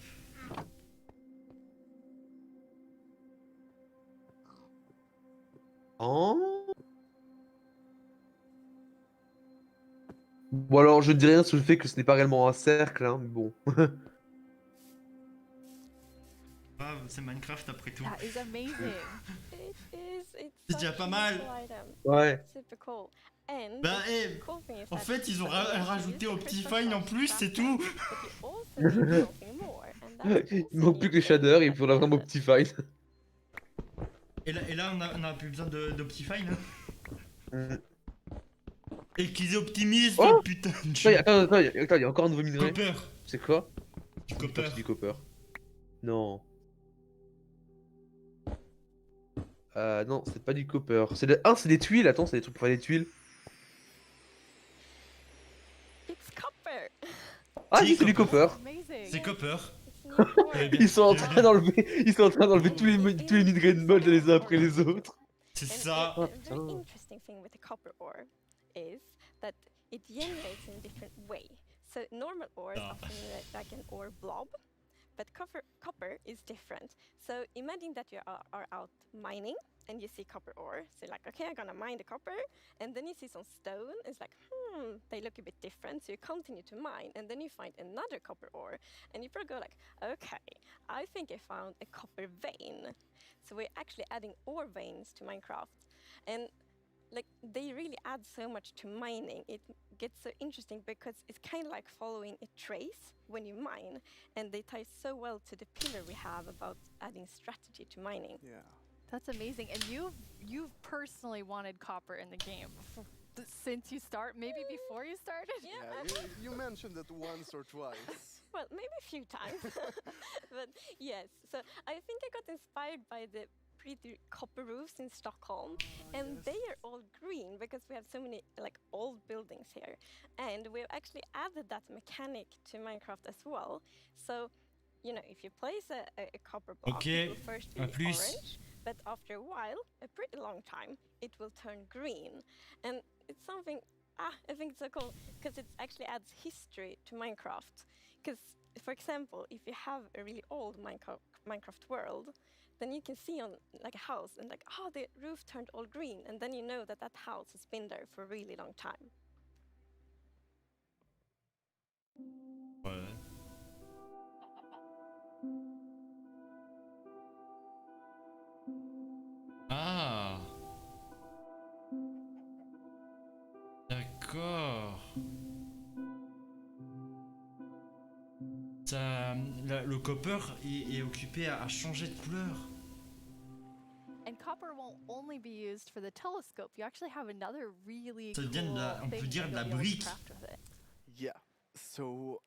Oh. Bon alors je ne dis rien sur le fait que ce n'est pas réellement un cercle, hein, mais bon.
Ah, c'est Minecraft après tout.
That is amazing.
C'est déjà pas mal.
Ouais.
Super cool. And
Bah,
the cool thing is
en
that
fait, ils ont
you can
rajouté
use the crystal
Optifine en
shards
plus,
to
c'est
craft
tout.
them, but you also need something more, and that's
Il
also
manque plus que les shaders et il faudra vraiment Optifine.
Et là on a plus besoin d'Optifine. Et qu'ils optimisent
Oh
putain de
attends,
jeu.
attends, il y a encore un nouveau minerai.
Copper.
C'est quoi?
Du copper.
Du copper. Non. Non, c'est pas du copper. C'est des tuiles, attends, c'est des trucs pour faire des tuiles.
It's copper.
Ah si, c'est du copper.
C'est copper.
Ils sont en train d'enlever tous les minerais de mode les uns après les autres.
C'est ça.
A very interesting thing with the copper ore is that it generates in a different way. So normal ore is often like an ore blob, but copper is different. So imagine that you are out mining and you see copper ore. So like, okay, I'm gonna mine the copper, and then you see some stone. It's like, they look a bit different. So you continue to mine, and then you find another copper ore, and you probably go like, okay, I think I found a copper vein. So we're actually adding ore veins to Minecraft, and like they really add so much to mining. It gets so interesting because it's kind of like following a trace when you mine, and they tie so well to the pillar we have about adding strategy to mining.
Yeah.
That's amazing. And you've personally wanted copper in the game since you maybe before you started?
Yeah, you mentioned it once or twice.
Well, maybe a few times, but yes. So I think I got inspired by the pretty copper roofs in Stockholm, and they are all green because we have so many like old buildings here, and we've actually added that mechanic to Minecraft as well. So, you know, if you place a copper block,
Ok,
it will first be
à plus.
orange, but after a while, a pretty long time, it will turn green, and it's something. I think it's so cool because it actually adds history to Minecraft. Because, for example, if you have a really old Minecraft world, then you can see on like a house and like, oh, the roof turned all green, and then you know that that house has been there for a really long time.
Ouais. Ah. D'accord. Ça, le copper est occupé à changer de couleur.
And copper won't only be used for the telescope. You actually have another really
Ça
cool
devient de la, on peut
thing
dire
that
de la
you'll be able to
brique.
craft with it.
Yeah. So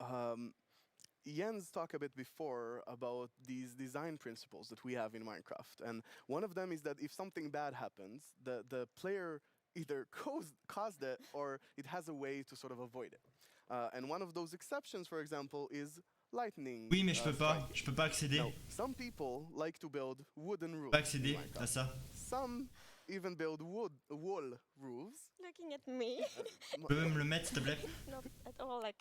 Jens talked a bit before about these design principles that we have in Minecraft, and one of them is that if something bad happens, the player either caused it or it has a way to sort of avoid it. And one of those exceptions, for example, is lightning.
Oui, mais je peux pas accéder.
Now, some people like to build wooden roofs.
Pas accéder à ça.
Some even build wall roofs.
Looking at me.
Tu peux même le mettre, s'il te plaît?
Not at all like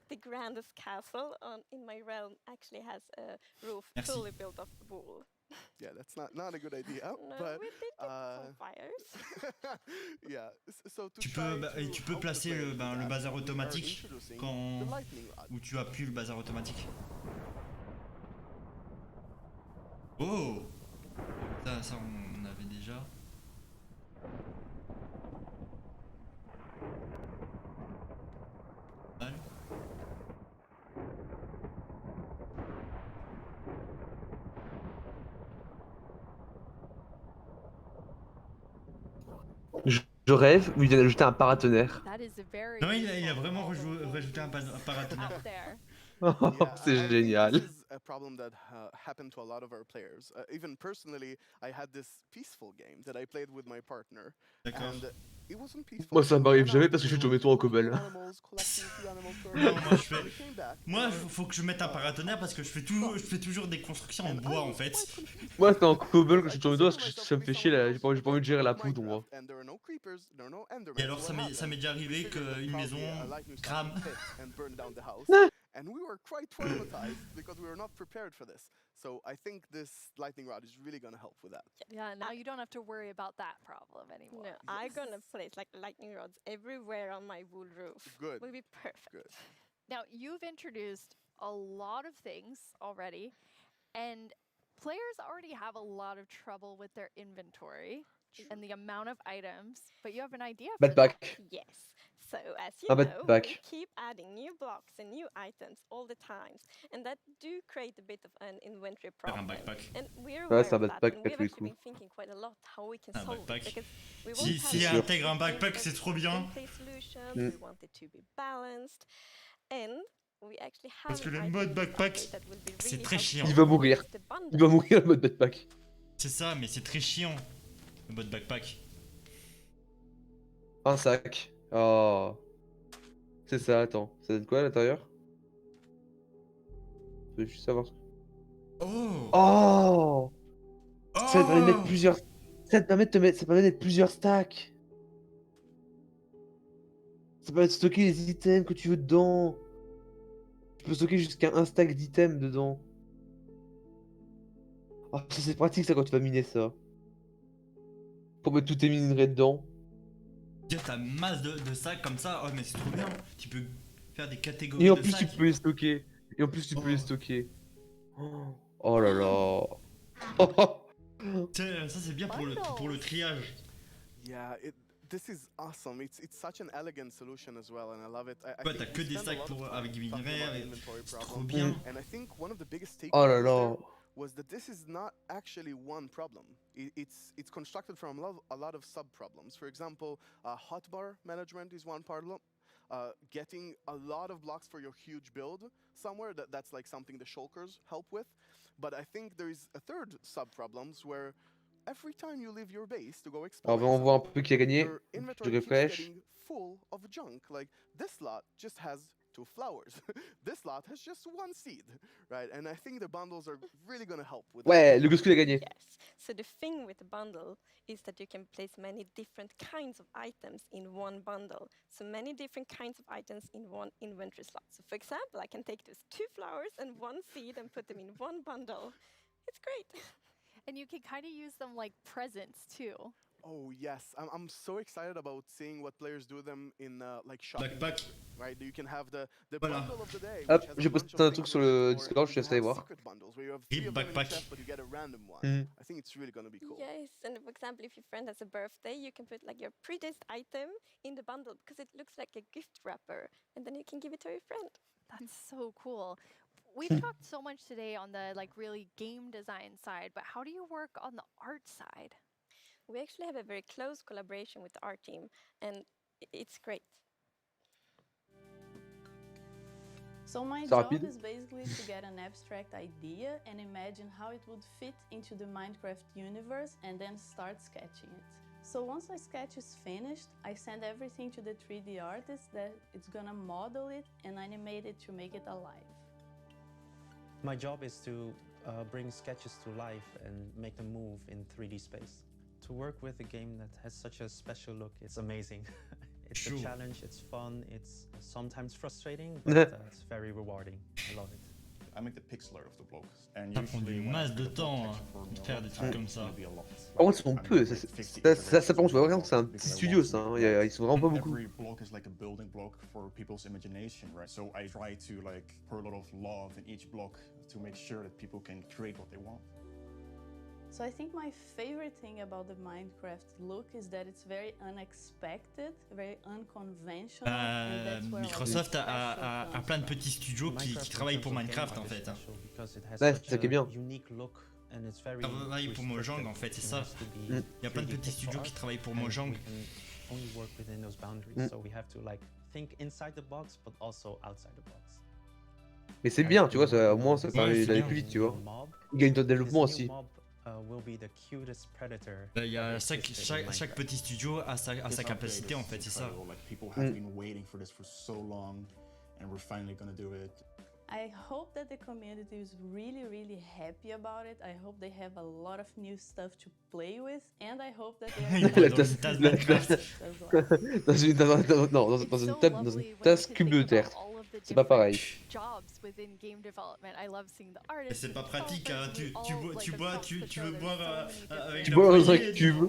the grandest castle in my realm actually has a roof
Merci.
fully built of wool.
Yeah, that's not a good idea.
No,
but,
we did get some fires.
Yeah, so to
Tu peux, et tu peux placer le bazar
we are
automatique
introducing
quand
the lightning rod.
où tu appuies le bazar automatique. Oh, ça on avait déjà. Mal.
Je rêve où il vient d'ajouter un paratonnerre.
That is a very
Non, il a vraiment rajouté un paratonnerre.
out there.
C'est
I think
génial.
This is a problem that happened to a lot of our players. Even personally, I had this peaceful game that I played with my partner, and it wasn't peaceful.
Moi ça
We
m'arrive
went
jamais
out
parce que je suis
to
tombé trop en
kill
cobble.
animals, collecting a few animals for
Non, moi je
ourselves.
fais.
We came back,
Moi,
and
faut que je mette un paratonnerre parce que je fais toujours des constructions en bois en fait.
Moi c'était en cobble que je suis tombé dedans parce que ça me fait chier là, j'ai pas envie de gérer la poudre moi.
and there are no creepers, there are no endermen.
Et alors
So
ça
what
m'est
happened?
déjà arrivé
We figured that
qu'une maison
probably a lightning strike
crame.
hit and burned down the house. And we were quite traumatized because we were not prepared for this. So I think this lightning rod is really going to help with that.
Yeah, now you don't have to worry about that problem anymore.
No, I'm gonna place like lightning rods everywhere on my wool roof.
Good.
Will be perfect.
Good.
Now, you've introduced a lot of things already, and players already have a lot of trouble with their inventory and the amount of items, but you have an idea for that.
Backpack.
Yes. So as you
Ah,
know,
backpack.
we keep adding new blocks and new items all the time, and that do create a bit of an inventory
Faire un
problem.
backpack.
And we're
Ouais,
aware
c'est un
of that,
backpack
and we've
tous les
actually
coups.
been thinking quite a lot how we can
Un
solve it
backpack.
because we
Si
won't
si
have
intègre un backpack, c'est trop bien.
gameplay solutions. We want it to be balanced, and we actually have
Parce que
an
le
item
mode backpack,
upgrade that will be
c'est
really
très
helpful.
chiant.
Il va mourir.
It's the bundle.
Il va mourir le mode backpack.
C'est ça, mais c'est très chiant. Le mode backpack.
Un sac. Oh. C'est ça, attends. Ça donne quoi à l'intérieur? Je veux juste savoir.
Oh.
Oh. Ça te permet de mettre plusieurs. Ça te permet de ça permet d'être plusieurs stacks. Ça permet de stocker les items que tu veux dedans. Tu peux stocker jusqu'à un stack d'items dedans. Oh, ça c'est pratique ça quand tu vas miner ça. Pour mettre tous tes minerais dedans.
T'as masse de sacs comme ça, oh mais c'est trop bien. Tu peux faire des catégories
Et en
de
plus tu
sacs.
peux les stocker. Et en plus tu peux les stocker. Oh là là.
Tiens, ça c'est bien pour le triage.
Yeah, this is awesome. It's such an elegant solution as well, and I love it.
Ouais, t'as que des sacs avec des minerais, c'est trop bien.
And I think one of the biggest
Oh là
takeaways
là.
there was that this is not actually one problem. It's constructed from a lot of sub problems. For example, hotbar management is one problem. getting a lot of blocks for your huge build somewhere. That's like something the shulkers help with. But I think there is a third sub-problems where every time you leave your base to go explore,
Alors on voit un peu qui a gagné.
your
Je
inventory keeps
refresh.
getting full of junk. Like this lot just has 2 flowers. This lot has just 1 seed, right? And I think the bundles are really gonna help with
Ouais,
that.
le Gosku a gagné.
Yes. So the thing with the bundle is that you can place many different kinds of items in one bundle. So many different kinds of items in one inventory slot. So for example, I can take those 2 flowers and 1 seed and put them in one bundle. It's great.
And you can kind of use them like presents too.
Oh yes, I'm so excited about seeing what players do them in like shopping.
Backpack.
Right, you can have the
Voilà.
bundle of the day.
Hop,
which has a
j'ai
bunch
posté
of
un
things
truc
in
sur
it,
le
or
Discord, je te
you
laisse aller
have
voir.
secret bundles where you have 3
Rip
of them in a
backpack.
chest, but you get a random one.
Mhm.
I think it's really gonna be cool.
Yes, and for example, if your friend has a birthday, you can put like your prettiest item in the bundle because it looks like a gift wrapper, and then you can give it to your friend.
That's so cool. We've talked so much today on the like really game design side, but how do you work on the art side?
We actually have a very close collaboration with the art team, and it's great.
So my
C'est
job
rapide.
is basically to get an abstract idea and imagine how it would fit into the Minecraft universe and then start sketching it. So once my sketch is finished, I send everything to the 3D artist that it's gonna model it and animate it to make it alive.
My job is to bring sketches to life and make them move in 3D space. To work with a game that has such a special look, it's amazing. It's a challenge, it's fun, it's sometimes frustrating, but it's very rewarding. I love it.
I make the pixel art of the block. And
Ça prend du
usually when I
masse de
pick a block
temps
section for
de
me,
faire des trucs comme
it's
ça.
gonna be a lot.
Par contre, ils sont
I'm
peu.
gonna
Ça,
make 50
ça peut, on se voit vraiment que c'est un
because
petit
I
studio,
want
ça.
to
Hein.
make a lot.
Ils sont vraiment pas beaucoup.
Every block is like a building block for people's imagination, right? So I try to like pour a lot of love in each block to make sure that people can create what they want.
So I think my favorite thing about the Minecraft look is that it's very unexpected, very unconventional. and that's where
Microsoft
all the
a
special
plein de
comes
petits studios qui travaillent pour Minecraft en fait. Hein.
Ouais, c'est ça qui est bien.
Travaille pour Mojang en fait, c'est ça. Il y a plein de petits studios qui travaillent pour Mojang.
Only work within those boundaries, so we have to like think inside the box, but also outside the box.
Mais c'est bien, tu vois, ça, au moins ça permet d'aller plus vite, tu vois. Il gagne ton développement aussi.
Il y a chaque petit studio a sa capacité en fait, c'est ça.
People have been waiting for this for so long, and we're finally gonna do it.
I hope that the community is really, really happy about it. I hope they have a lot of new stuff to play with, and I hope that they are
dans une tasse cube de terre. C'est pas pareil.
Mais c'est pas pratique, hein. Tu veux boire avec
Tu
la
bois dans un
poignée
cube.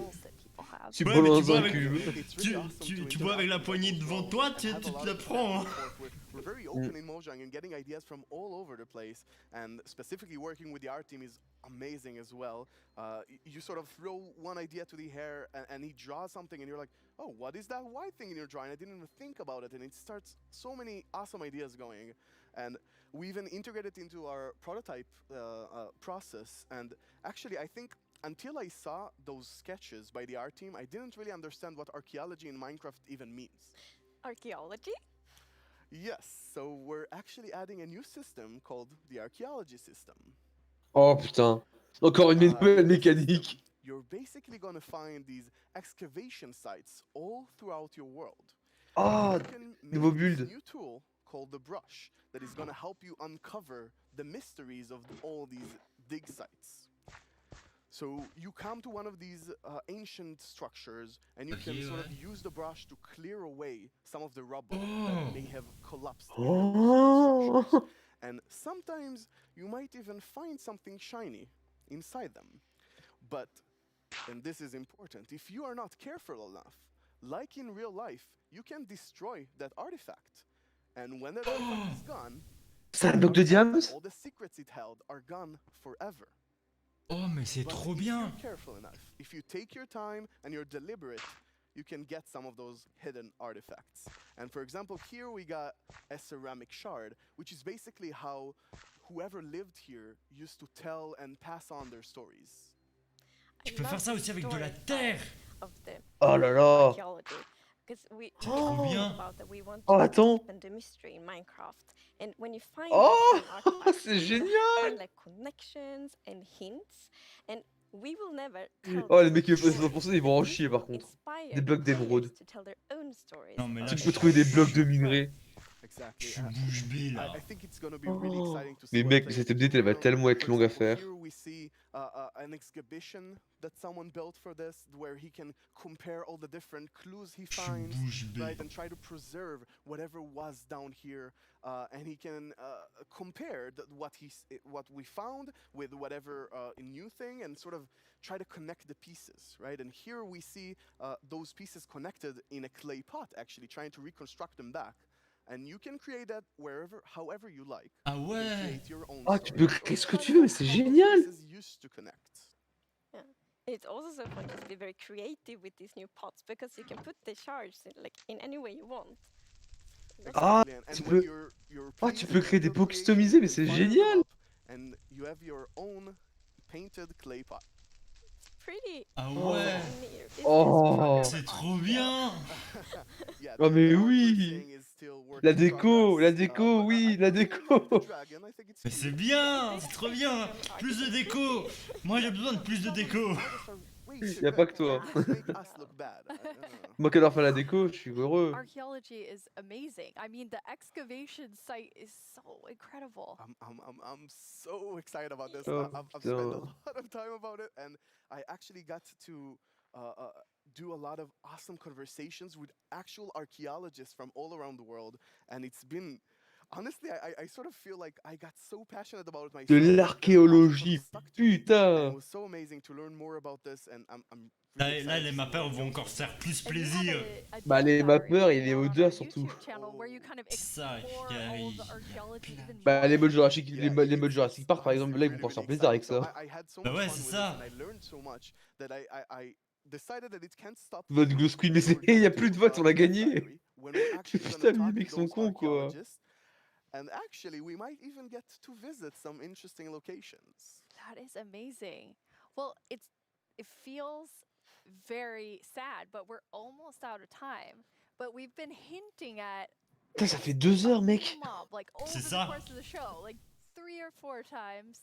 Tu
Ouais,
bois
mais
dans un
avec-
cube.
tu bois avec la poignée devant toi, tu te la prends. Hein.
We're very open in Mojang and getting ideas from all over the place, and specifically working with the art team is amazing as well. You sort of throw one idea to the air and he draws something and you're like, oh, what is that white thing in your drawing? I didn't even think about it, and it starts so many awesome ideas going. And we even integrated into our prototype process, and actually I think until I saw those sketches by the art team, I didn't really understand what archaeology in Minecraft even means.
Archaeology?
Yes, so we're actually adding a new system called the archaeology system.
Oh putain. Encore une nouvelle mécanique.
You're basically gonna find these excavation sites all throughout your world.
Oh,
You can
nouveau
make this
build.
new tool called the brush that is gonna help you uncover the mysteries of all these dig sites. So you come to one of these ancient structures, and you can sort of use the brush to clear away some of the rubble that may have collapsed in those structures. And sometimes you might even find something shiny inside them. But, and this is important, if you are not careful enough, like in real life, you can destroy that artifact. And when that artifact is gone,
C'est un bloc de diams?
all the secrets it held are gone forever.
Oh mais c'est
But
trop
if
bien.
you're careful enough, if you take your time and you're deliberate, you can get some of those hidden artifacts. And for example, here we got a ceramic shard, which is basically how whoever lived here used to tell and pass on their stories.
Tu peux faire ça aussi avec de la terre.
Of the
Oh là là.
archaeology, Because we
C'est trop bien.
about that we want
Oh,
to
attends.
deepen the mystery in Minecraft. And when you find
Oh,
these artifacts,
c'est
you
génial.
find like connections and hints. And we will never tell
Oh, les
the
mecs qui veulent pas
story,
100%, ils vont en
but these
chier par
will
contre.
inspire
Des
the
blocs
players
d'émeraude.
to tell their own stories.
Non, mais là,
Tu
je
peux trouver des blocs de minerai.
Exactly.
suis bouche bée là.
I think it's going to be really exciting to see
Mais
what
mec,
players
cette
do
update, elle va
build.
tellement être
For
longue à
example,
faire.
here we see an exhibition that someone built for this, where he can compare all the different clues he finds,
bouche bée.
right, and try to preserve whatever was down here, and he can compare what we found with whatever new thing, and sort of try to connect the pieces, right? And here we see those pieces connected in a clay pot, actually trying to reconstruct them back. And you can create that wherever, however you like.
Ah
You can
ouais.
create your own
Ah, tu peux
story.
créer ce que tu veux, mais c'est génial.
Pieces used to connect.
Yeah. It's also so fun to be very creative with these new pots because you can put the shards in any way you want.
Ah,
Exactly. And
tu
when
peux.
you're
Ah, tu
pleased
peux
with
créer des
your
pots
creation,
customisés,
you
mais
can
c'est
fire them
génial.
up, and you have your own painted clay pot.
Pretty.
Ah ouais.
Oh.
C'est trop bien.
Yeah,
Oh, mais
the art we're
oui.
seeing is still work
La
in
déco,
progress,
la déco,
but
oui, la déco.
dragon, I think it's
Mais c'est
cute.
bien, c'est trop bien. Plus de déco. Moi j'ai besoin de plus de déco.
Way
Y a
too
pas
good.
que toi.
Just make us look bad.
Moi qui adore faire la déco, je suis heureux.
Archaeology is amazing. I mean, the excavation site is so incredible.
I'm so excited about this.
Oh,
I've spent a
putain.
lot of time about it, and I actually got to do a lot of awesome conversations with actual archaeologists from all around the world, and it's been. Honestly, I sort of feel like I got so passionate about it myself.
De
that
l'archéologie,
passion sort of stuck to me, and it
putain.
was so amazing to learn more about this, and I'm
Là,
really
là
excited
les
to see
mappeurs
what it
vont
goes
encore
to.
se faire plus plaisir.
Bah, les mappeurs et les odeurs surtout.
Channel where you kind of
Ça
explore
qui
all
arrive.
the archaeology even
Bah, les modes Jurassic,
Yeah,
les modes Jurassic Park par exemple, là ils vont
really,
pouvoir se faire
really
plaisir avec
exciting.
ça.
So I had so
Bah
much
ouais,
fun
c'est
with
ça.
this, and I learned so much that I decided that it can't stop
Vote
here.
Glow Squid, mais
We were
il y
gonna
a plus
do
de votes, on a
a guest
gagné.
diary when we're actually gonna
Putain, les
talk
mecs
to
sont
those
cons quoi.
archaeologists, and actually we might even get to visit some interesting locations.
That is amazing. Well, it feels very sad, but we're almost out of time. But we've been hinting at
Putain, ça fait 2 heures, mec.
mob like over
C'est
the
ça.
course of the show, like 3 or 4 times.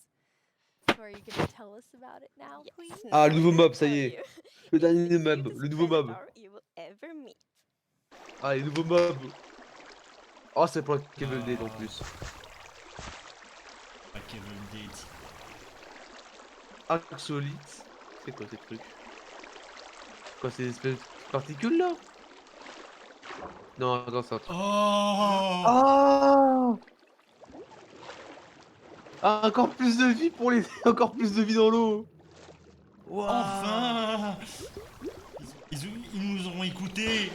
So are you gonna tell us about it now, please?
Ah, le nouveau mob, ça y est. Le dernier mob, le nouveau mob.
You will ever meet.
Ah, les nouveaux mobs. Oh, c'est pour le Cable Date en plus.
Pas Kevin Date.
Axolite. C'est quoi ces trucs? Quoi, ces espèces de particules là? Non, attends, c'est un truc.
Oh.
Ah! Ah, encore plus de vie pour les. Encore plus de vie dans l'eau! Waouh!
Enfin. Ils nous auront écoutés.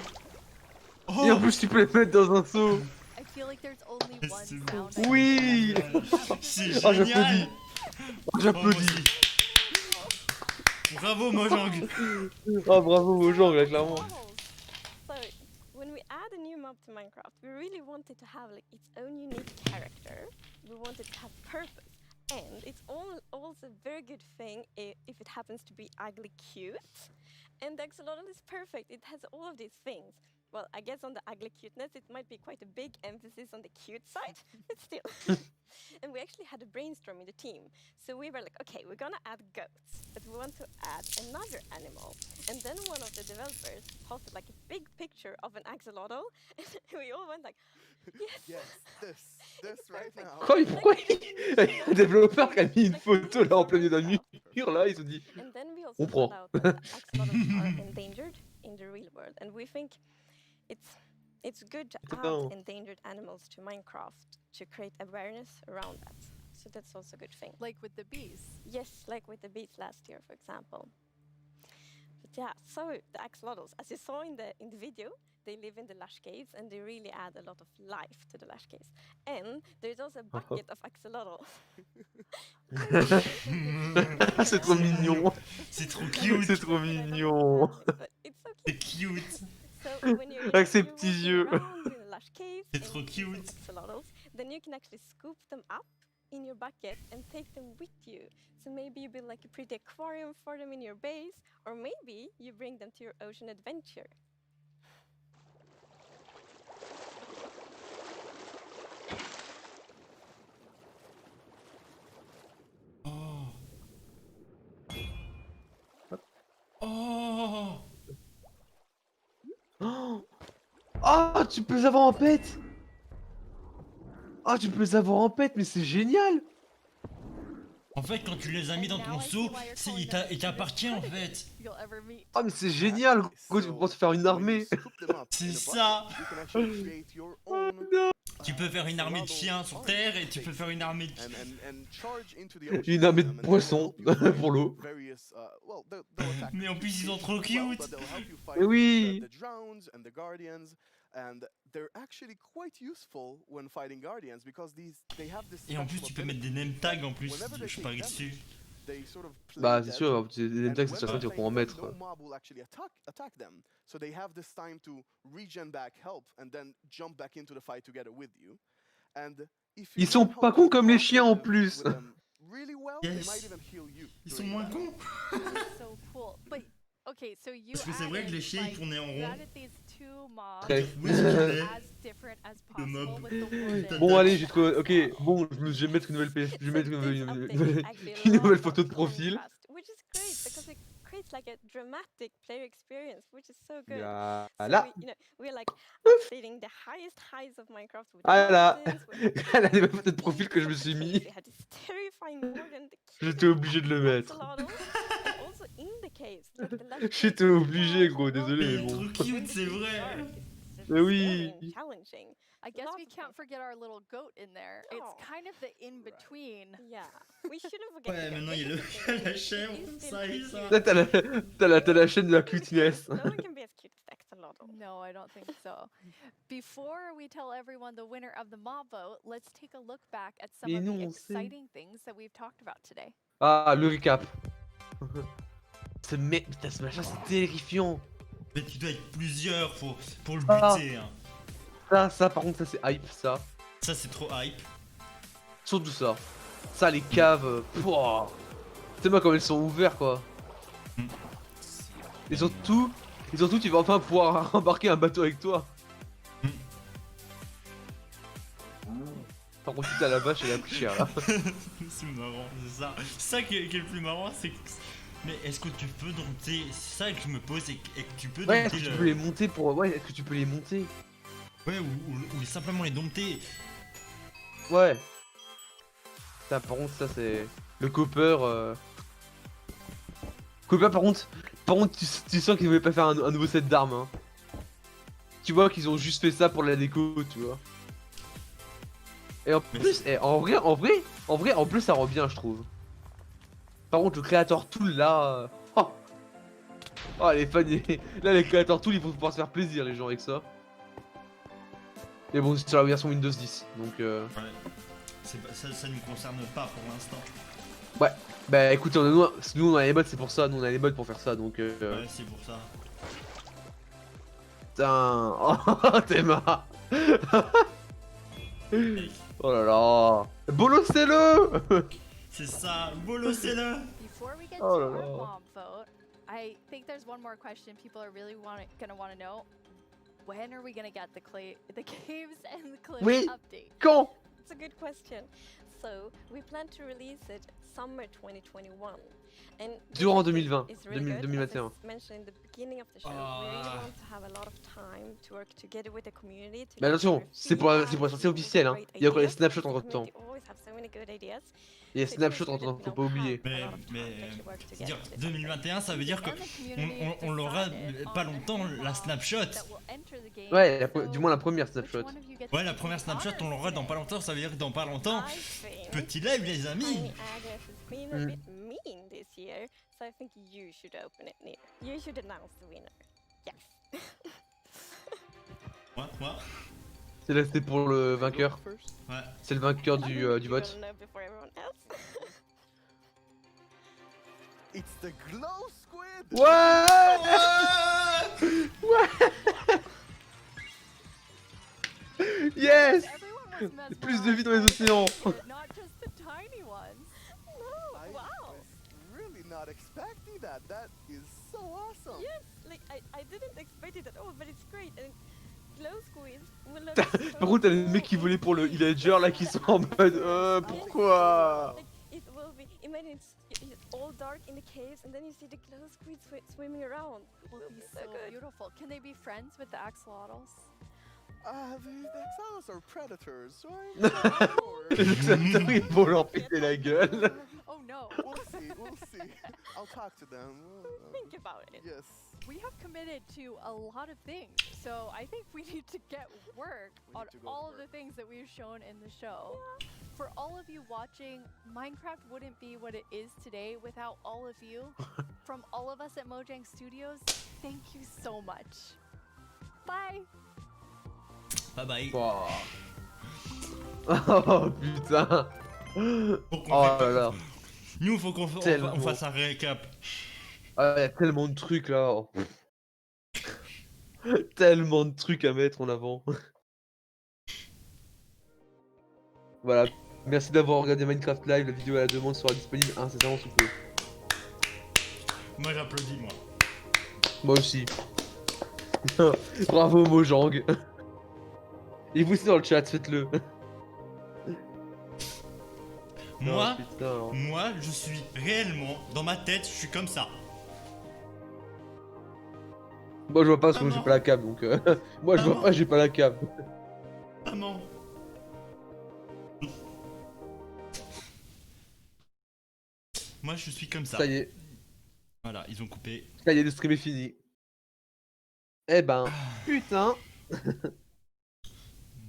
Oh.
Et en plus, tu peux les mettre dans un seau!
I feel like there's only one
C'est
sound.
bon.
Oui!
C'est
Oh,
génial.
j'applaudis! Oh, j'applaudis!
Bravo Mojang.
Oh, bravo Mojang, là, clairement.
So when we add a new mob to Minecraft, we really want it to have like its own unique character. We want it to have purpose, and it's also a very good thing if it happens to be ugly cute. And the axolotl is perfect. It has all of these things. Well, I guess on the ugly cuteness, it might be quite a big emphasis on the cute side, but still. And we actually had a brainstorm in the team. So we were like, okay, we're gonna add goats, but we want to add another animal. And then one of the developers posted like a big picture of an axolotl, and we all went like, yes,
this right now.
Pourquoi il y a un développeur qui a mis une photo là en plein milieu d'un mur là, il se dit
And then we also
on prend.
found out that the axolotls are endangered in the real world, and we think it's good to
Putain.
add endangered animals to Minecraft to create awareness around that. So that's also a good thing.
Like with the bees.
Yes, like with the bees last year, for example. But yeah, so the axolotls, as you saw in the video, they live in the lush caves and they really add a lot of life to the lush caves. And there's also a bucket of axolotls.
C'est trop mignon.
C'est trop cute.
C'est trop mignon.
C'est cute.
So when you're
Avec ses petits yeux.
around in the lush caves
C'est
and
trop
you see some
cute.
axolotls, then you can actually scoop them up in your bucket and take them with you. So maybe you build like a pretty aquarium for them in your base, or maybe you bring them to your ocean adventure.
Oh, tu peux les avoir en pet. Oh, tu peux les avoir en pet, mais c'est génial.
En fait, quand tu les as mis dans ton seau, il t'appartient en fait.
Oh, mais c'est génial, gros, tu peux penser faire une armée.
C'est ça.
You can actually create your own.
Tu peux faire une armée de chiens sur terre et tu peux faire une armée de...
And charge into the ocean
Une armée
with
de
them, and they'll
poissons
help you fight
pour l'eau.
various, well, they'll attack
Mais en plus, ils sont
creatures
trop
as well,
cute.
but they'll help you fight
Mais oui.
the drowns and the guardians, and they're actually quite useful when fighting guardians because they have this.
Et en plus, tu peux mettre des name tags en plus, je parie dessus.
They sort of play
Bah, c'est
dead,
sûr, les name tags,
and
c'est
when
certain
they're
qu'ils vont en
playing dead,
mettre.
no mob will actually attack them. So they have this time to regen back, help, and then jump back into the fight together with you. And if you
Ils sont
learn how
pas
to
cons comme les
interact
chiens en
with them-
plus.
with them really well, they
Yes.
might even heal you
Ils sont
during
moins
battle.
cons.
So cool. But okay, so you
Parce que c'est vrai que les chiens ils tournaient en
you
rond.
added these two mobs
Très.
Où est-ce qu'il est
as different as
Le
possible
mob.
with the warden.
Bon, allez, j'ai trouvé. Ok, bon, je vais mettre une nouvelle je vais mettre une nouvelle photo de profil.
Which is great because it creates like a dramatic player experience, which is so good.
Voilà.
So we're like updating the highest highs of Minecraft with
Voilà.
mountains, with
Elle a des photos de profil que je me suis mis.
we had this terrifying warden, the
J'étais obligé de le mettre.
axolotls, and also in the caves, like the lush
J'étais obligé, gros, désolé,
Mais
mais bon.
trop cute, c'est vrai.
Mais oui.
and challenging.
I guess we can't forget our little goat in there. It's kind of the in between.
Yeah, we shouldn't forget.
Ouais, maintenant il y a la chèvre, ça et ça.
Là, t'as la chaîne de la cuteness.
No one can be as cute as the axolotl.
No, I don't think so. Before we tell everyone the winner of the mob vote, let's take a look back at some
Mais
of
non,
the
on sait.
exciting things that we've talked about today.
Ah, le recap. Putain, ce machin, c'est terrifiant.
Mais tu dois être plusieurs pour le
Ah.
buter. Hein.
Ça, par contre, ça, c'est hype, ça.
Ça, c'est trop hype.
Surtout ça. Ça, les caves. Pouah. Tu sais, moi, comme elles sont ouvertes, quoi. Et surtout, tu vas enfin pouvoir embarquer un bateau avec toi. Par contre, putain, la vache, elle a pris cher, là.
C'est marrant, c'est ça. C'est ça qui est le plus marrant, c'est que... Mais est-ce que tu peux dompter... C'est ça que je me pose, et que tu peux
Ouais,
dompter
est-ce que tu peux les monter pour... Ouais, est-ce que tu peux les monter?
Ouais, ou simplement les dompter.
Ouais. Ça, par contre, ça, c'est... Le copper... Copper, par contre, tu sens qu'ils voulaient pas faire un nouveau set d'armes, hein. Tu vois qu'ils ont juste fait ça pour la déco, tu vois. Et en plus, en vrai, en plus, ça rend bien, je trouve. Par contre, le créateur tool, là... Oh, les fans, là, les créateurs tool, ils vont pouvoir se faire plaisir, les gens, avec ça. Mais bon, c'est sur la version Windows 10, donc...
Ouais. Ça ne nous concerne pas pour l'instant.
Ouais, bah écoutez, nous on a les mods, c'est pour ça, nous on a les mods pour faire ça, donc...
Ouais, c'est pour ça.
Putain... Oh, t'es marre. Oh là là. Bolossez-le.
C'est ça, bolossez-le.
Before we get
Oh
to
là
our
là.
mob vote, I think there's one more question people are really gonna want to know. When are we gonna get the caves and the cliffs
Oui.
update?
Quand?
It's a good question. So we plan to release it summer 2021. And
Durant
this
2020,
is really good.
2021.
As I mentioned in the beginning of the show, we really want to have a lot of time to work together with the community. To
Mais
get
attention,
their
c'est pour la
feedback,
sortie officielle, hein.
great
Il y a encore les
ideas.
snapshots
The
entre temps.
community always have so many good ideas.
Il y a
So it
snapshots
feels
entre
good
temps,
that
faut
we
pas
now
oublier.
have a lot of time to actually work together
C'est-à-dire
to
2021, ça veut dire que on aura pas longtemps la snapshot.
Ouais, du moins la première snapshot.
Ouais, la première snapshot, on l'aura dans pas longtemps, ça veut dire que dans pas longtemps, petit live les amis.
Agnes has been a bit mean this year, so I think you should open it, Nina. You should announce the winner. Yes.
Moi.
C'est là, c'était pour le vainqueur.
Ouais.
C'est le vainqueur du vote.
You'll know before everyone else.
It's the glow squid.
Ouais. Yes. Plus de vie dans les océans.
Not just the tiny ones.
No, wow.
Really not expecting that. That is so awesome.
Yes, like I didn't expect it at all, but it's great. And glow squids will look so
Par contre, t'as les
cool.
mecs qui volaient pour le villager là qui sont en mode pourquoi?
Like, it will be. Imagine it's all dark in the caves, and then you see the glow squids swimming around. It will be so good.
Beautiful. Can they be friends with the axolotls?
The Exiles are predators, so I'm sure.
Les acteurs, ils vont leur péter la gueule.
Oh no.
We'll see, we'll see. I'll talk to them.
Think about it.
Yes.
We have committed to a lot of things, so I think we need to get work on all of the things that we've shown in the show. Yeah. For all of you watching, Minecraft wouldn't be what it is today without all of you. From all of us at Mojang Studios, thank you so much. Bye.
Bye bye.
Oh, oh putain. Oh là là.
Nous, faut qu'on fasse un récap.
Ah, y a tellement de trucs là. Tellement de trucs à mettre en avant. Voilà. Merci d'avoir regardé Minecraft Live. La vidéo à la demande sera disponible incessamment sous peu.
Moi j'applaudis, moi.
Moi aussi. Bravo Mojang. Et vous aussi dans le chat, faites-le.
Moi,
oh, putain.
Moi, je suis réellement, dans ma tête, je suis comme ça.
Moi je vois pas parce que j'ai pas la cam donc moi je vois pas, j'ai pas la cam.
Maman. Moi je suis comme ça.
Ça y est.
Voilà, ils ont coupé.
Ça y est, le stream est fini. Eh ben, putain.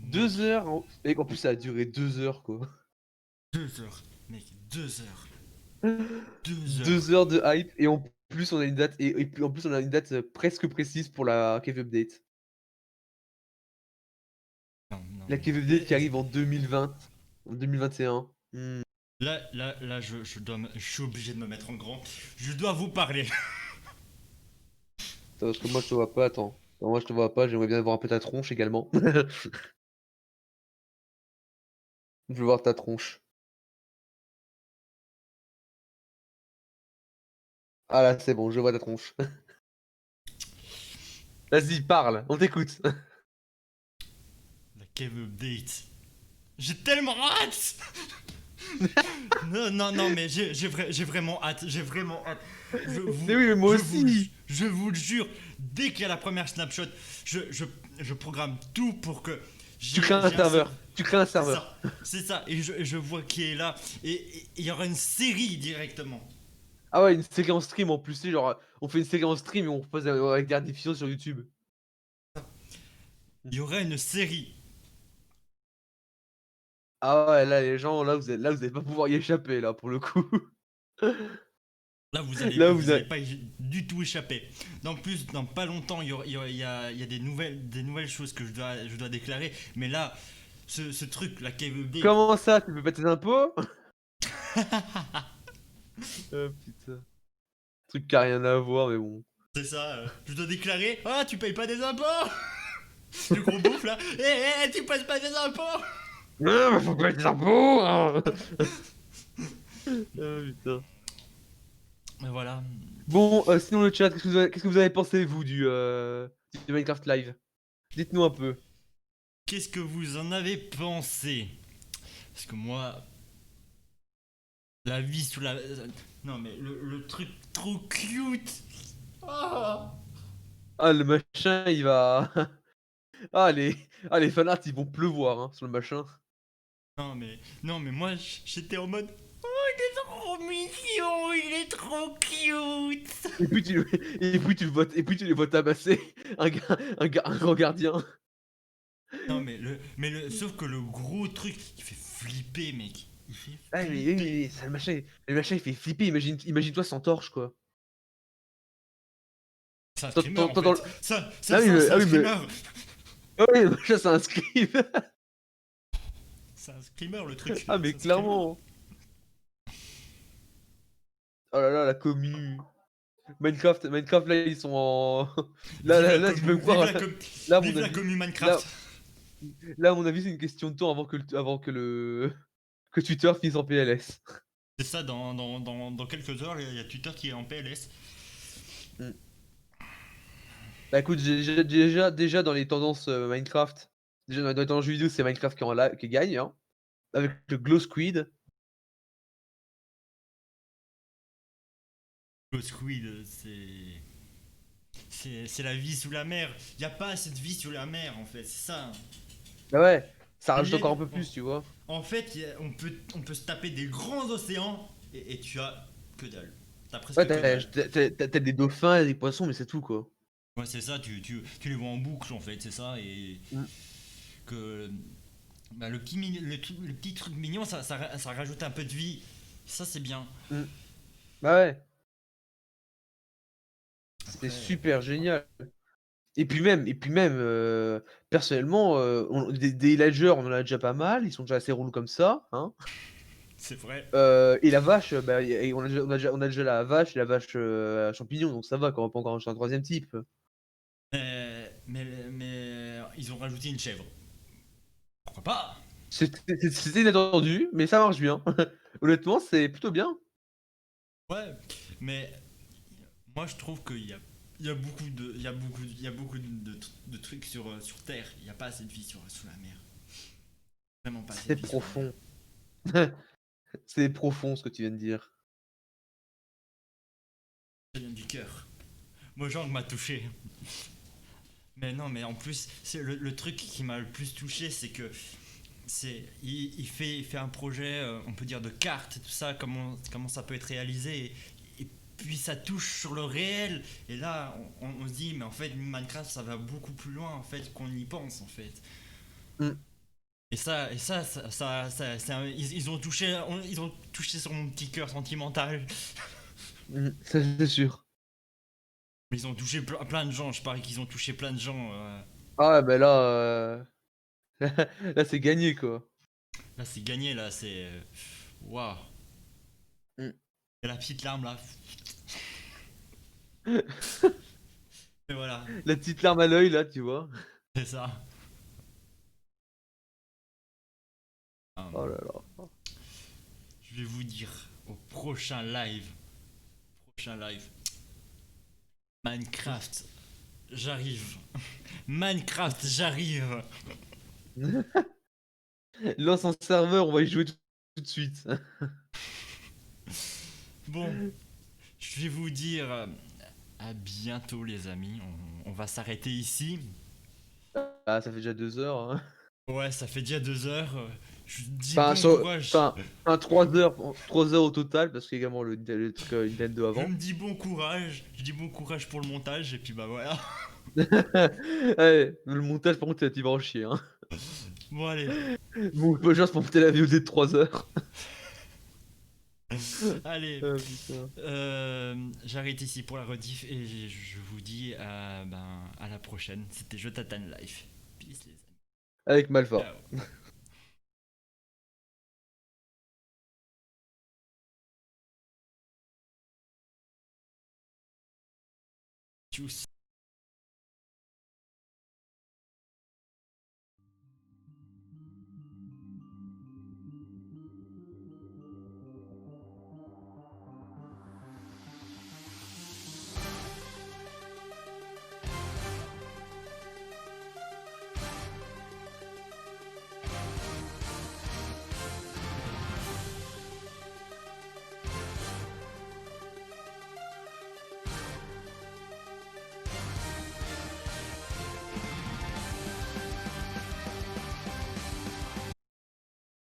2 heures. Mec, en plus ça a duré 2 heures quoi.
2 heures, mec, 2 heures.
2 heures de hype et en plus on a une date et puis en plus on a une date presque précise pour la cave update.
Non,
la cave update qui arrive en 2020, en 2021.
Là, je suis obligé de me mettre en grand. Je dois vous parler.
Attends, parce que moi je te vois pas, attends. Non, moi je te vois pas, j'aimerais bien voir un peu ta tronche également. Je veux voir ta tronche. Ah là, c'est bon, je vois ta tronche. Vas-y, parle, on t'écoute.
La cave update. J'ai tellement hâte. non, mais j'ai vraiment hâte. J'ai vraiment hâte.
Mais oui, mais moi aussi.
Je vous le jure, dès qu'il y a la première snapshot, je programme tout pour que...
Tu crées un serveur. Tu crées un serveur.
C'est ça, et je vois qui est là. Et il y aura une série directement.
Ah ouais, une série en stream en plus, genre on fait une série en stream et on repose avec des rediffusions sur YouTube.
Il y aura une série.
Ah ouais, là les gens, là vous allez pas pouvoir y échapper là pour le coup.
Là vous allez pas du tout échapper. En plus, dans pas longtemps, il y a des nouvelles choses que je dois déclarer. Mais là, ce truc, la cave update...
Comment ça, tu peux pas tes impôts? Oh putain. Truc qui a rien à voir, mais bon.
C'est ça, je dois déclarer. Ah, tu payes pas des impôts. Le gros bouffe là. Tu payes pas des impôts.
Non, mais faut payer des impôts hein. Oh putain.
Et voilà.
Bon, sinon le chat, qu'est-ce que vous avez pensé vous du Minecraft Live? Dites-nous un peu.
Qu'est-ce que vous en avez pensé? Parce que moi... La vie sous la... Non mais le truc trop cute.
Ah le machin il va... ah les fanarts ils vont pleuvoir hein, sur le machin.
Non mais moi j'étais en mode... Oh il est trop mignon, il est trop cute.
Et puis tu les vois tabasser un grand gardien.
Non mais sauf que le gros truc il fait flipper mec. Il fait flipper.
Ah mais ça, le machin il fait flipper, imagine-toi sans torche quoi.
C'est un streamer en fait. Ça c'est un streamer.
Ah oui, le machin c'est un scream.
C'est un screamer le truc.
Ah mais clairement. Oh là là la commu. Minecraft là ils sont en... là tu peux me croire.
Vive la commu Minecraft.
Là à mon avis c'est une question de temps avant que Twitter finisse en PLS.
C'est ça, dans quelques heures, il y a Twitter qui est en PLS.
Bah écoute, déjà dans les tendances Minecraft, déjà dans les tendances jeux vidéo, c'est Minecraft qui gagne, hein, avec le Glow Squid.
Glow Squid, c'est... c'est la vie sous la mer. Il n'y a pas assez de vie sous la mer en fait, c'est ça.
Bah ouais, ça rajoute
Il y a
encore un
des-
peu plus, tu vois.
En fait, on peut se taper des grands océans et tu as que dalle. T'as presque
Ouais,
que dalle.
t'as des dauphins et des poissons, mais c'est tout, quoi.
Ouais, c'est ça, tu les vois en boucle en fait, c'est ça. Et
Mm.
que bah, le petit truc mignon, ça rajoute un peu de vie. Ça, c'est bien.
Mm. Bah ouais,
Après,
c'est super génial. Et puis même, personnellement, des villagers, on en a déjà pas mal, ils sont déjà assez relous comme ça, hein.
c'est vrai.
Et la vache, bah, on a déjà la vache et la vache à champignons, donc ça va, quoi, on va pas encore acheter un troisième type.
Mais ils ont rajouté une chèvre. Pourquoi pas?
C'était inattendu, mais ça marche bien. Honnêtement, c'est plutôt bien.
Ouais, mais moi je trouve il y a beaucoup de trucs sur Terre. Il n'y a pas assez de vie sous la mer. Vraiment pas assez
C'est
de vie sous la mer.
profond. C'est profond ce que tu viens de dire.
Ça vient du cœur. Mojang m'a touché. Mais non, mais en plus, c'est le truc qui m'a le plus touché, c'est que il fait un projet, on peut dire de carte et tout ça, comment ça peut être réalisé. Et puis ça touche sur le réel. Et là, on se dit, mais en fait, Minecraft, ça va beaucoup plus loin en fait qu'on y pense en fait.
Mm.
Ils ont touché sur mon petit cœur sentimental.
Ça, c'est sûr.
Mais ils ont touché plein de gens. Je parie qu'ils ont touché plein de gens.
Ah ouais, bah là, là c'est gagné, quoi.
Là, c'est gagné. Là, c'est waouh.
Mm.
Et la petite larme là. Et voilà.
La petite larme à l'œil, là, tu vois.
C'est ça.
Oh là là.
Je vais vous dire au prochain live. Minecraft, j'arrive. Minecraft, j'arrive.
Lance un serveur, on va y jouer tout de suite.
Bon, je vais vous dire à bientôt les amis. On va s'arrêter ici.
Ah, ça fait déjà 2 heures. Hein.
Ouais, ça fait déjà 2 heures. Je dis
Enfin,
bon courage.
enfin 3 heures au total, parce qu'il y a également le truc Nintendo
Je
avant.
me dis bon courage. Je dis bon courage pour le montage et puis bah voilà.
Ouais, le montage, par contre, tu vas en chier. Hein.
Bon, allez.
Bon, pas juste pour monter la VOD de 3 heures.
Allez.
Ah, putain.
J'arrête ici pour la rediff et je vous dis à la prochaine. C'était Je t'attends live. Peace les amis.
Avec Malfa.
Ciao. Tchuss.